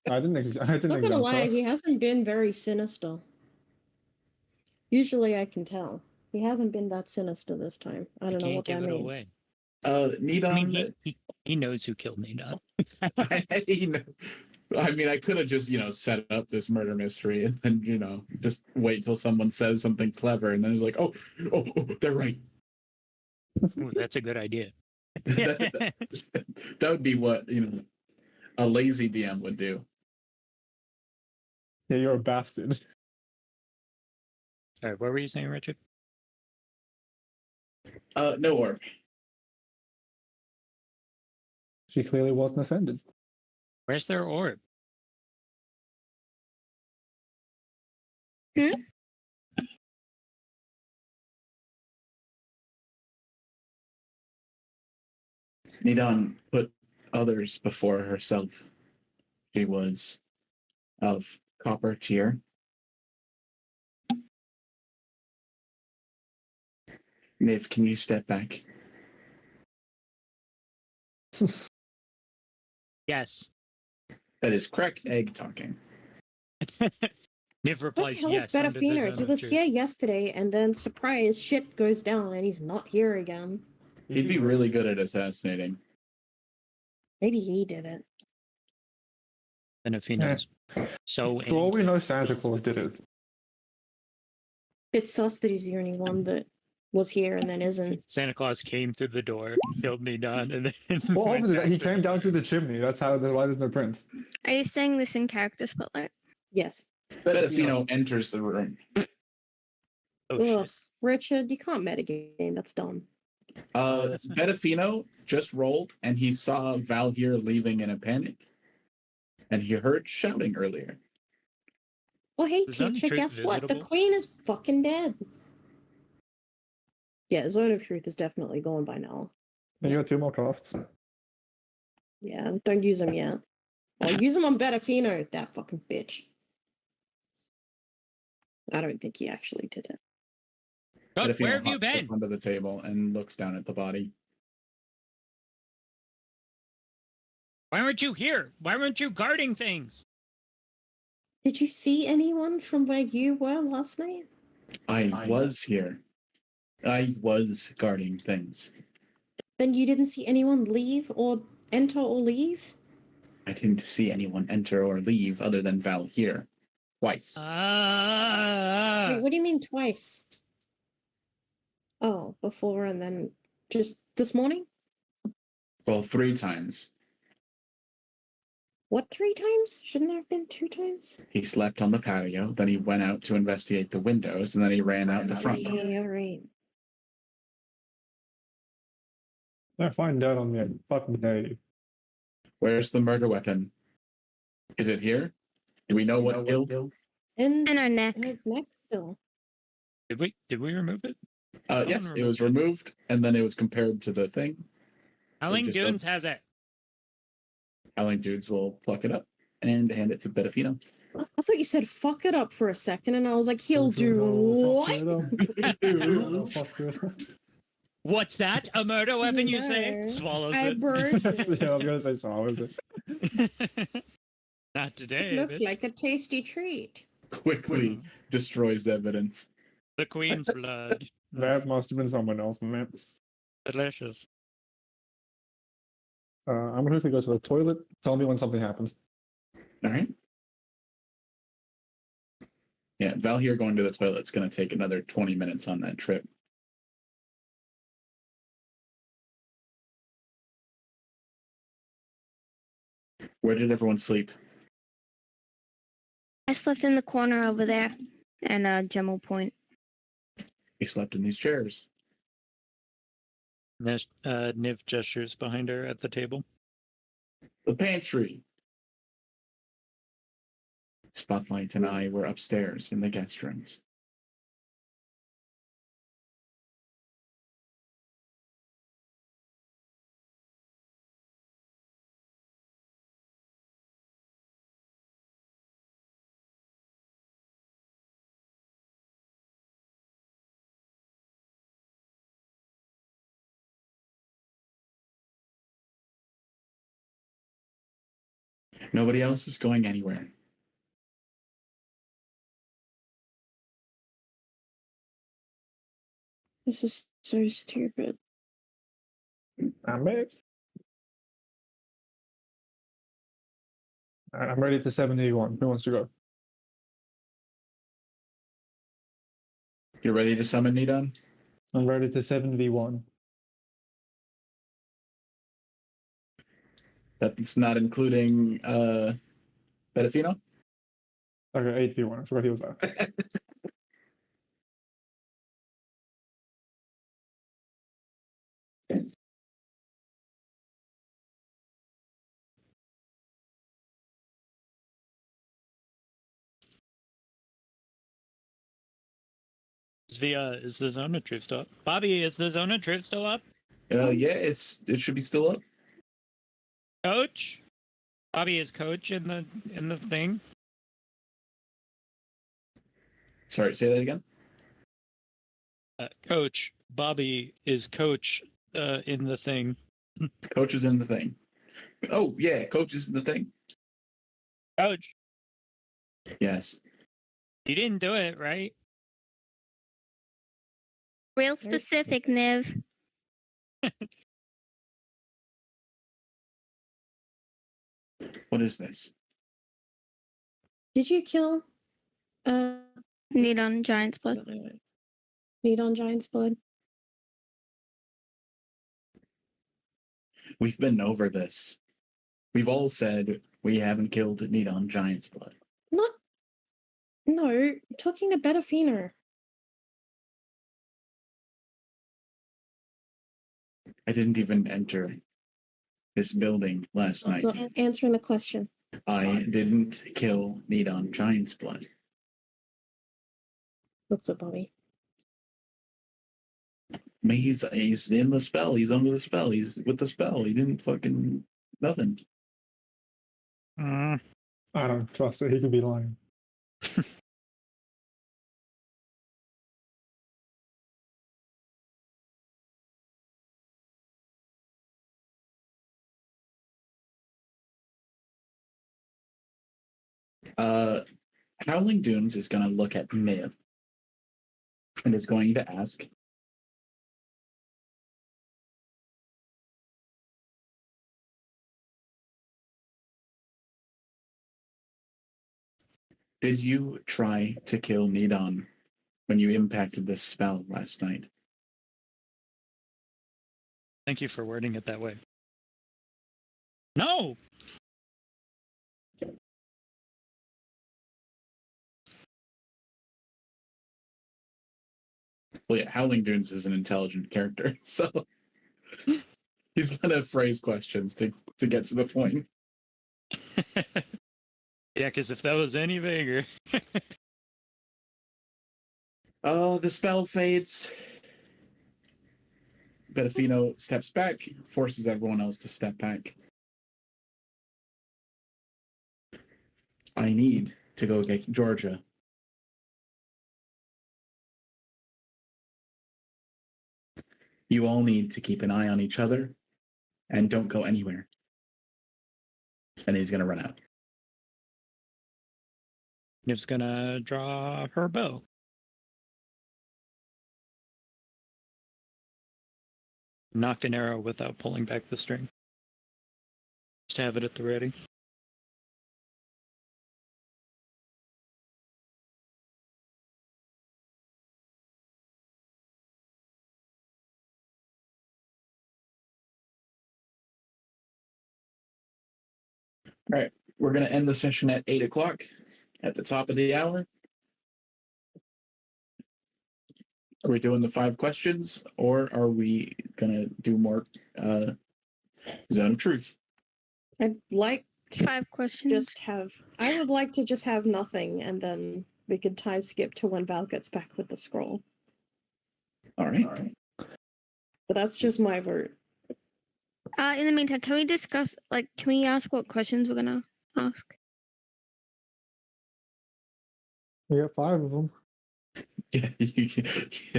I didn't Not gonna exempt lie, her. he hasn't been very sinister. Usually I can tell. He hasn't been that sinister this time. I don't know can't what that give it means. away. Nidon. I mean, he knows who killed Nidon. I mean, I could have just, set up this murder mystery and then, just wait till someone says something clever and then it's like, oh, they're right. Ooh, that's a good idea. That would be what, a lazy DM would do. Yeah, you're a bastard. Sorry, what were you saying, Richard? No orb. She clearly wasn't ascended. Where's their orb? Nidon put others before herself. She was of copper tier. Niv, can you step back? Yes. That is correct egg talking. Niv What the replies, hell yes. is under the Betafina? zone He of was truth." here yesterday, and then surprise, shit goes down, and he's not here again. He'd be really good at assassinating. Maybe he did it. And if he knows. So For all we angry. know, Santa Claus did it. It's sus that he's the only one that was here and then isn't. Santa Claus came through the door, killed Nidon, and then Well, went obviously, he after came down Nidon. through the chimney. That's why there's no prints. Are you saying this in character, Spotlight? Yes. Bedafino enters the room. Oh Ugh, shit! Richard, you can't metagame. That's dumb. Bedafino just rolled, and he saw Valhir leaving in a panic, and he heard shouting earlier. Oh, hey, The Zone of teacher, Truth guess what? The visitable? queen is fucking dead. Yeah, Zone of Truth is definitely going by now. And you got 2 more casts. Yeah, don't use them yet. I'll use them on Bedafino, that fucking bitch. I don't think he actually did it. Oh, Bedafino where have you hops up been? under the table and looks down at the body. Why weren't you here? Why weren't you guarding things? Did you see anyone from where you were last night? I was here. I was guarding things. Then you didn't see anyone leave or enter or leave? I didn't see anyone enter or leave other than Valhir. Twice. Wait, what do you mean twice? Oh, before and then just this morning? Well, 3 times. What, 3 times? Shouldn't there have been 2 times? He slept on the patio, then he went out to investigate the windows, and then he ran out the front door. Yeah, right. They're fine dead on me a fucking day. Where's the murder weapon? Is it here? Do we know what killed? In And our neck. her neck still. Did we remove it? Yes, it was removed, and then it was compared to the thing. Howling just Dunes has it. Howling Dudes will pluck it up and hand it to Bedafino. I thought you said fuck it up for a second, and I was like, he'll do what? Fuck it. What's that? A murder weapon, you say? No. Swallows I it. burned it. Yeah, I was gonna say swallows it. Not today. Looked bitch. like a tasty treat. Quickly destroys evidence. The Queen's blood. That must have been someone else, man. Delicious. I'm gonna quickly go to the toilet. Tell me when something happens. All right. Yeah, Valhir going to the toilet's going to take another 20 minutes on that trip. Where did everyone sleep? I slept in the corner over there. And Gem will point. He slept in these chairs. Niv gestures behind her at the table. The pantry. Spotlight and I were upstairs in the guest rooms. Nobody else is going anywhere. This is so stupid. I'm back. I'm ready to 71. Who wants to go? You ready to summon Nidon? I'm ready to 7v1. That's not including Bedafino? Okay, 8v1. I forgot he was there. Is the Zone of Truth still up? Bobby, is the Zone of Truth still up? Yeah, it should be still up. Coach? Bobby is coach in the thing. Sorry, say that again. Coach, Bobby is coach in the thing. Coach is in the thing. Oh, yeah, Coach is in the thing. Coach, Yes. you didn't do it, right? Real specific, Niv. What is this? Did you kill Need on Giant's blood. Need on Giant's blood? We've been over this. We've all said we haven't killed Nidon Giant's blood. Not. No, talking to Betafina. I didn't even enter this building last That's night. not answering the question. I didn't kill Nidon Giant's blood. What's up, Bobby? He's in the spell. He's under the spell. He's with the spell. He didn't fucking nothing. I don't trust it. He could be lying. Howling Dunes is going to look at Miv and is going to ask, did you try to kill Nidon when you impacted this spell last night? Thank you for wording it that way. No! Well, yeah, Howling Dunes is an intelligent character, so he's going to phrase questions to get to the point. Yeah, because if that was any bigger. The spell fades. Betafino steps back, forces everyone else to step back. I need to go get Georgia. You all need to keep an eye on each other and don't go anywhere. And he's going to run out. Niv's gonna draw her bow. Knocked an arrow without pulling back the string. Just have it at the ready. All right, we're going to end the session at 8 o'clock at the top of the hour. Are we doing the 5 questions or are we going to do more Zone of Truth? I'd like to 5 questions. just have. I would like to just have nothing, and then we could time skip to when Val gets back with the scroll. All right. But that's just my vote. In the meantime, can we discuss, can we ask what questions we're gonna ask? We got 5 of them. Yeah,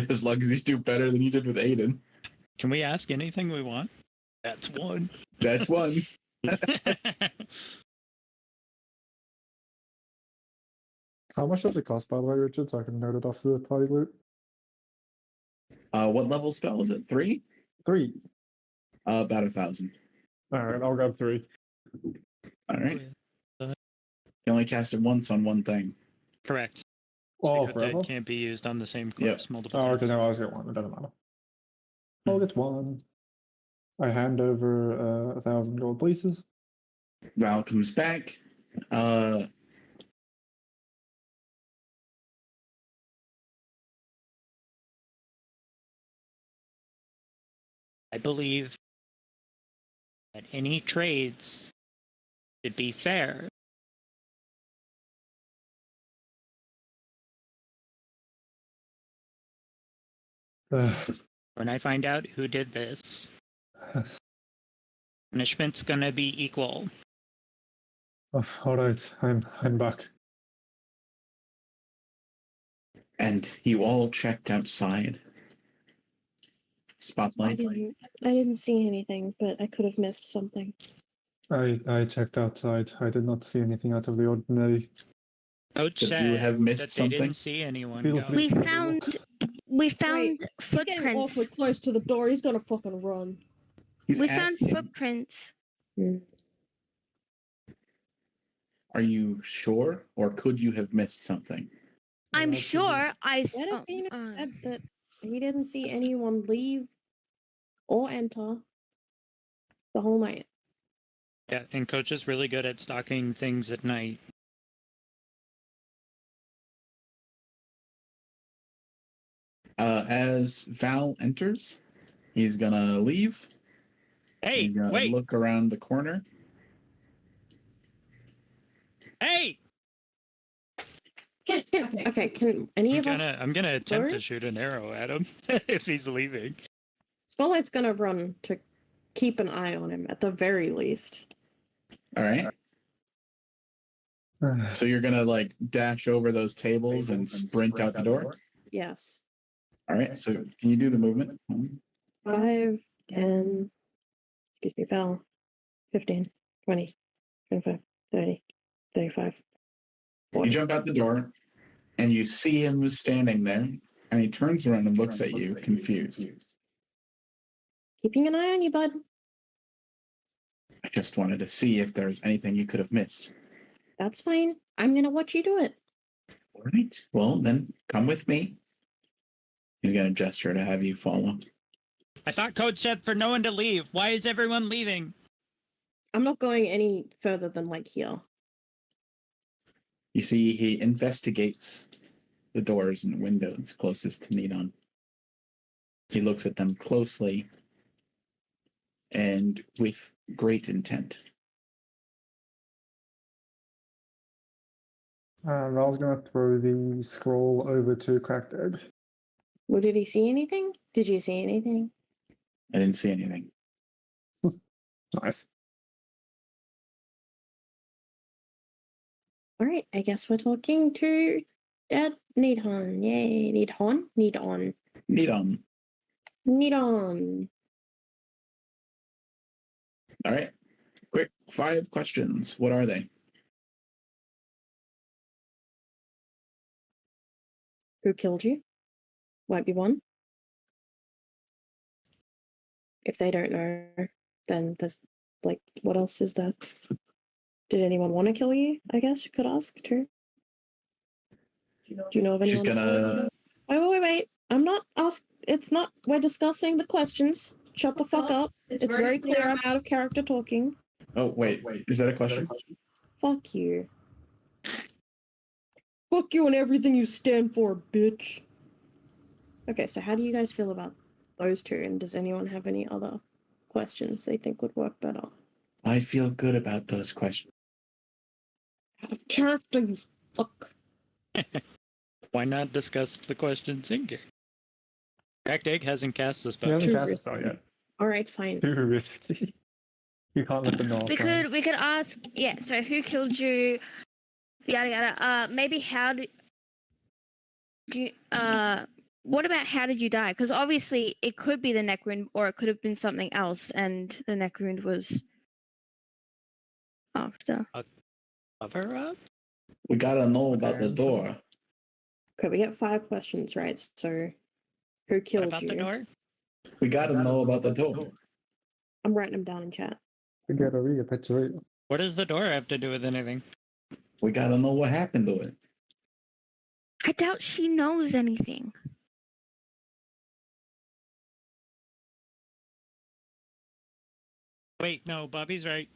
as long as you do better than you did with Aiden. Can we ask anything we want? That's one. That's one. How much does it cost, by the way, Richard? So I can note it off the party loot. What level spell is it? 3? 3. About 1,000. All right, I'll grab 3. All right. You only cast it once on one thing. Correct. Oh, Because forever? it can't be used on the same corpse multiple Oh, times. okay, no, I'll just get 1. It doesn't matter. I'll get 1. I hand over 1,000 gold pieces. Val comes back. I believe that any trades should be fair. When I find out who did this, punishment's gonna be equal. All right, I'm back. And you all checked outside. Spotlight. I didn't see anything, but I could have missed something. I checked outside. I did not see anything out of the ordinary. Coach Could you said have missed that they something? didn't see anyone Feel go. free We to found look. He's getting footprints. awfully close to the door. He's gonna fucking run. He's We found asking, footprints. are you sure, or could you have missed something? I'm Yeah, sure I Betafina saw. said that he didn't see anyone leave or enter. the whole night. Yeah, and Coach is really good at stalking things at night. As Val enters, he's gonna leave. Hey, He's gonna wait! look around the corner. Hey! Okay, can any of us? I'm gonna attempt Sorry? to shoot an arrow at him if he's leaving. Spotlight's gonna run to keep an eye on him at the very least. All right. So you're gonna like dash over those tables and sprint out the door. Yes. All right. So can you do the movement? 5, 10, excuse me, Val. 15, 20, 25, 30, 35, You 40. jump out the door, and you see him standing there, and he turns around and looks at you, confused. Keeping an eye on you, bud. I just wanted to see if there's anything you could have missed. That's fine. I'm gonna watch you do it. All right. Well, then come with me. He's gonna gesture to have you follow. I thought Coach said for no one to leave. Why is everyone leaving? I'm not going any further than like here. You see, he investigates the doors and windows closest to Nidon. He looks at them closely and with great intent. Val's gonna throw the scroll over to Cracked Egg. Well, did he see anything? Did you see anything? I didn't see anything. Nice. All right, I guess we're talking to Dad Nidon. Yay, Nidon? Nidon. Nidon. Nidon. All right. Quick 5 questions. What are they? Who killed you? Might be one. If they don't know, then there's like, what else is there? Did anyone want to kill you? I guess you could ask too. Do you know of anyone? She's gonna. Wait. I'm not ask. It's not. We're discussing the questions. Shut the fuck up. It's very clear I'm out of character talking. Oh, wait. Is that a question? Fuck you. Fuck you and everything you stand for, bitch. Okay, so how do you guys feel about those two? And does anyone have any other questions they think would work better? I feel good about those questions. Out of character, you fuck. Why not discuss the questions in game? Cracked Egg hasn't cast the You spell. haven't Too cast a risky. spell yet. Alright, fine. Too risky. You can't let them know. We could ask, yeah, so who killed you? Yada yada. Maybe how did you what about how did you die? Because obviously it could be the neck wound or it could have been something else, and the neck wound was after. Cover up? We gotta know about the door. Okay, we get 5 questions, right? So, who What killed about you? the door? We gotta know about the door. I'm writing them down in chat. What does the door have to do with anything? We gotta know what happened to it. I doubt she knows anything. Wait, no, Bobby's right.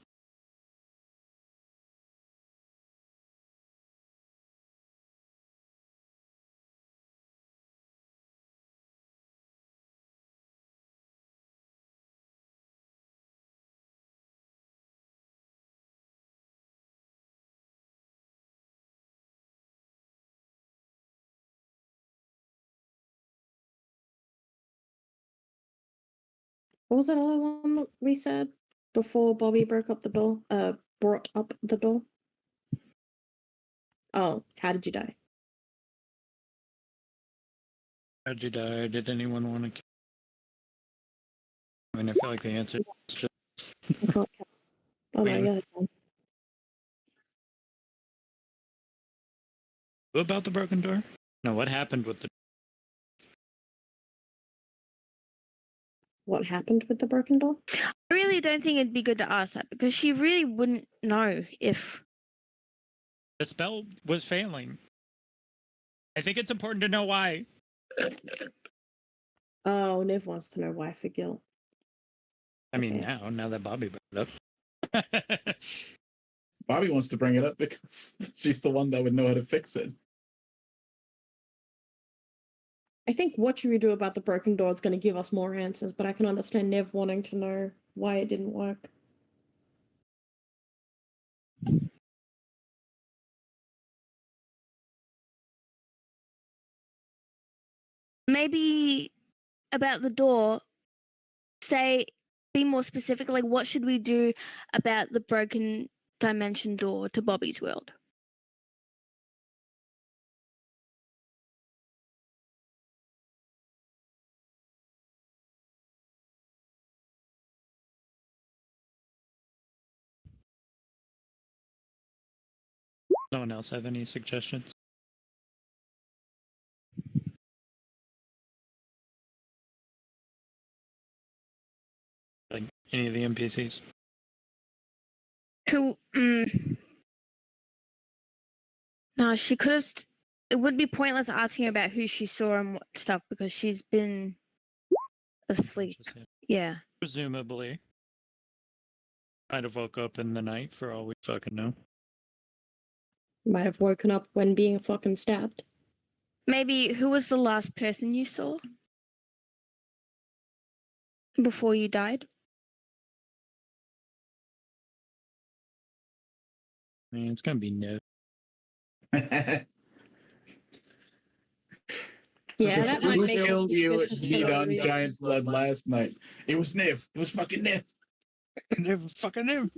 What was that other one that we said before Bobby broke up the door? Brought up the door? Oh, how did you die? How'd you die? Did anyone want to kill? I mean, I feel like the answer is just I can't count. Oh no, Wait. yeah. Who about the broken door? No, what happened with the What happened with the broken door? I really don't think it'd be good to ask that because she really wouldn't know if. The spell was failing. I think it's important to know why. Oh, Niv wants to know why for guilt. I mean, Okay. now that Bobby brought it up. Bobby wants to bring it up because she's the one that would know how to fix it. I think what should we do about the broken door is going to give us more answers, but I can understand Nev wanting to know why it didn't work. Maybe about the door, say, be more specific. Like, what should we do about the broken dimension door to Bobby's world? No one else have any suggestions? Like any of the NPCs? Who? No, she could have. It would be pointless asking about who she saw and what stuff because she's been asleep. Just, yeah. Yeah. Presumably. Might have woke up in the night for all we fucking know. Might have woken up when being fucking stabbed. Maybe who was the last person you saw before you died? I mean, it's gonna be no. Yeah, that might Who make us killed you suspicious for beat no on reason. Giant's Blood last night? It was Niv. It was fucking Niv. Never fucking knew.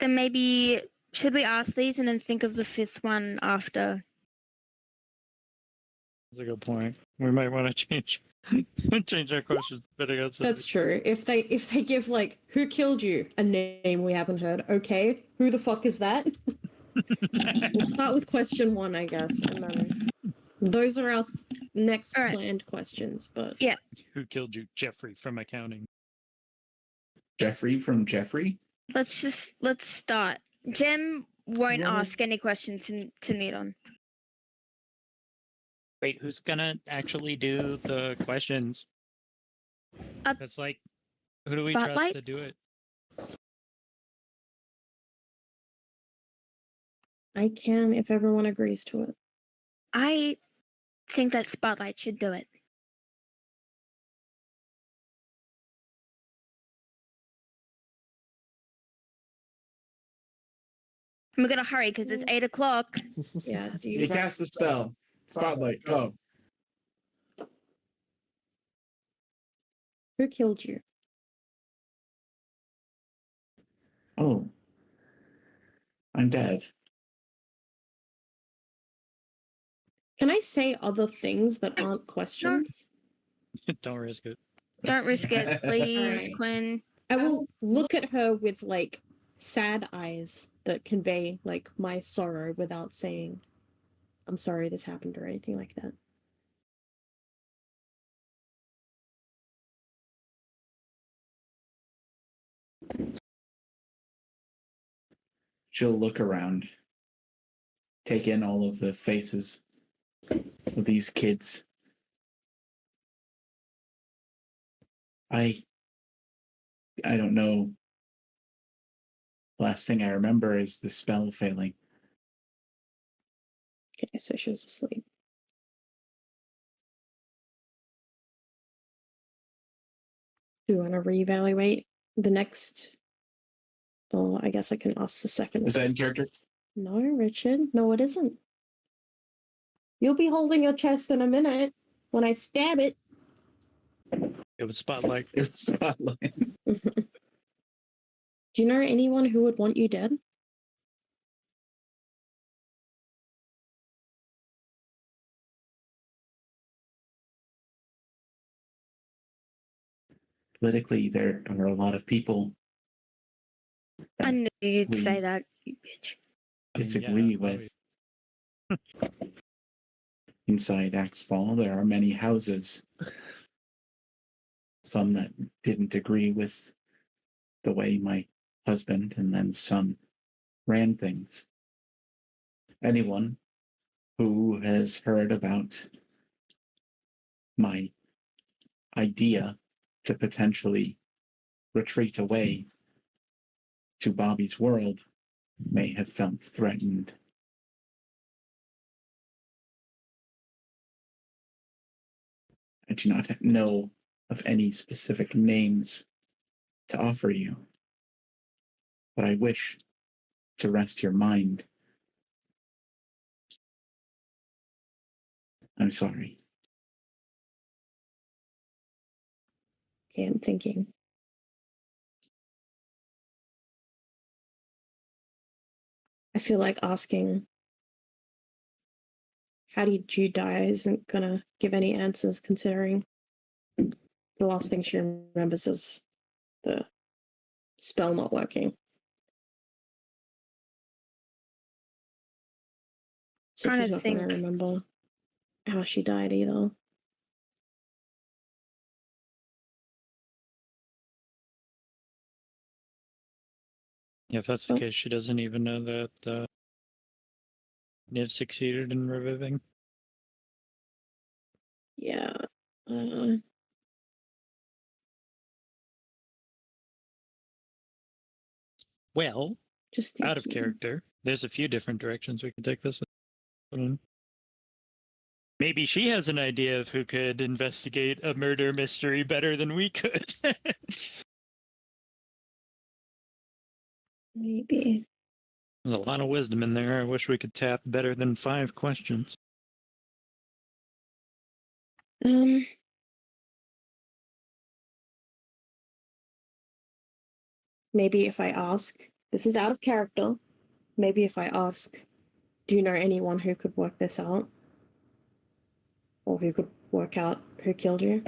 Then maybe should we ask these and then think of the fifth one after? That's a good point. We might want to change our questions. Better get some. That's true. If they give like who killed you a name we haven't heard, okay, who the fuck is that? We'll start with question 1, I guess, and then those are our next All right. planned questions. But Yeah. Who killed you? Jeffrey from accounting. Jeffrey from Jeffrey? Let's start. Jem won't What ask any questions to Nidon. Wait, who's gonna actually do the questions? That's like, who do we trust Spotlight? to do it? I can if everyone agrees to it. I think that Spotlight should do it. We're gonna hurry because it's 8 o'clock. Yeah. Do You you cast the spell. Spotlight, go. Who killed you? Oh. I'm dead. Can I say other things that aren't questions? Don't risk it. Don't risk it, please, Alright. Quinn. I will look at her with like sad eyes that convey like my sorrow without saying I'm sorry this happened or anything like that. She'll look around, take in all of the faces of these kids. I don't know. Last thing I remember is the spell failing. Okay, so she was asleep. Do you want to reevaluate the next? Oh, I guess I can ask the second. Is that in character? No, Richard. No, it isn't. You'll be holding your chest in a minute when I stab it. It was Spotlight. It was Spotlight. Do you know anyone who would want you dead? Politically, there are a lot of people I knew you'd we- say that, you bitch. I mean, disagree yeah, with. Inside Axfall, there are many houses. Some that didn't agree with the way my husband, and then some ran things. Anyone who has heard about my idea to potentially retreat away to Bobby's world may have felt threatened. I do not know of any specific names to offer you, but I wish to rest your mind. I'm sorry. Okay, I'm thinking. I feel like asking, how did you die, isn't gonna give any answers, considering the last thing she remembers is the spell not working. So Trying she's to not gonna think. remember how she died either. Yeah, if that's the Oh. case, she doesn't even know that Niv succeeded in reviving. Yeah. Well, Just out of thinking. character, there's a few different directions we can take this in. Maybe she has an idea of who could investigate a murder mystery better than we could. Maybe. There's a lot of wisdom in there. I wish we could tap better than 5 questions. Maybe if I ask, this is out of character. Maybe if I ask, do you know anyone who could work this out? Or who could work out who killed you?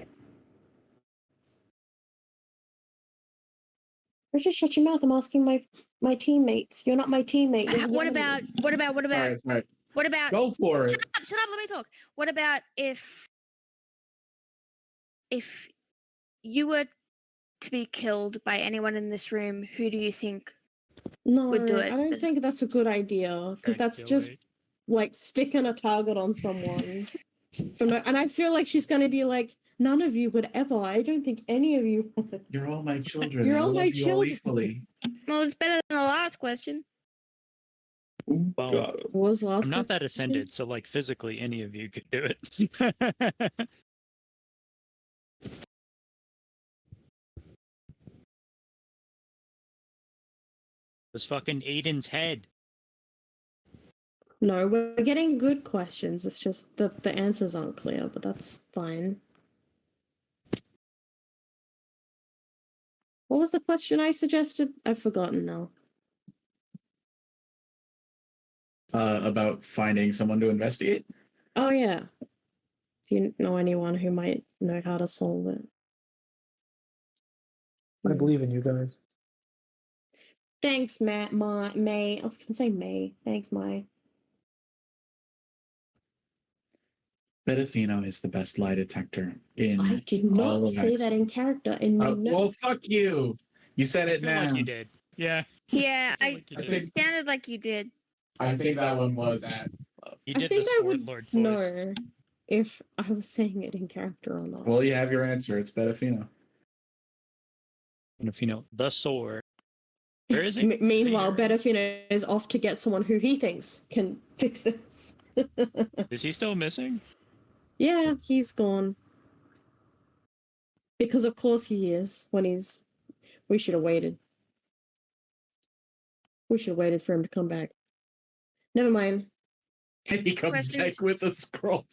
Richard, shut your mouth. I'm asking my teammates. You're not my teammate. You're the What enemy. about what about Go for shut it. up, shut up, let me talk. What about if you were to be killed by anyone in this room, who do you think No, would do it? I don't think that's a good idea, because that's just like sticking a target on someone. And I feel like she's going to be like, none of you would ever. I don't think any of you would. You're all my children. You're I all love my you all children. equally. Well, it's better than the last question. Ooh, Well, God. What was the last I'm not that question? ascended, so like physically any of you could do it. It was fucking Aiden's head. No, we're getting good questions. It's just that the answers aren't clear, but that's fine. What was the question I suggested? I've forgotten now. About finding someone to investigate? Oh, yeah. Do you know anyone who might know how to solve it? I believe in you guys. Thanks, Matt. May. I was going to say May. Thanks, May. Bedafino is the best lie detector in I did all not of say that in character. And you know, well, fuck you. You said I it feel now. like you did. Yeah. Yeah, I feel like you I did. think- it sounded like you did. I think that one was at love. You I did think the I Sword would Lord voice. know if I was saying it in character or not. Well, you have your answer. It's Bedafino. And if you know the sword. Where is he? Meanwhile, Is he here? Bedafino is off to get someone who he thinks can fix this. Is he still missing? Yeah, he's gone. Because of course he is. We should have waited. We should have waited for him to come back. Never mind. And he comes Questions? back with a scroll.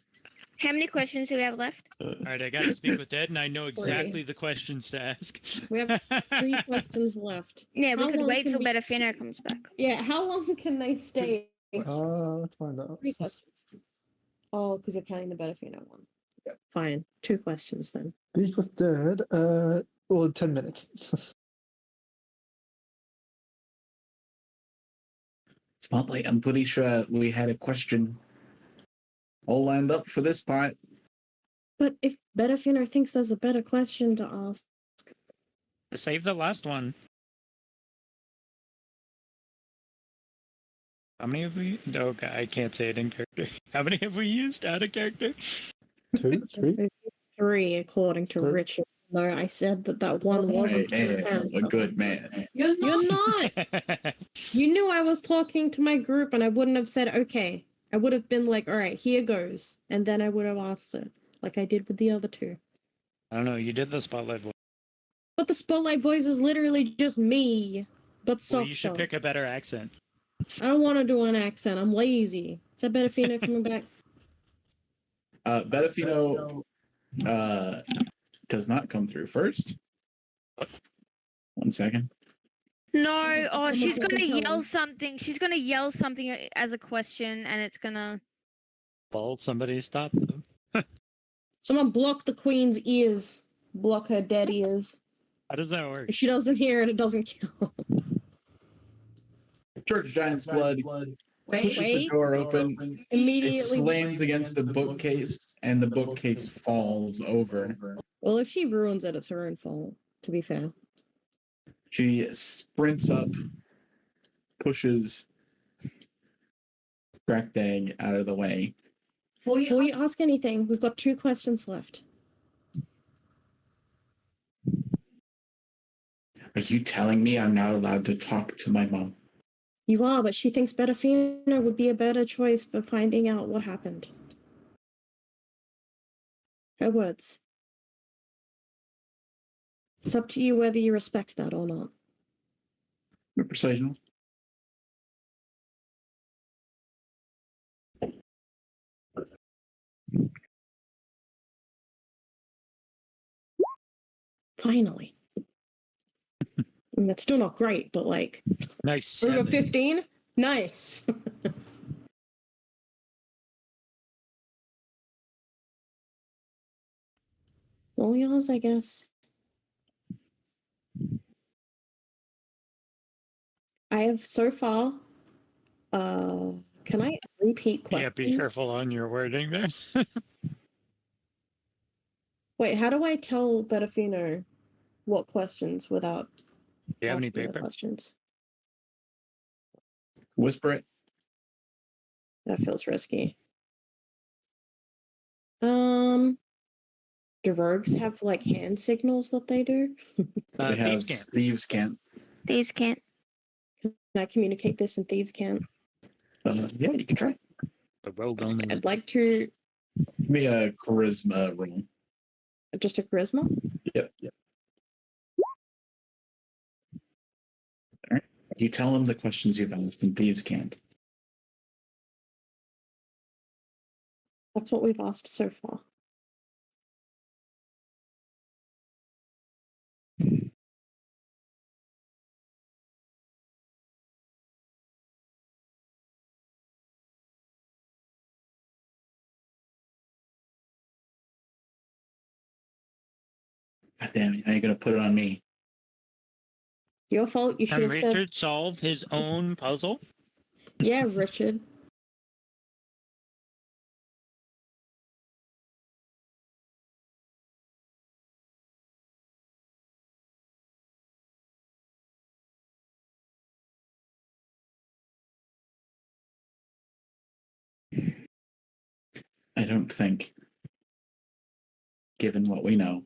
How many questions do we have left? All right, I got to speak with Ed, and I know exactly the questions to ask. We have 3 questions left. Yeah, we How could long wait can till we- Bedafino comes back. Yeah, how long can they stay? Let's find out. 3 questions. Oh, because you're counting the Bedafino one. Yep. Fine. 2 questions then. Beak was dead. 10 minutes. Spotlight, I'm pretty sure we had a question all lined up for this part. But if Bedafino thinks there's a better question to ask, Save the last one. How many have we? Okay, I can't say it in character. How many have we used out of character? 2, 3. 3, according to Sure. Richard. Though I said that one wasn't. I am a good man. You're not. You knew I was talking to my group, and I wouldn't have said okay. I would have been like, "All right, here goes," and then I would have asked it, like I did with the other 2. I don't know. You did the spotlight voice. But the spotlight voice is literally just me, but softer. Well, you should pick a better accent. I don't want to do an accent. I'm lazy. Is that Betafino coming back? Betafino does not come through first. 1 second. No, oh, Someone she's gonna fucking tell yell me. something. She's gonna yell something as a question, and it's gonna. Well, somebody stop them. Someone block the queen's ears. Block her dead ears. How does that work? If she doesn't hear it, it doesn't kill. Church Giant's blood pushes the Wait. door open. It Immediately. slams against the bookcase, and the bookcase falls over. Well, if she ruins it, it's her own fault, to be fair. She sprints up, pushes Cracked Egg out of the way. Before you ask anything, we've got 2 questions left. Are you telling me I'm not allowed to talk to my mom? You are, but she thinks Betafino would be a better choice for finding out what happened. Her words. It's up to you whether you respect that or not. Persuasion. Finally. I mean, that's still not great, but like, Nice. over 7. 15? Nice. All yours, I guess. I have so far. Can I repeat questions? Yeah, be careful on your wording there. Wait, how do I tell Betafino what questions without Do you have any asking the paper? questions? Whisper it. That feels risky. Do rogues have like hand signals that they do? They have Thieves can't. thieves can't. These can't. Can I communicate this and thieves can't? Yeah, you can try. The rogue only. I'd like to Give me a charisma roll. just a charisma. Yep. All right. You tell them the questions you've asked, and thieves can't. That's what we've asked so far. God damn it! Now you're gonna put it on me. Your fault. You should Can have said, Richard solve his own puzzle? "Yeah, Richard." I don't think, given what we know,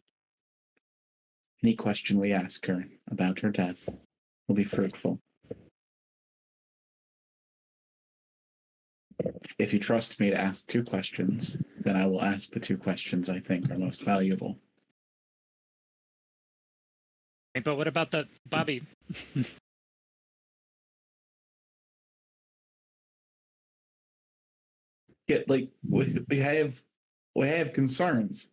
any question we ask her about her death will be fruitful. If you trust me to ask 2 questions, then I will ask the 2 questions I think are most valuable. Hey, but what about the Bobby? Yeah, like we have concerns.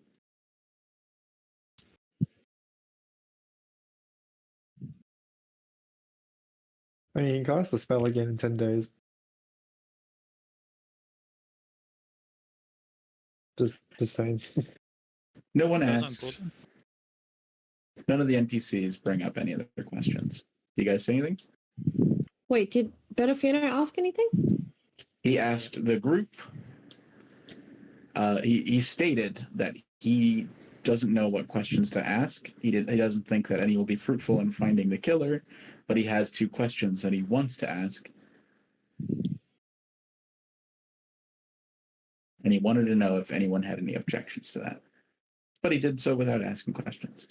I mean, you can cast the spell again in 10 days. Just saying. No one That was asks. uncool. None of the NPCs bring up any other questions. Do you guys say anything? Wait, did Betafino ask anything? He asked the group. He stated that he doesn't know what questions to ask. He doesn't think that any will be fruitful in finding the killer, but he has 2 questions that he wants to ask. And he wanted to know if anyone had any objections to that. but he did so without asking questions.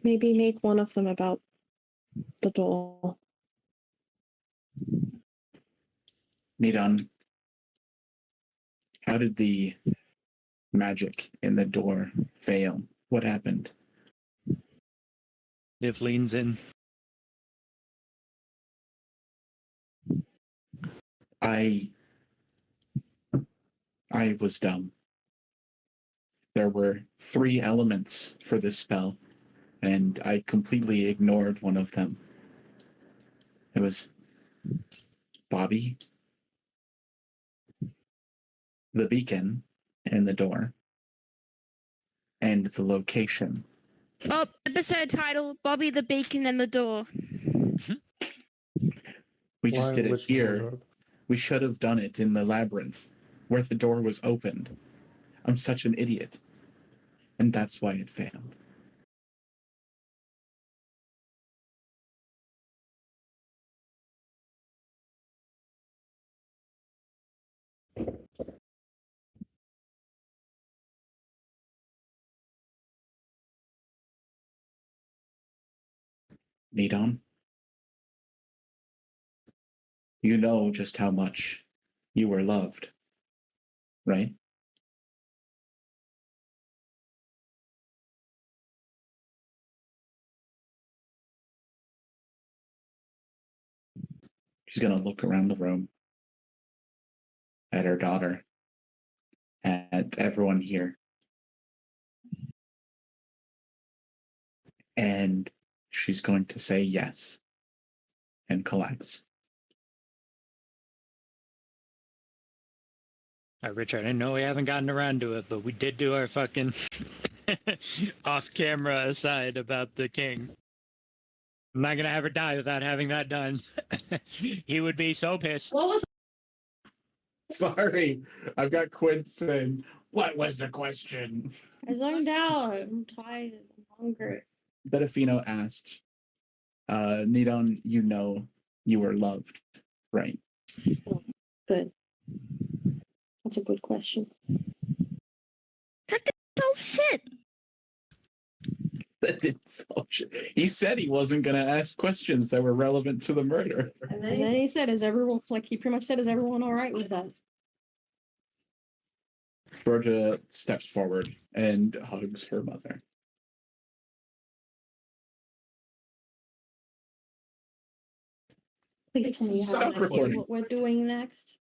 Maybe make one of them about the doll. Nidon, how did the magic in the door fail? What happened? If leans in. I was dumb. There were 3 elements for this spell, and I completely ignored one of them. It was Bobby, the beacon, and the door, and the location. Oh, episode title: Bobby the Beacon and the Door. We just Why did it which here. order? We should have done it in the labyrinth, where the door was opened. I'm such an idiot. And that's why it failed. Nidon, you know just how much you were loved, right? She's going to look around the room at her daughter, at everyone here. And she's going to say yes and collapse. Richard, I know we haven't gotten around to it, but we did do our fucking off-camera aside about the king. I'm not gonna have her die without having that done. He would be so pissed. What was Sorry, I've got Quint saying, what was the question? I zoned out? I'm tired. I'm hungry. Betafino asked, Nidon, you know you were loved, right? Good. That's a good question. That's so shit. He said he wasn't going to ask questions that were relevant to the murder. And then he said, "Is everyone he pretty much said, is everyone all right with that?" Georgia steps forward and hugs her mother. Please tell me you Stop have an idea recording. what we're doing next.